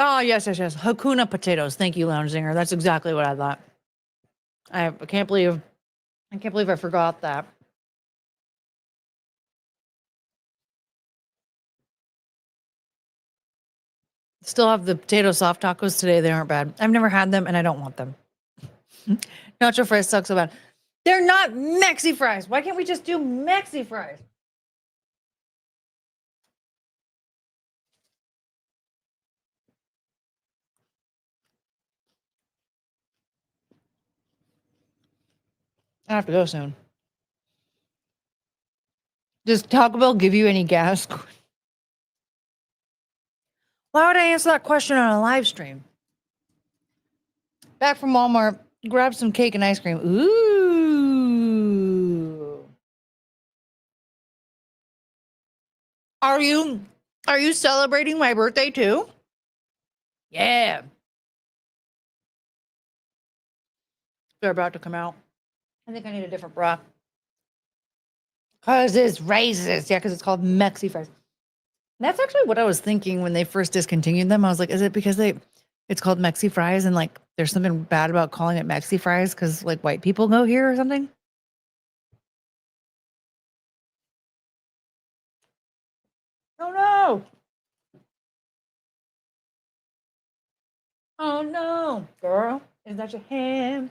Oh, yes, yes, yes. Hakuna potatoes. Thank you, Lounge Singer. That's exactly what I thought. I can't believe I forgot that. Still have the potato soft tacos today. They aren't bad. I've never had them and I don't want them. Nacho fries suck so bad. They're not Mexi fries. Why can't we just do Mexi fries? I have to go soon. Does Taco Bell give you any gas? Why would I answer that question on a live stream? Back from Walmart, grab some cake and ice cream. Ooh. Are you celebrating my birthday too? Yeah. They're about to come out. I think I need a different bra. Cause it's racist. Yeah, because it's called Mexi fries. That's actually what I was thinking when they first discontinued them. I was like, is it because it's called Mexi fries and like there's something bad about calling it Mexi fries because like white people go here or something? Oh no. Oh no, girl, is that your hand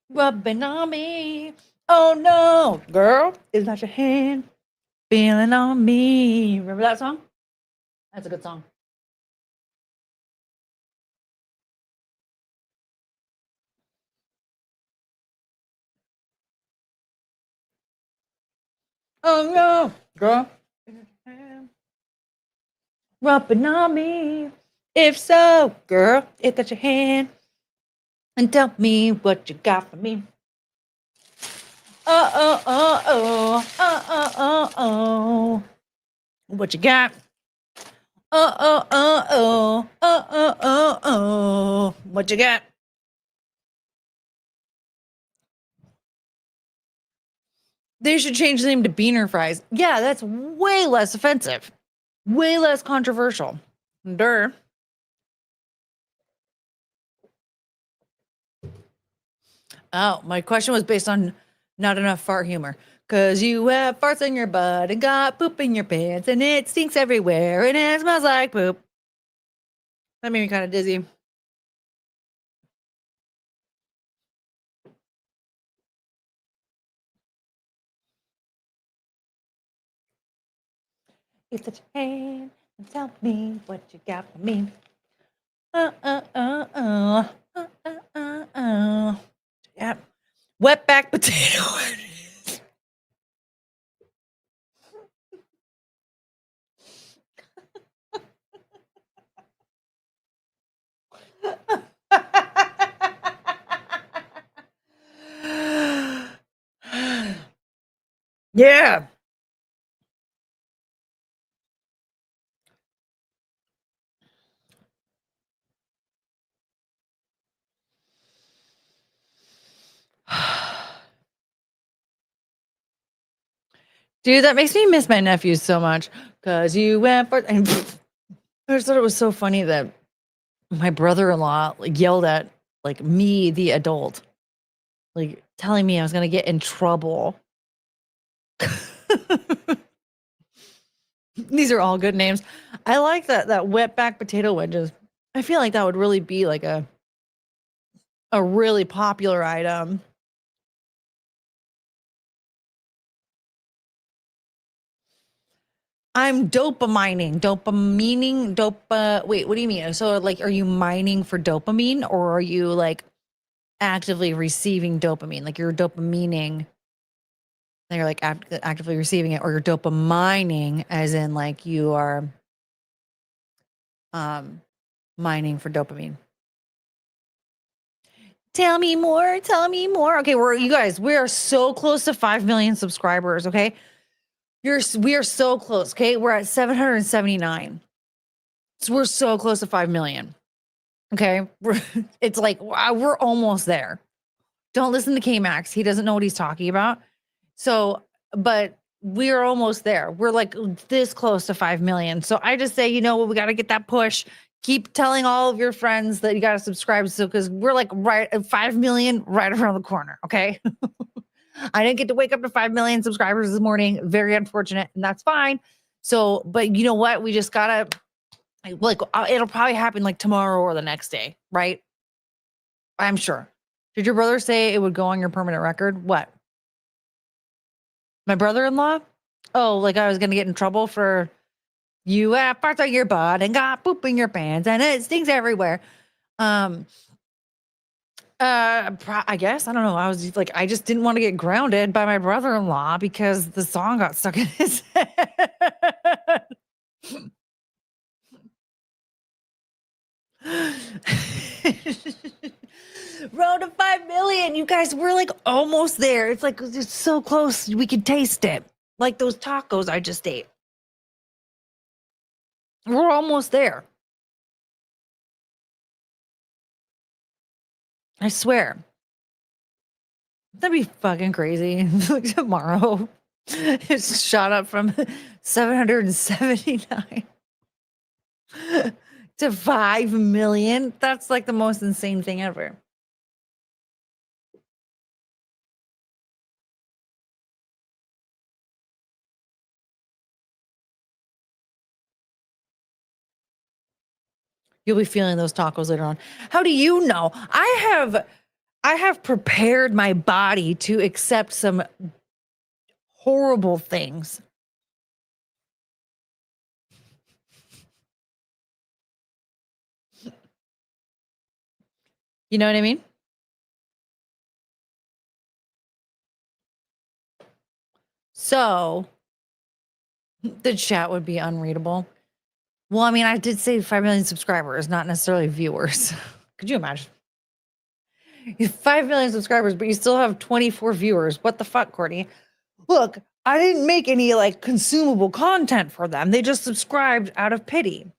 rubbing on me? Oh no, girl, is that your hand feeling on me? Remember that song? That's a good song. Oh no, girl, is that your hand rubbing on me? If so, girl, is that your hand? And tell me what you got for me. Oh, oh, oh, oh, oh, oh, oh, oh. What you got? Oh, oh, oh, oh, oh, oh, oh, oh. What you got? They should change the name to Beaner Fries. Yeah, that's way less offensive. Way less controversial. Durr. Oh, my question was based on not enough fart humor. Cause you have farts in your butt and got poop in your pants and it stinks everywhere and it smells like poop. That made me kind of dizzy. It's a hand and tell me what you got for me. Yeah. Wetback potato. Yeah. Dude, that makes me miss my nephews so much. Cause you went for and I just thought it was so funny that my brother-in-law like, yelled at like me, the adult, like telling me I was gonna get in trouble. These are all good names. I like that wetback potato wedges. I feel like that would really be like a really popular item. I'm dopamining. Wait, what do you mean? So like are you mining for dopamine or are you like actively receiving dopamine? Like you're dopamining and you're like actively receiving it, or you're dopamining as in like you are mining for dopamine. Tell me more. Okay, we are so close to 5 million subscribers, okay? We are so close, okay? We're at 779. So we're so close to 5 million. Okay? It's like wow, we're almost there. Don't listen to K-Max. He doesn't know what he's talking about. So, but we're almost there. We're like this close to 5 million. So I just say, you know what, we got to get that push. Keep telling all of your friends that you got to subscribe. So, because we're like right at 5 million right around the corner. Okay. I didn't get to wake up to 5 million subscribers this morning. Very unfortunate. And that's fine. So, but you know what? We just got to, like, it'll probably happen like tomorrow or the next day. Right. I'm sure. Did your brother say it would go on your permanent record? What? My brother-in-law? Oh, like I was going to get in trouble for you have parts of your butt and got poop in your pants and it stinks everywhere. I guess, I don't know. I was like, I just didn't want to get grounded by my brother-in-law because the song got stuck in his head. Road to 5 million. You guys, we're like almost there. It's like, it's so close. We can taste it. Like those tacos I just ate. We're almost there. I swear. That'd be fucking crazy. Like tomorrow, it's shot up from 779 to 5 million. That's like the most insane thing ever. You'll be feeling those tacos later on. How do you know? I have prepared my body to accept some horrible things. You know what I mean? So the chat would be unreadable. Well, I mean, I did say 5 million subscribers, not necessarily viewers. Could you imagine? You have 5 million subscribers, but you still have 24 viewers. What the fuck, Courtney? Look, I didn't make any like consumable content for them. They just subscribed out of pity.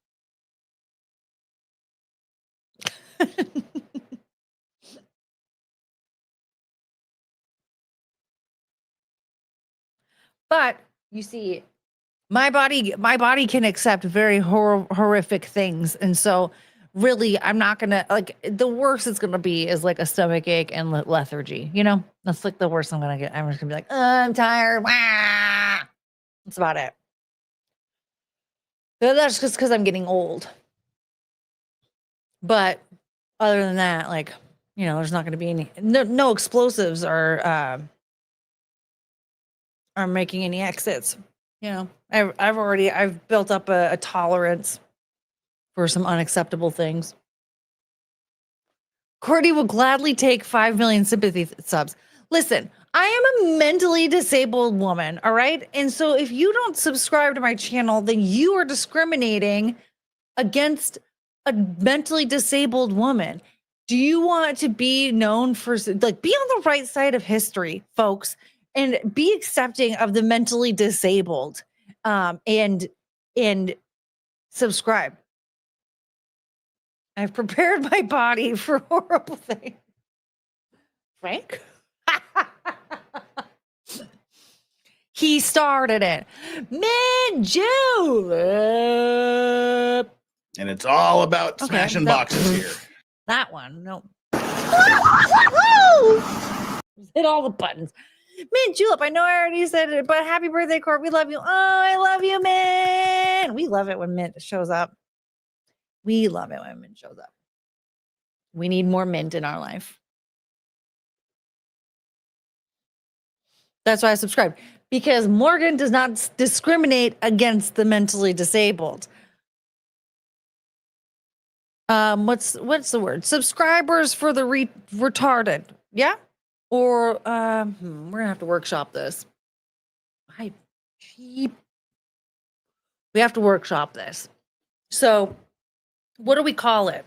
But you see, my body can accept very horrific things. And so really, I'm not going to like the worst it's going to be is like a stomach ache and lethargy. You know, that's like the worst I'm going to get. I'm just going to be like, I'm tired. Wah! That's about it. But that's just because I'm getting old. But other than that, like, you know, there's not going to be any, no explosives are making any exits. You know, I've built up a tolerance for some unacceptable things. Courtney will gladly take 5 million sympathy subs. Listen, I am a mentally disabled woman, all right? And so if you don't subscribe to my channel, then you are discriminating against a mentally disabled woman. Do you want to be known for, like, be on the right side of history, folks, and be accepting of the mentally disabled, and subscribe. I've prepared my body for horrible things. Frank? He started it. Man, julep. And it's all about smashing boxes here. That one, no. Hit all the buttons. Man, julep, I know I already said it, but happy birthday, Court. We love you. Oh, I love you, man. We love it when Mint shows up. We love it when Mint shows up. We need more Mint in our life. That's why I subscribe. Because Morgan does not discriminate against the mentally disabled. What's the word? Subscribers for the retarded. Yeah? Or we're gonna have to workshop this. We have to workshop this. So what do we call it?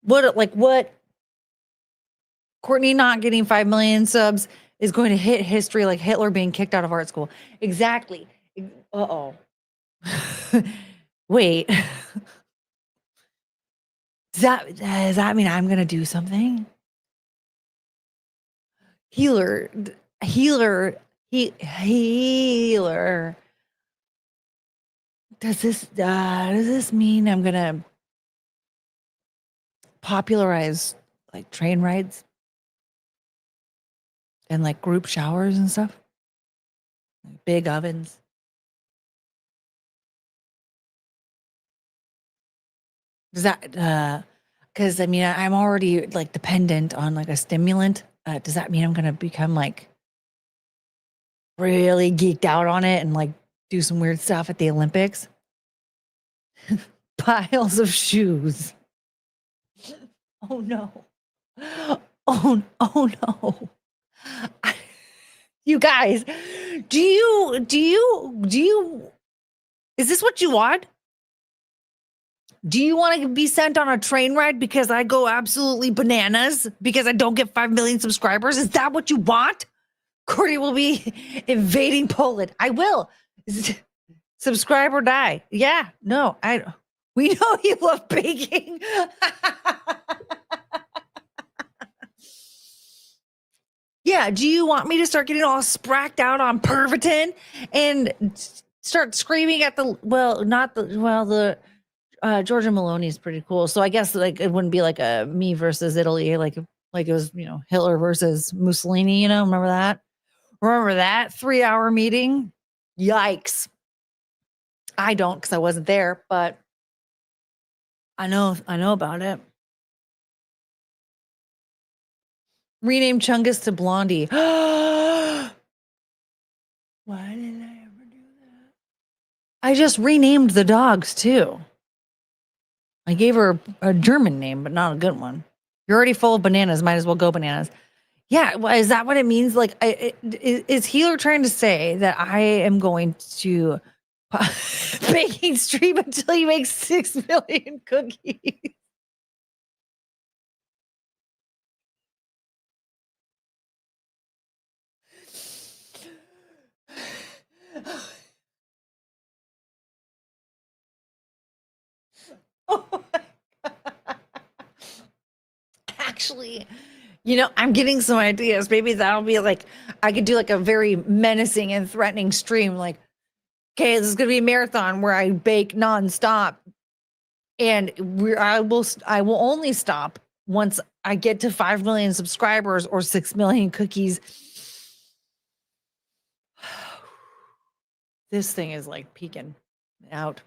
What Courtney not getting 5 million subs is going to hit history like Hitler being kicked out of art school. Exactly. Uh-oh. Wait. Does that mean I'm going to do something? Healer. does this mean I'm gonna popularize like train rides and like group showers and stuff? Like big ovens. Does that because I mean I'm already like dependent on like a stimulant. Does that mean I'm gonna become like really geeked out on it and like do some weird stuff at the Olympics? Piles of shoes. Oh no. Oh no. You guys, do you is this what you want? Do you want to be sent on a train ride because I go absolutely bananas because I don't get 5 million subscribers? Is that what you want? Courtney will be invading Poland. I will. Subscribe or die. Yeah, no, we know you love baking. Yeah, do you want me to start getting all spracked out on Pervitin and start screaming at the Georgia Maloney is pretty cool. So I guess like it wouldn't be like a me versus Italy, like it was, Hitler versus Mussolini, remember that? Remember that 3-hour meeting? Yikes. I don't because I wasn't there, but I know about it. Rename Chungus to Blondie. Why did I ever do that? I just renamed the dogs too. I gave her a German name, but not a good one. You're already full of bananas. Might as well go bananas. Yeah. Well, is that what it means? Like, is Healer trying to say that I am going to baking stream until you make 6 million cookies? Oh my God. Actually, I'm getting some ideas. Maybe that'll be like, I could do like a very menacing and threatening stream. Like, okay, this is going to be a marathon where I bake nonstop. And I will only stop once I get to 5 million subscribers or 6 million cookies. This thing is like peeking out.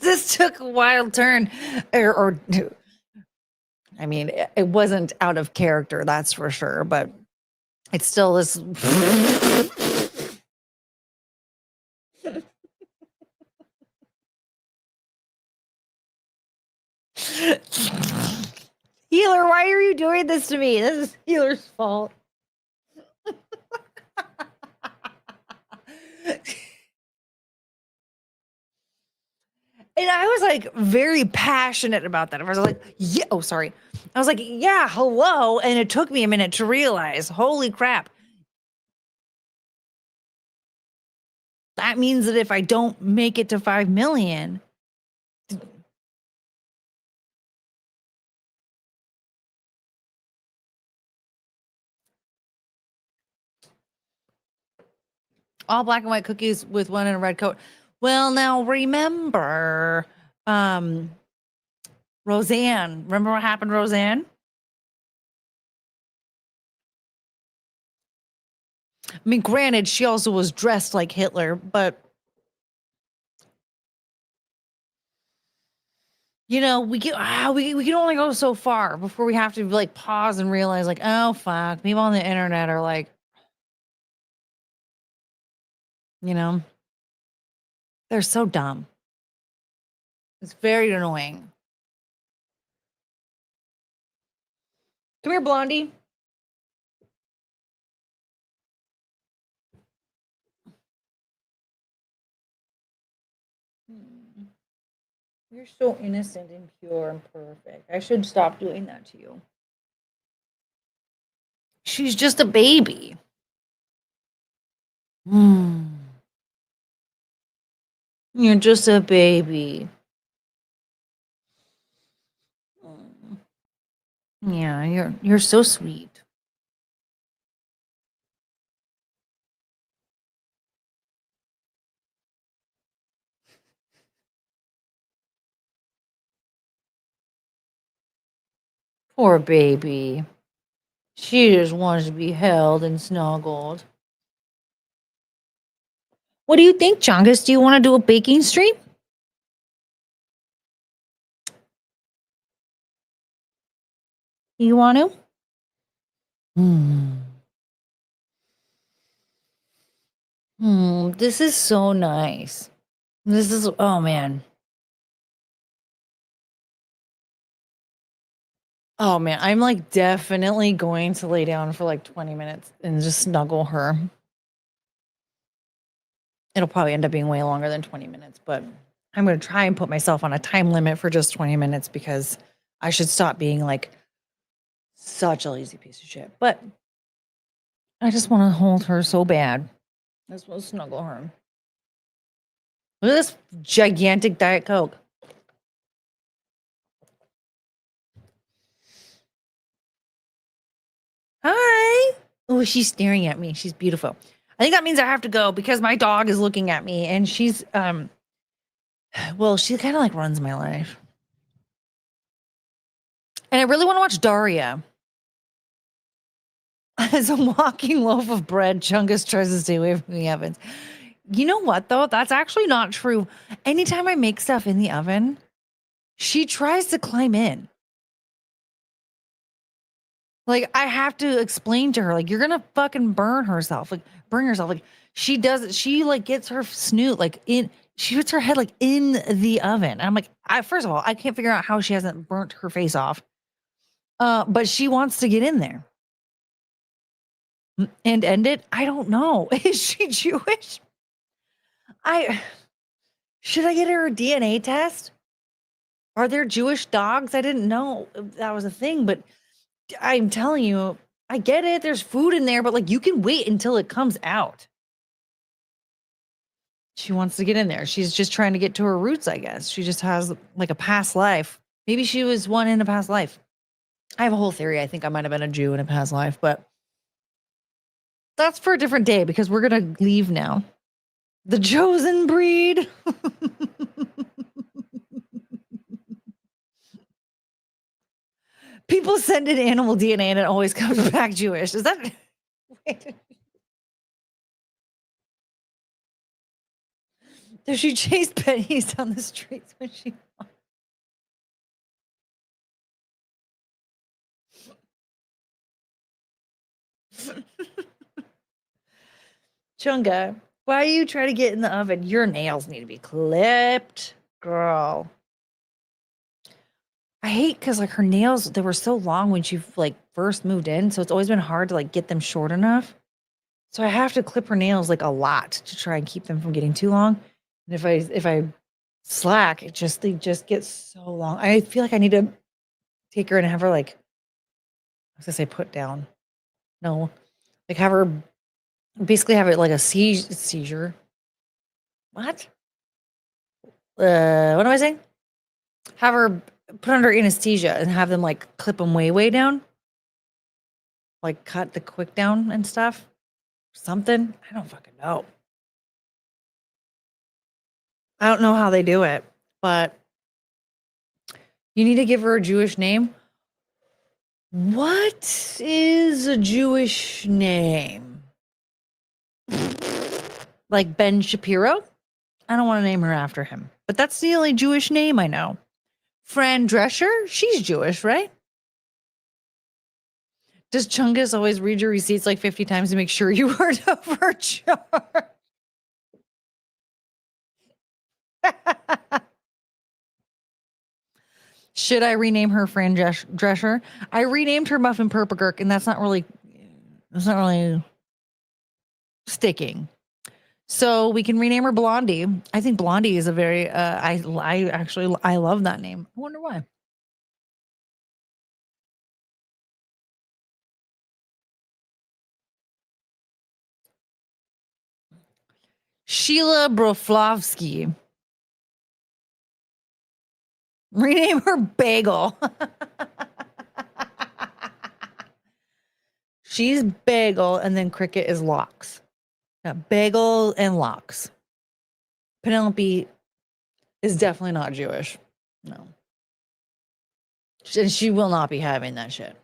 This took a wild turn, or I mean, it wasn't out of character, that's for sure, but it's still this. Healer, why are you doing this to me? This is Healer's fault. And I was like very passionate about that. I was like, yeah, oh, sorry. I was like, yeah, hello. And it took me a minute to realize, holy crap. That means that if I don't make it to 5 million, all black and white cookies with one in a red coat. Well, now remember, Roseanne. Remember what happened, Roseanne? I mean, granted, she also was dressed like Hitler, but we can only go so far before we have to like pause and realize like, oh fuck, people on the internet are like, they're so dumb. It's very annoying. Come here, Blondie. You're so innocent and pure and perfect. I should stop doing that to you. She's just a baby. You're just a baby. Yeah, you're so sweet. Poor baby. She just wants to be held and snuggled. What do you think, Chungus? Do you want to do a baking stream? You want to? This is so nice. This is, oh man. Oh man, I'm like definitely going to lay down for like 20 minutes and just snuggle her. It'll probably end up being way longer than 20 minutes, but I'm going to try and put myself on a time limit for just 20 minutes because I should stop being like such a lazy piece of shit. But I just want to hold her so bad. I just want to snuggle her. Look at this gigantic Diet Coke. Hi. Oh, she's staring at me. She's beautiful. I think that means I have to go because my dog is looking at me and she's well, she kind of like runs my life. And I really want to watch Daria. As a walking loaf of bread, Chungus tries to stay away from the ovens. You know what, though? That's actually not true. Anytime I make stuff in the oven, she tries to climb in. Like, I have to explain to her, like, you're gonna fucking burn herself. Like, burn yourself. Like, she does, she like gets her snoot, like, she puts her head like in the oven. And I'm like, first of all, I can't figure out how she hasn't burnt her face off. But she wants to get in there. And end it? I don't know. Is she Jewish? Should I get her a DNA test? Are there Jewish dogs? I didn't know that was a thing, but I'm telling you, I get it. There's food in there, but like you can wait until it comes out. She wants to get in there. She's just trying to get to her roots, I guess. She just has like a past life. Maybe she was one in a past life. I have a whole theory. I think I might have been a Jew in a past life, but that's for a different day because we're going to leave now. The chosen breed. People send in animal DNA and it always comes back Jewish. Is that? Wait. Does she chase pennies down the streets when she? Chunga, why are you trying to get in the oven? Your nails need to be clipped, girl. I hate because like her nails, they were so long when she like first moved in, so it's always been hard to like get them short enough. So I have to clip her nails like a lot to try and keep them from getting too long. And if I slack, they just get so long. I feel like I need to take her and have her like, I was gonna say put down. No, like have her basically have it like a seizure. What? What am I saying? Have her put under anesthesia and have them like clip them way down, like cut the quick down and stuff. Something I don't fucking know. I don't know how they do it, but you need to give her a Jewish name. What is a Jewish name? Like Ben Shapiro? I don't want to name her after him, but that's the only Jewish name I know. Fran Drescher? She's Jewish, right? Does Chungus always read your receipts like 50 times to make sure you weren't overcharged? Should I rename her Fran Drescher? I renamed her Muffin Purpagurk, and that's not really sticking. So we can rename her Blondie. I think Blondie is a very I love that name. I wonder why. Sheila Broflovsky. Rename her Bagel. She's Bagel, and then Cricket is Locks. Now, Bagel and Locks. Penelope is definitely not Jewish. No. And she will not be having that shit.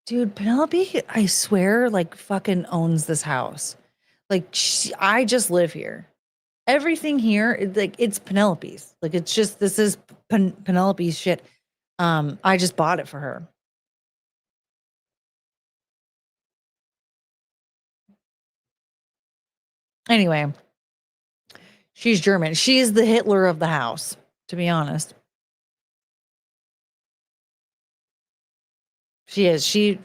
Dude, Penelope, I swear, like, fucking owns this house. Like, I just live here. Everything here, like, it's Penelope's. Like, it's just, this is Penelope's shit. I just bought it for her. Anyway, she's German. She's the Hitler of the house, to be honest. She is. She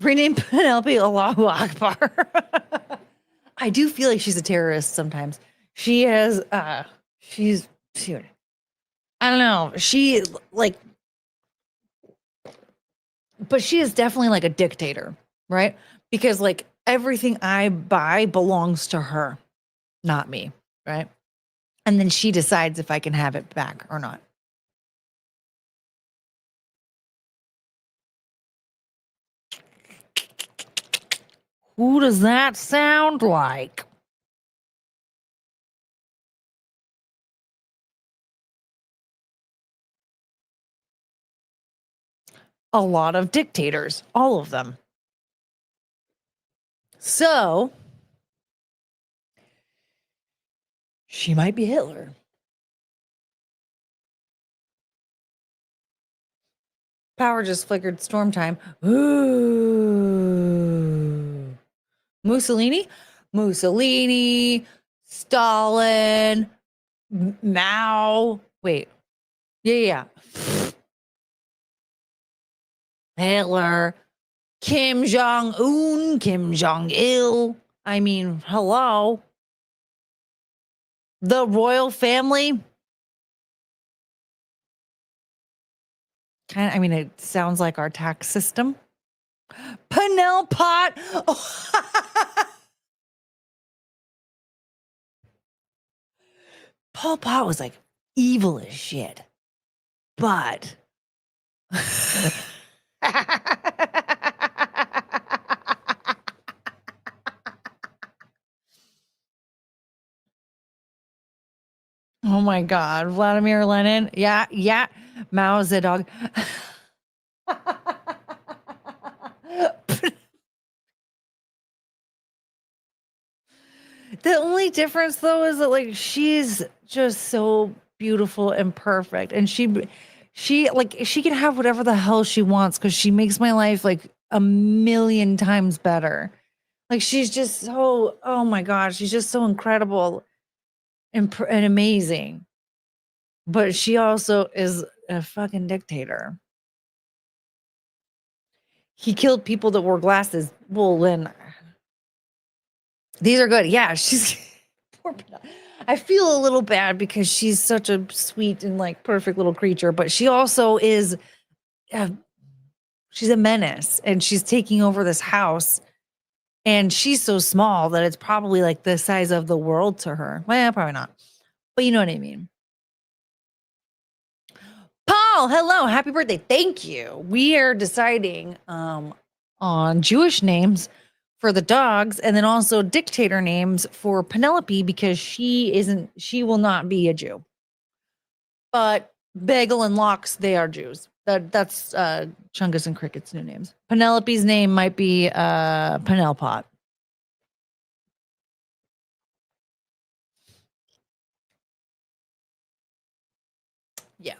renamed Penelope Allahu Akbar. I do feel like she's a terrorist sometimes. She has, dude, I don't know. She, like, but she is definitely like a dictator, right? Because, like, everything I buy belongs to her, not me, right? And then she decides if I can have it back or not. Who does that sound like? A lot of dictators, all of them. So she might be Hitler. Power just flickered. Storm time. Ooh. Mussolini, Stalin, Mao. Wait. Yeah. Hitler, Kim Jong-un, Kim Jong-il. I mean, hello. The royal family. I mean, it sounds like our tax system. Penelope. Pol Pot was like evil as shit. But oh my God, Vladimir Lenin. Yeah. Mao Zedong. The only difference, though, is that, like, she's just so beautiful and perfect, and she can have whatever the hell she wants because she makes my life like a million times better. Like, she's just so, oh my gosh, she's just so incredible and amazing. But she also is a fucking dictator. He killed people that wore glasses. Well, then these are good. Yeah, she's poor. I feel a little bad because she's such a sweet and, like, perfect little creature, but she also is, she's a menace, and she's taking over this house, and she's so small that it's probably like the size of the world to her. Well, probably not, but you know what I mean. Paul, hello, happy birthday. Thank you. We are deciding on Jewish names for the dogs, and then also dictator names for Penelope because she will not be a Jew. But Bagel and Locks, they are Jews. That's Chungus and Cricket's new names. Penelope's name might be Penelpot. Yeah.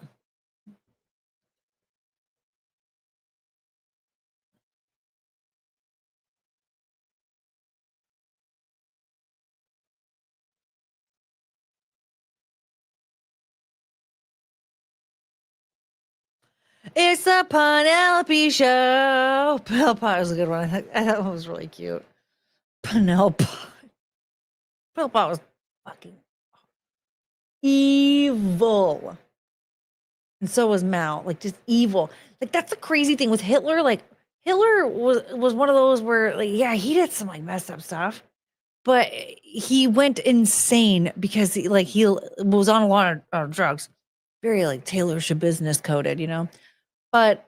It's the Penelope show. Penelope was a good one. I thought it was really cute. Penelope was fucking evil. And so was Mao. Like, just evil. Like, that's the crazy thing with Hitler. Like, Hitler was one of those where, like, yeah, he did some, like, messed up stuff. But he went insane because he was on a lot of drugs. Very, like, Taylor business coded, you know? But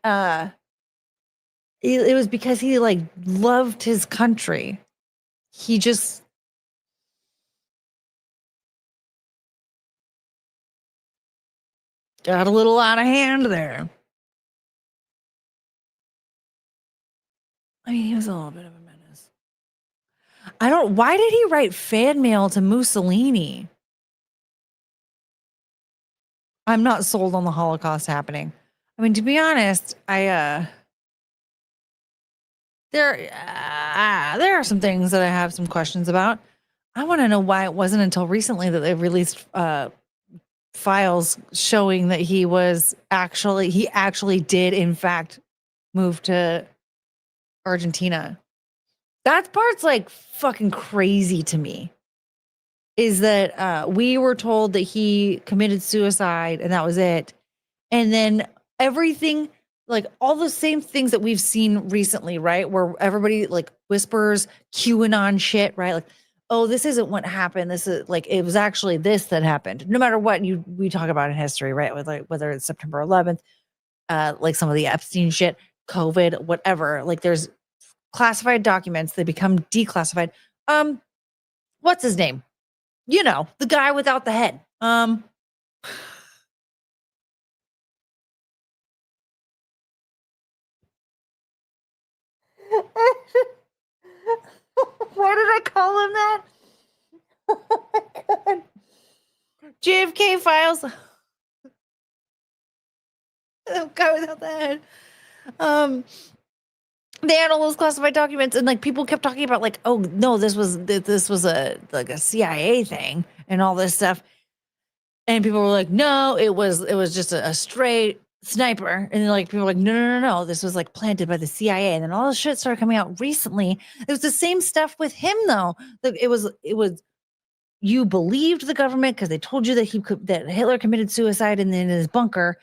it was because he like loved his country. He just got a little out of hand there. I mean, he was a little bit of a menace. Why did he write fan mail to Mussolini? I'm not sold on the Holocaust happening. I mean, to be honest, there are some things that I have some questions about. I want to know why it wasn't until recently that they released files showing that he actually did in fact move to Argentina. That part's like fucking crazy to me. Is that we were told that he committed suicide and that was it. And then everything, like all the same things that we've seen recently, right? Where everybody like whispers QAnon shit, right? Like, oh, this isn't what happened. This is like, it was actually this that happened. No matter what we talk about in history, right? With like, whether it's September 11th, like some of the Epstein shit, COVID, whatever, like there's classified documents, they become declassified. What's his name? You know, the guy without the head. Why did I call him that? Oh my God. JFK files. The guy without the head. They had all those classified documents, and like people kept talking about like, oh no, this was a like a CIA thing and all this stuff. And people were like, no, it was just a straight sniper. And then like people were like, no, this was like planted by the CIA. And then all this shit started coming out recently. It was the same stuff with him though. It was you believed the government because they told you that that Hitler committed suicide in his bunker.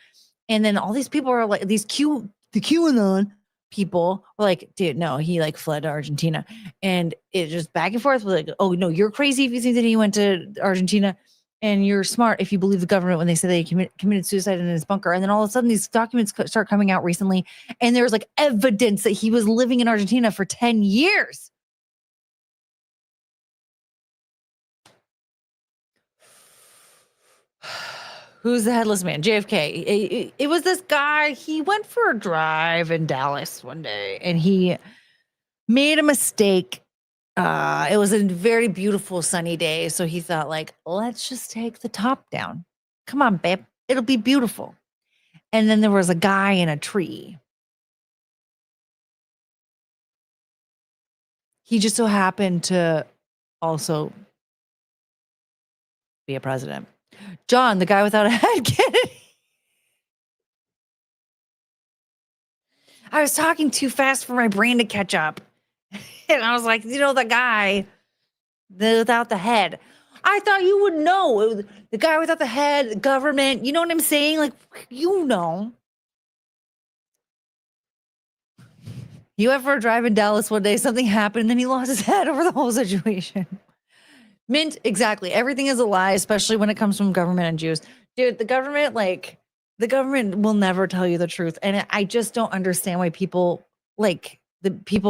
And then all these people are like the QAnon people were like, dude, no, he like fled to Argentina. And it just back and forth was like, oh no, you're crazy if you think that he went to Argentina. And you're smart if you believe the government when they say that he committed suicide in his bunker. And then all of a sudden these documents start coming out recently. And there's like evidence that he was living in Argentina for 10 years. Who's the headless man? JFK. It was this guy. He went for a drive in Dallas one day and he made a mistake. It was a very beautiful sunny day. So he thought like, let's just take the top down. Come on, babe. It'll be beautiful. And then there was a guy in a tree. He just so happened to also be a president. John, the guy without a head, Kennedy. I was talking too fast for my brain to catch up. And I was like, you know, the guy without the head. I thought you would know. The guy without the head, government. You know what I'm saying? Like, you know. You went for a drive in Dallas one day. Something happened. And then he lost his head over the whole situation. Mint, exactly. Everything is a lie, especially when it comes from government and Jews. Dude, the government will never tell you the truth. And I just don't understand why people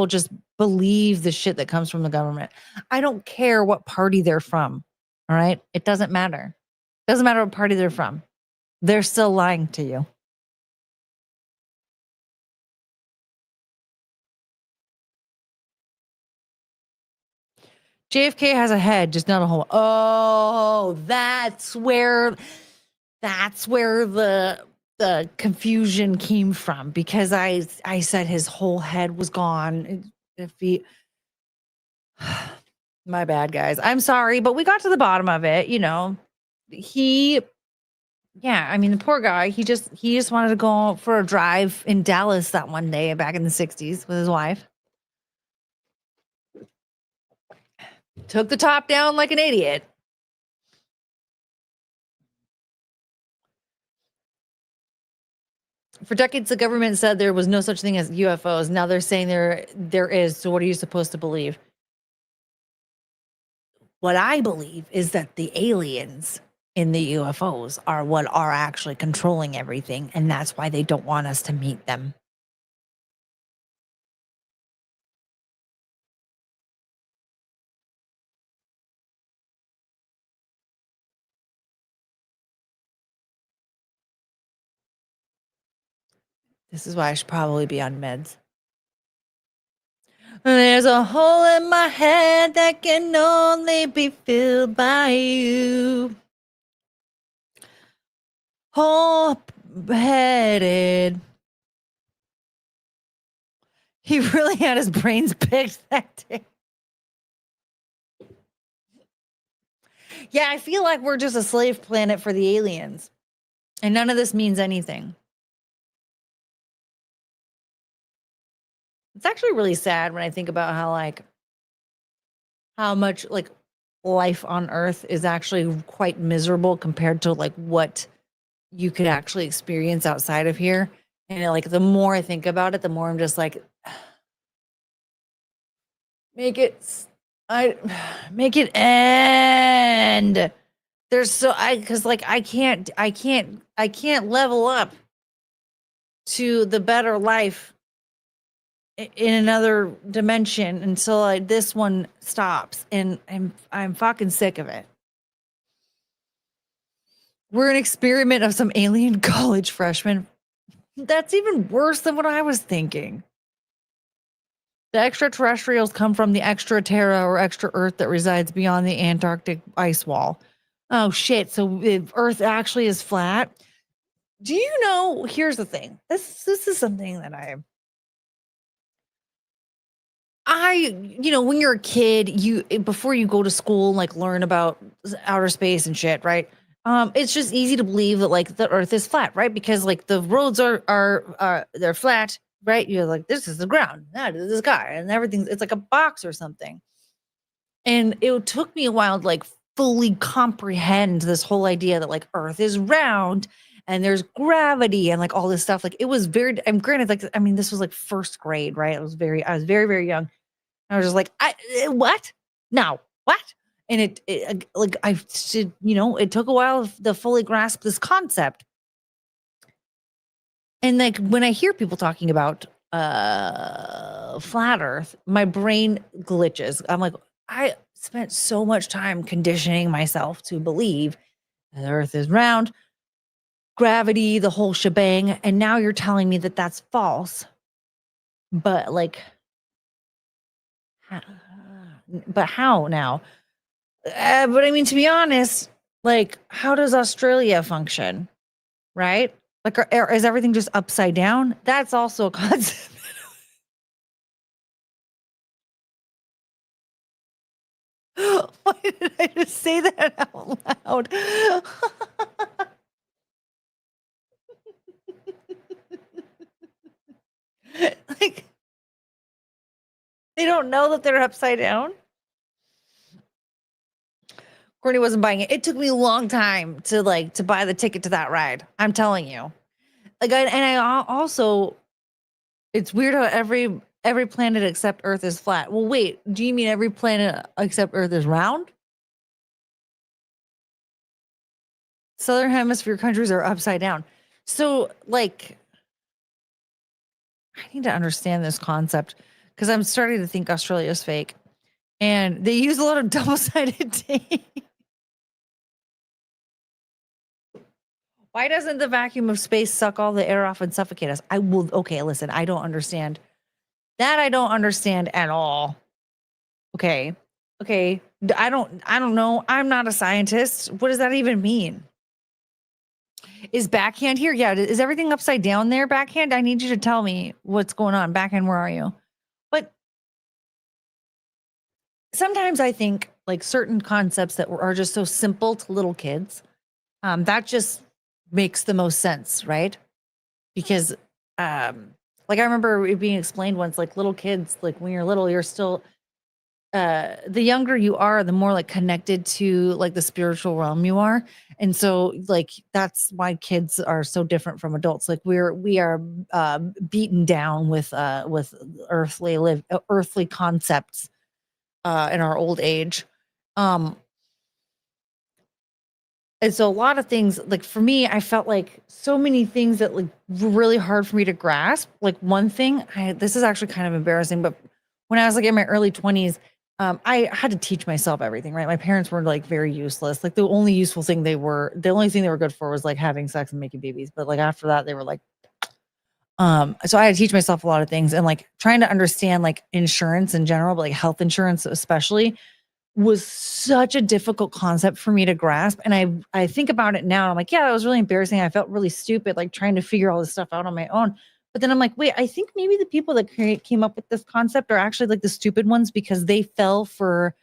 just believe the shit that comes from the government. I don't care what party they're from. All right. It doesn't matter. It doesn't matter what party they're from. They're still lying to you. JFK has a head, just not a whole. Oh, that's where the confusion came from, because I said his whole head was gone. If he, my bad, guys. I'm sorry, but we got to the bottom of it. You know, I mean, the poor guy. He just wanted to go for a drive in Dallas that one day back in the 60s with his wife. Took the top down like an idiot. For decades, the government said there was no such thing as UFOs. Now they're saying there is. So what are you supposed to believe? What I believe is that the aliens in the UFOs are what are actually controlling everything. And that's why they don't want us to meet them. This is why I should probably be on meds. There's a hole in my head that can only be filled by you. Hole-headed. He really had his brains picked that day. Yeah, I feel like we're just a slave planet for the aliens. And none of this means anything. It's actually really sad when I think about how much like life on Earth is actually quite miserable compared to like what you could actually experience outside of here. And like the more I think about it, the more I'm just like, make it end. Because like I can't level up to the better life in another dimension until this one stops, and I'm fucking sick of it. We're an experiment of some alien college freshman. That's even worse than what I was thinking. The extraterrestrials come from the extra terra or extra Earth that resides beyond the Antarctic ice wall. Oh shit! So if Earth actually is flat, do you know? Here's the thing. This is something that when you're a kid, before you go to school, like learn about outer space and shit, right? It's just easy to believe that like the Earth is flat, right? Because like the roads are they're flat, right? You're like, this is the ground, that is the sky, and it's like a box or something. And it took me a while to like fully comprehend this whole idea that like Earth is round and there's gravity and like all this stuff. Like it was I'm granted, like, I mean, this was like first grade, right? I was very, very young. I was just like, what? No, what? And it took a while to fully grasp this concept. And like when I hear people talking about flat Earth, my brain glitches. I'm like, I spent so much time conditioning myself to believe the Earth is round, gravity, the whole shebang, and now you're telling me that that's false. But like, but how now? But I mean, to be honest, like, how does Australia function? Right? Like, is everything just upside down? That's also a concept. Why did I just say that out loud? Like, they don't know that they're upside down. Courtney wasn't buying it. It took me a long time to buy the ticket to that ride. I'm telling you. Like, I also, it's weird how every planet except Earth is flat. Well, wait, do you mean every planet except Earth is round? Southern hemisphere countries are upside down. So, like, I need to understand this concept because I'm starting to think Australia is fake. And they use a lot of double-sided tape. Why doesn't the vacuum of space suck all the air off and suffocate us? Okay, listen, I don't understand. That I don't understand at all. Okay. I don't know. I'm not a scientist. What does that even mean? Is backhand here? Yeah. Is everything upside down there, backhand? I need you to tell me what's going on. Backhand, where are you? But sometimes I think like certain concepts that are just so simple to little kids, that just makes the most sense, right? Because like I remember it being explained once, like little kids, like when you're little, you're still the younger you are, the more like connected to like the spiritual realm you are. And so like that's why kids are so different from adults. Like we are beaten down with earthly concepts in our old age. And so a lot of things, like for me, I felt like so many things that like were really hard for me to grasp. Like one thing, this is actually kind of embarrassing, but when I was like in my early 20s, I had to teach myself everything, right? My parents were like very useless. Like the only thing they were good for was like having sex and making babies. But like after that, they were like, So I had to teach myself a lot of things, and like trying to understand like insurance in general, but like health insurance especially, was such a difficult concept for me to grasp. And I think about it now, and I'm like, yeah, that was really embarrassing. I felt really stupid, like trying to figure all this stuff out on my own. But then I'm like, wait, I think maybe the people that came up with this concept are actually like the stupid ones, because they fell for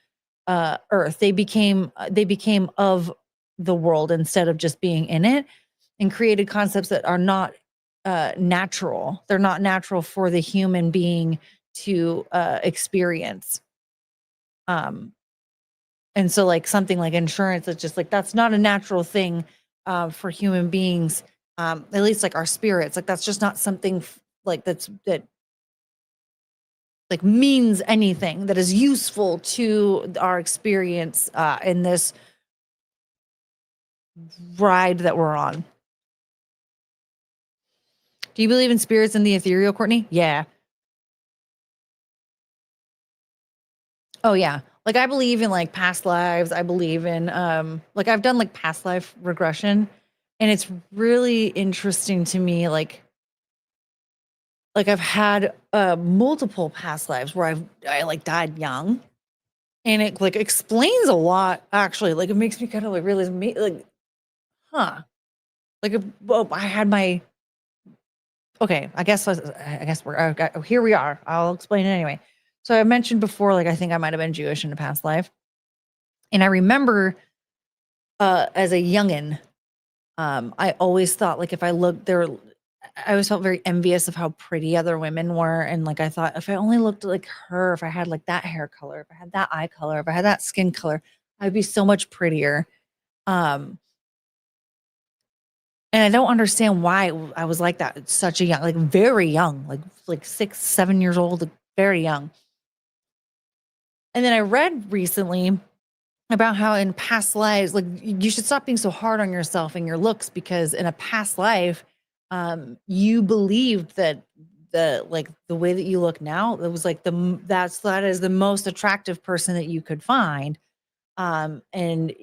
Earth. They became of the world instead of just being in it, and created concepts that are not natural. They're not natural for the human being to experience. And so like something like insurance, it's just like, that's not a natural thing for human beings. At least like our spirits, like that's just not something like that like means anything that is useful to our experience in this ride that we're on. Do you believe in spirits and the ethereal, Courtney? Yeah. Oh yeah. Like I believe in like past lives. I believe in like I've done like past life regression, and it's really interesting to me like I've had multiple past lives where I like died young, and it like explains a lot actually. Like it makes me kind of like realize like like I had my okay, I guess we're here we are. I'll explain it anyway. So I mentioned before, like I think I might have been Jewish in a past life. And I remember as a youngin, I always thought like if I looked there, I always felt very envious of how pretty other women were. And like I thought if I only looked like her, if I had like that hair color, if I had that eye color, if I had that skin color, I'd be so much prettier. And I don't understand why I was like that at such a young, like very young, like 6, 7 years old, like very young. And then I read recently about how in past lives, like you should stop being so hard on yourself and your looks, because in a past life, you believed that the way that you look now, it was like that is the most attractive person that you could find. And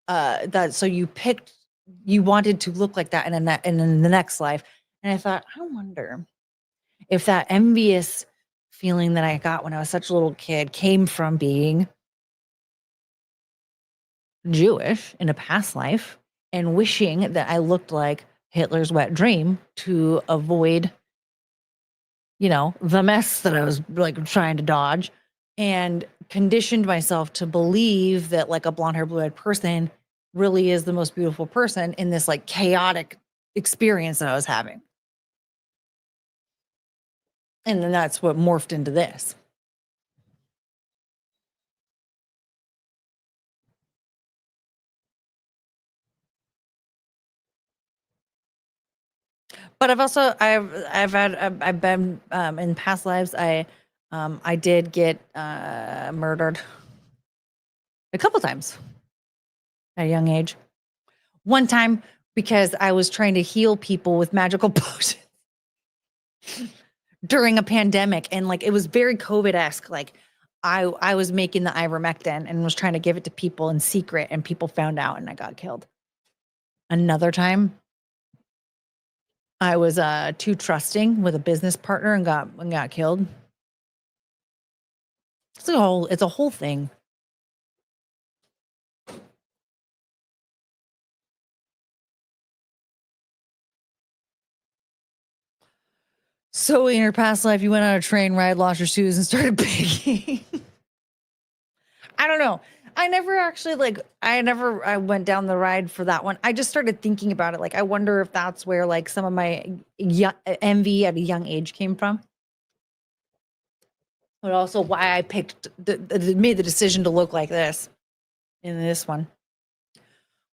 that so you wanted to look like that in the next life. And I thought, I wonder if that envious feeling that I got when I was such a little kid came from being Jewish in a past life and wishing that I looked like Hitler's wet dream to avoid, the mess that I was like trying to dodge, and conditioned myself to believe that like a blonde hair, blue eyed person really is the most beautiful person in this like chaotic experience that I was having. And then that's what morphed into this. But I've been in past lives. I did get murdered a couple times at a young age. One time because I was trying to heal people with magical potions during a pandemic, and like it was very COVID-esque. Like I was making the ivermectin and was trying to give it to people in secret, and people found out and I got killed. Another time I was too trusting with a business partner and got killed. It's a whole thing. So in your past life, you went on a train ride, lost your shoes, and started baking. I don't know. I went down the ride for that one. I just started thinking about it. Like, I wonder if that's where like some of my envy at a young age came from. But also why I made the decision to look like this in this one.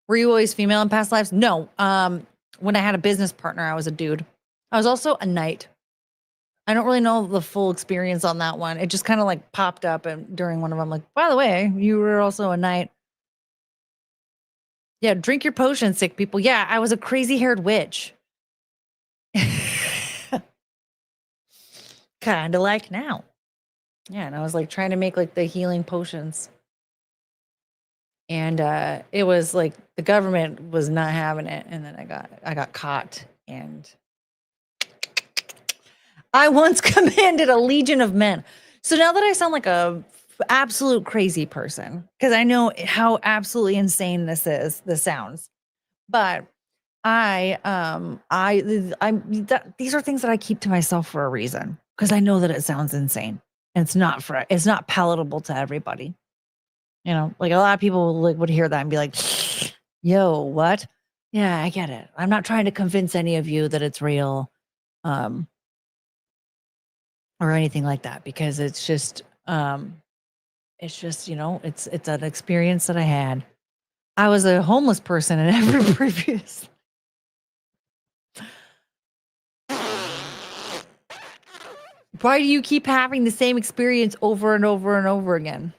Were you always female in past lives? No. When I had a business partner, I was a dude. I was also a knight. I don't really know the full experience on that one. It just kind of like popped up and during one of them, like, by the way, you were also a knight. Yeah, drink your potion, sick people. Yeah, I was a crazy haired witch. Kind of like now. Yeah, and I was like trying to make like the healing potions. And it was like the government was not having it. And then I got caught, and I once commanded a legion of men. So now that I sound like a absolute crazy person, because I know how absolutely insane this sounds, but these are things that I keep to myself for a reason, because I know that it sounds insane. And it's not palatable to everybody. You know, like a lot of people would hear that and be like, yo, what? Yeah, I get it. I'm not trying to convince any of you that it's real. Or anything like that, because it's just you know, it's an experience that I had. I was a homeless person in every previous. Why do you keep having the same experience over and over and over again?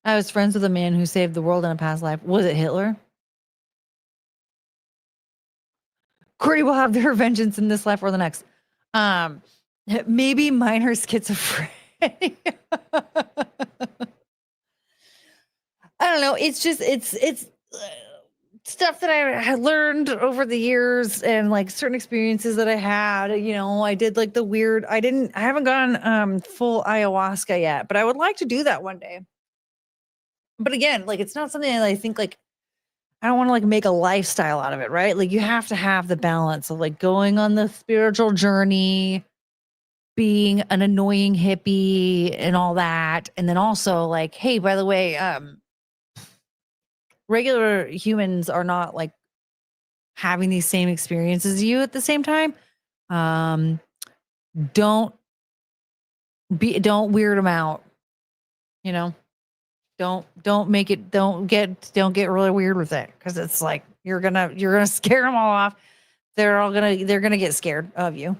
I was friends with a man who saved the world in a past life. Was it Hitler? Courtney will have their vengeance in this life or the next. Maybe minor schizophrenia. I don't know. It's just it's stuff that I had learned over the years, and like certain experiences that I had. You know, I did like the weird. I haven't gone full ayahuasca yet, but I would like to do that one day. But again, like it's not something that I think like I don't want to like make a lifestyle out of it, right? Like you have to have the balance of like going on the spiritual journey, being an annoying hippie and all that, and then also like, hey, by the way, regular humans are not like having these same experiences as you at the same time. Don't weird them out, you know. Don't get really weird with it, because it's like you're gonna scare them all off. They're gonna get scared of you.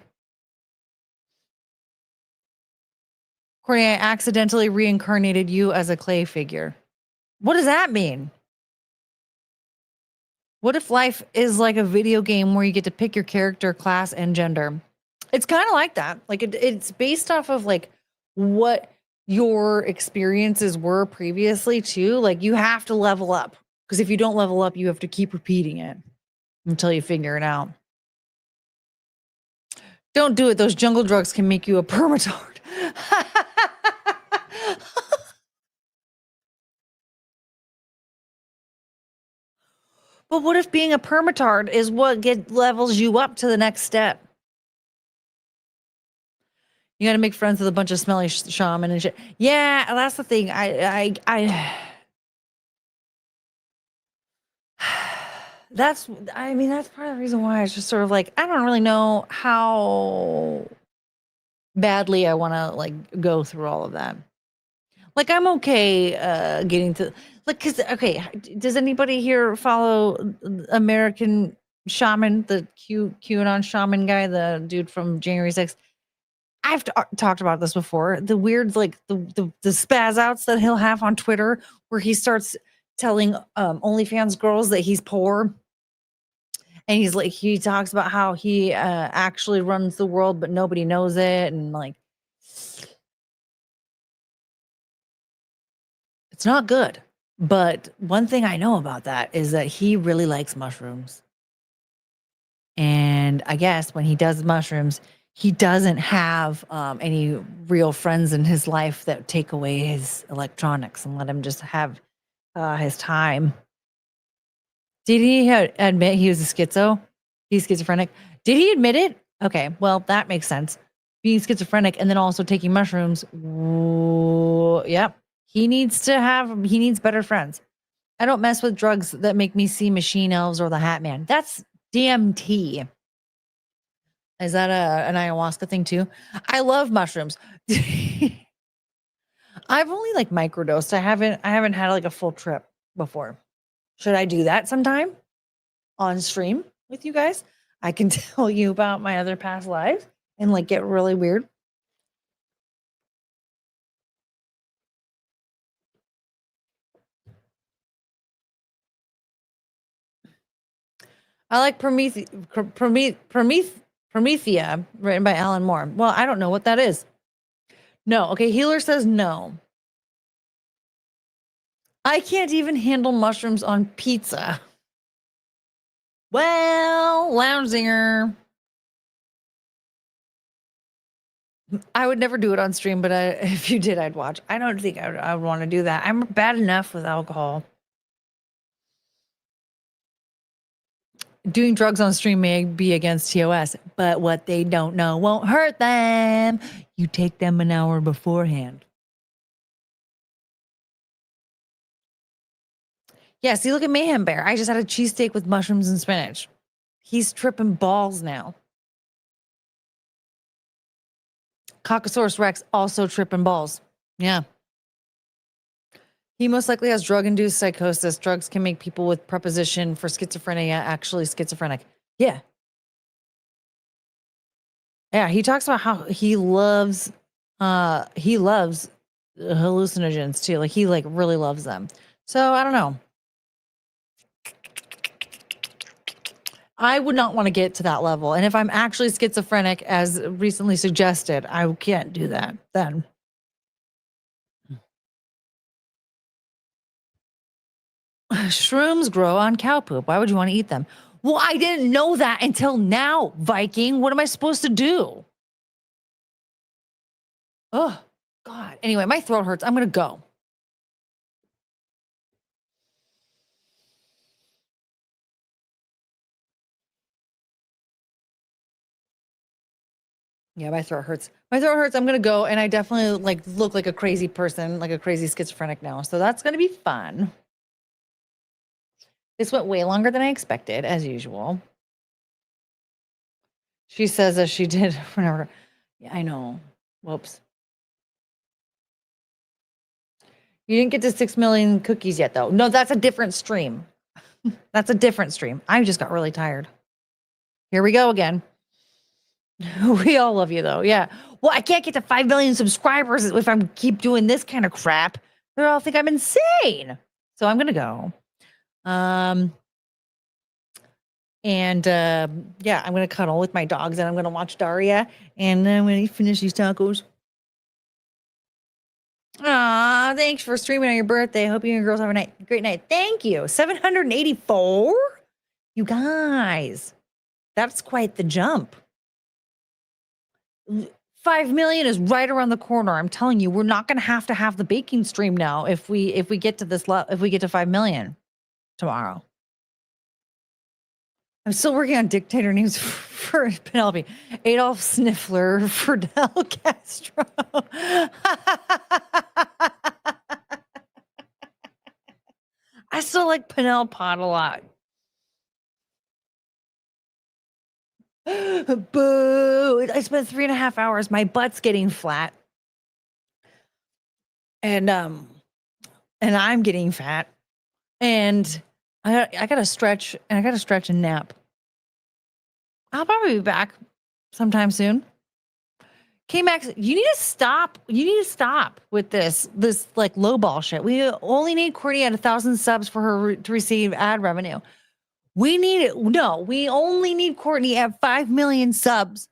Courtney, I accidentally reincarnated you as a clay figure. What does that mean? What if life is like a video game where you get to pick your character, class, and gender? It's kind of like that. Like it's based off of like what your experiences were previously too. Like you have to level up, because if you don't level up, you have to keep repeating it until you figure it out. Don't do it. Those jungle drugs can make you a permatard. But what if being a permatard is what levels you up to the next step? You got to make friends with a bunch of smelly shaman and shit. Yeah, that's the thing. That's part of the reason why it's just sort of like, I don't really know how badly I want to like go through all of that. Like I'm okay getting to like, cause okay, does anybody here follow American Shaman, the QAnon shaman guy, the dude from January 6th? I've talked about this before. The weird, like the spaz outs that he'll have on Twitter, where he starts telling OnlyFans girls that he's poor, and he's like, he talks about how he actually runs the world, but nobody knows it, and like, it's not good. But one thing I know about that is that he really likes mushrooms, and I guess when he does mushrooms, he doesn't have any real friends in his life that take away his electronics and let him just have his time. Did he admit he was a schizo? He's schizophrenic. Did he admit it? Okay, well, that makes sense. Being schizophrenic and then also taking mushrooms. Yep. He needs better friends. I don't mess with drugs that make me see machine elves or the Hat Man. That's DMT. Is that an ayahuasca thing too? I love mushrooms. I've only like microdosed. I haven't had like a full trip before. Should I do that sometime on stream with you guys? I can tell you about my other past lives and like get really weird. I like Promethea, written by Alan Moore. Well, I don't know what that is. No. Okay. Healer says no. I can't even handle mushrooms on pizza. Well, lounge singer. I would never do it on stream, but if you did, I'd watch. I don't think I would want to do that. I'm bad enough with alcohol. Doing drugs on stream may be against TOS, but what they don't know won't hurt them. You take them an hour beforehand. Yeah, see, look at Mayhem Bear. I just had a cheesesteak with mushrooms and spinach. He's tripping balls now. Caucasaurus Rex also tripping balls. Yeah. He most likely has drug-induced psychosis. Drugs can make people with preposition for schizophrenia actually schizophrenic. Yeah. Yeah, he talks about how he loves hallucinogens too. Like he like really loves them. So I don't know. I would not want to get to that level. And if I'm actually schizophrenic, as recently suggested, I can't do that then. Shrooms grow on cow poop. Why would you want to eat them? Well, I didn't know that until now, Viking. What am I supposed to do? Oh, God. Anyway, my throat hurts. I'm going to go. Yeah, my throat hurts. My throat hurts. I'm going to go. And I definitely like look like a crazy person, like a crazy schizophrenic now. So that's going to be fun. This went way longer than I expected, as usual. She says as she did whenever. Yeah, I know. Whoops. You didn't get to 6 million cookies yet, though. No, that's a different stream. That's a different stream. I just got really tired. Here we go again. We all love you, though. Yeah. Well, I can't get to 5 million subscribers if I keep doing this kind of crap. They'll all think I'm insane. So I'm going to go. Yeah, I'm going to cuddle with my dogs and I'm going to watch Daria. And then when he finish these tacos. Aw, thanks for streaming on your birthday. Hope you and your girls have a great night. Thank you. 784? You guys, that's quite the jump. 5 million is right around the corner. I'm telling you, we're not going to have the baking stream now if we get to this if we get to 5 million tomorrow. I'm still working on dictator names for Penelope. Adolf Sniffler, Fidel Castro. I still like Penel Pot a lot. Boo. I spent 3.5 hours. My butt's getting flat. And I'm getting fat. And I gotta stretch and nap. I'll probably be back sometime soon. K-Max, you need to stop. You need to stop with this like lowball shit. We only need Courtney at 1,000 subs for her to receive ad revenue. We only need Courtney at 5 million subs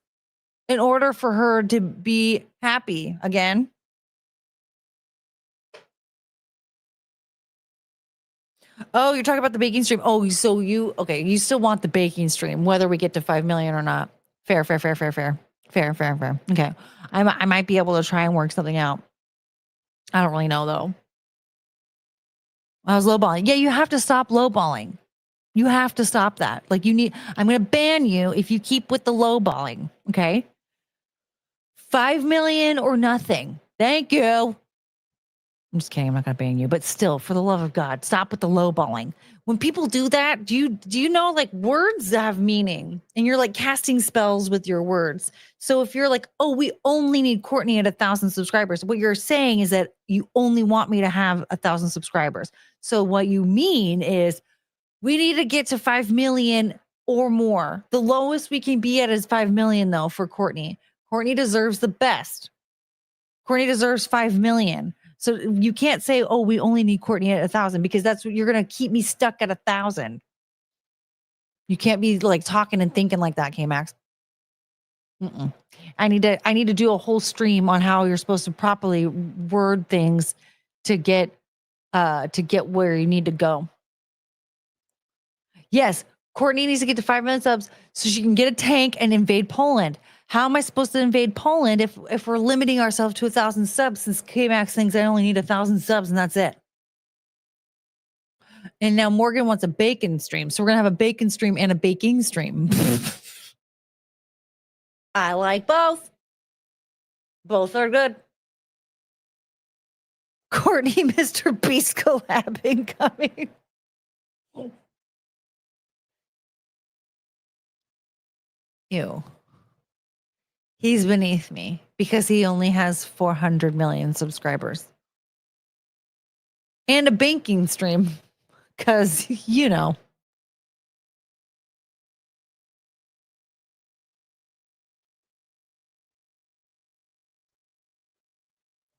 in order for her to be happy again. Oh, you're talking about the baking stream. Oh, so you still want the baking stream, whether we get to 5 million or not. Fair. Okay. I might be able to try and work something out. I don't really know though. I was lowballing. Yeah, you have to stop lowballing. You have to stop that. Like I'm going to ban you if you keep with the lowballing. Okay. 5 million or nothing. Thank you. I'm just kidding. I'm not going to ban you, but still, for the love of God, stop with the lowballing. When people do that, do you know like words have meaning and you're like casting spells with your words. So if you're like, oh, we only need Courtney at 1,000 subscribers, what you're saying is that you only want me to have 1,000 subscribers. So what you mean is we need to get to 5 million or more. The lowest we can be at is 5 million though for Courtney. Courtney deserves the best. Courtney deserves 5 million. So you can't say, oh, we only need Courtney at 1,000 because that's what you're going to keep me stuck at 1,000. You can't be like talking and thinking like that, K-Max. I need to do a whole stream on how you're supposed to properly word things to get where you need to go. Yes, Courtney needs to get to 5 million subs so she can get a tank and invade Poland. How am I supposed to invade Poland if we're limiting ourselves to 1,000 subs since K-Max thinks I only need 1,000 subs and that's it? And now Morgan wants a bacon stream. So we're going to have a bacon stream and a baking stream. I like both. Both are good. Courtney, Mr. Beast collab incoming. Ew. He's beneath me because he only has 400 million subscribers. And a banking stream because, you know.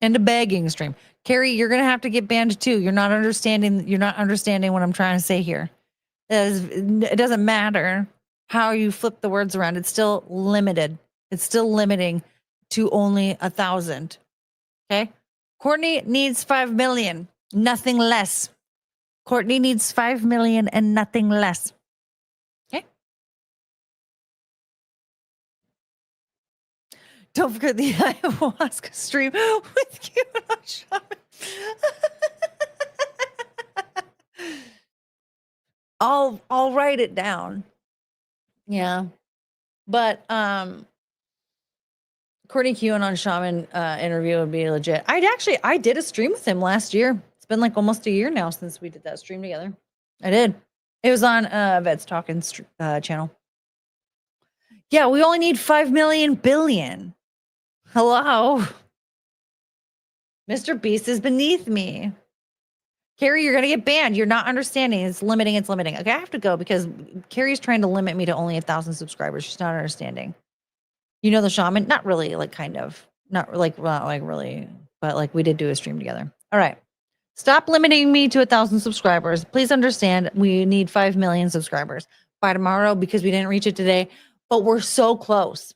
And a begging stream. Carrie, you're going to have to get banned too. You're not understanding what I'm trying to say here. It doesn't matter how you flip the words around. It's still limited. It's still limiting to only 1,000. Okay. Courtney needs 5 million, nothing less. Courtney needs 5 million and nothing less. Okay. Don't forget the ayahuasca stream with QAnon Shaman. I'll write it down. Yeah. But Courtney QAnon Shaman interview would be legit. I did a stream with him last year. It's been like almost a year now since we did that stream together. I did. It was on Vets Talking channel. Yeah, we only need 5 million billion. Hello. Mr. Beast is beneath me. Carrie, you're going to get banned. You're not understanding. It's limiting. It's limiting. Okay, I have to go because Carrie's trying to limit me to only 1,000 subscribers. She's not understanding. You know the shaman? Not really, like kind of. Not like really, but like we did do a stream together. All right. Stop limiting me to 1,000 subscribers. Please understand we need 5 million subscribers by tomorrow because we didn't reach it today, but we're so close.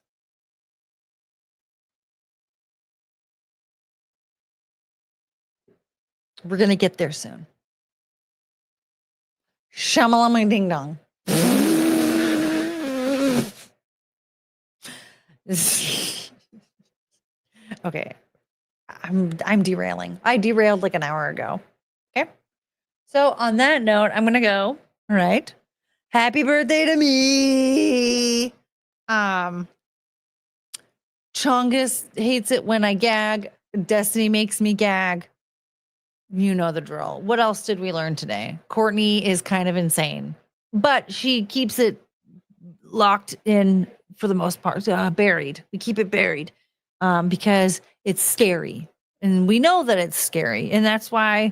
We're going to get there soon. Shamalama ding dong. Okay. I'm derailing. I derailed like an hour ago. Okay. So on that note, I'm going to go. All right. Happy birthday to me. Chongus hates it when I gag. Destiny makes me gag. You know the drill. What else did we learn today? Courtney is kind of insane, but she keeps it locked in for the most part, buried. We keep it buried because it's scary. And we know that it's scary. And that's why,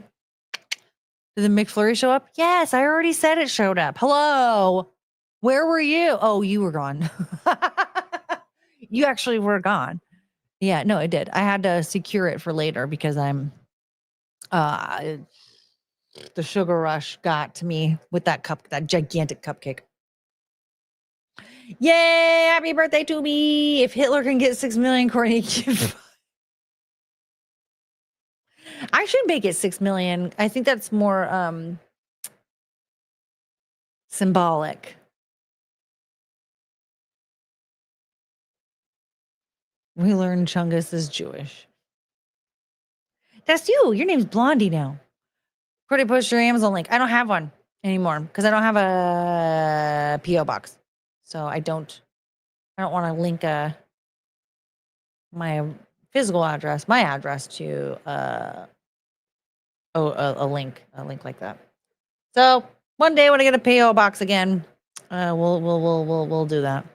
did the McFlurry show up? Yes, I already said it showed up. Hello. Where were you? Oh, you were gone. You actually were gone. Yeah, no, it did. I had to secure it for later because I'm the sugar rush got to me with that gigantic cupcake. Yay, happy birthday to me. If Hitler can get 6 million, Courtney I should make it 6 million. I think that's more symbolic. We learned Chungus is Jewish. That's you. Your name's Blondie now. Courtney, post your Amazon link. I don't have one anymore because I don't have a PO box. So I don't want to link my physical address, my address to a link like that. So one day when I get a PO box again, we'll do that.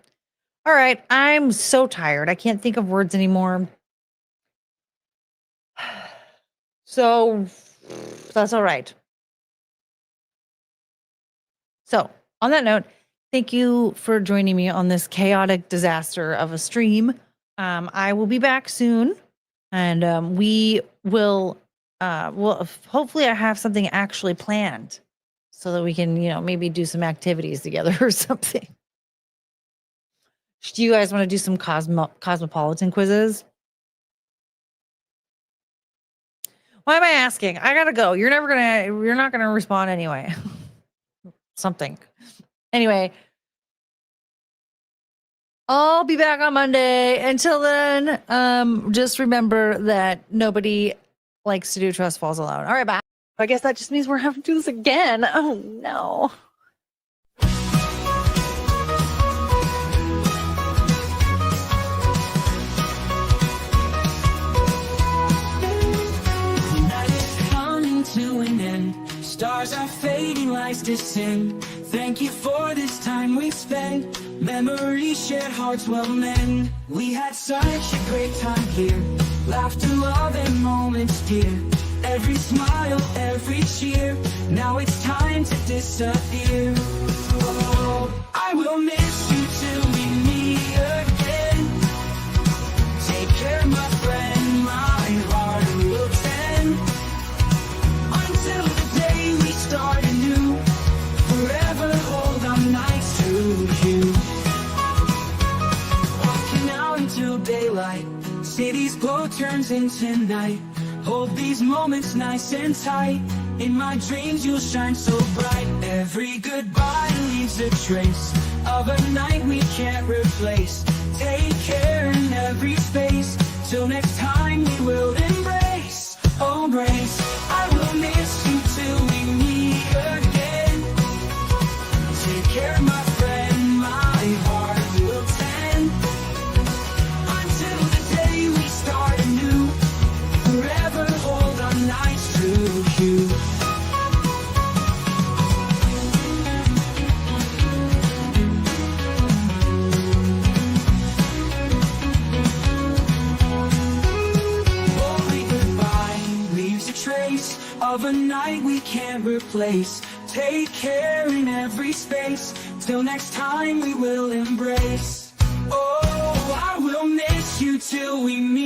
All right, I'm so tired. I can't think of words anymore. So that's all right. So on that note, thank you for joining me on this chaotic disaster of a stream. I will be back soon, and we will. Hopefully, I have something actually planned, so that we can, maybe do some activities together or something. Do you guys want to do some cosmopolitan quizzes? Why am I asking? I gotta go. You're not gonna respond anyway. Something. Anyway, I'll be back on Monday. Until then, just remember that nobody likes to do trust falls alone. All right, bye. I guess that just means we're having to do this again. Oh no. To an end, stars are fading, lights descend. Thank you for this time we spent. Memories shared, hearts will mend. We had such a great time here. Laughter, love, and moments dear. Every smile, every cheer. Now it's time to disappear. Oh, I will miss you till we meet again. Take care, my friend, my heart will tend. Until the day we start anew, forever hold our nights to you. Walking out until daylight, city's glow turns into night. Hold these moments nice and tight. In my dreams you'll shine so bright. Every goodbye leaves a trace of a night we can't replace. Take care in every space. Till next time we will embrace. Oh, embrace. I will miss you till we meet again. Take care, my friend, my heart will tend. Until the day we start anew, forever hold our nights to you. Of a night we can't replace. Take care in every space. Till next time we will embrace. Oh, I will miss you till we meet.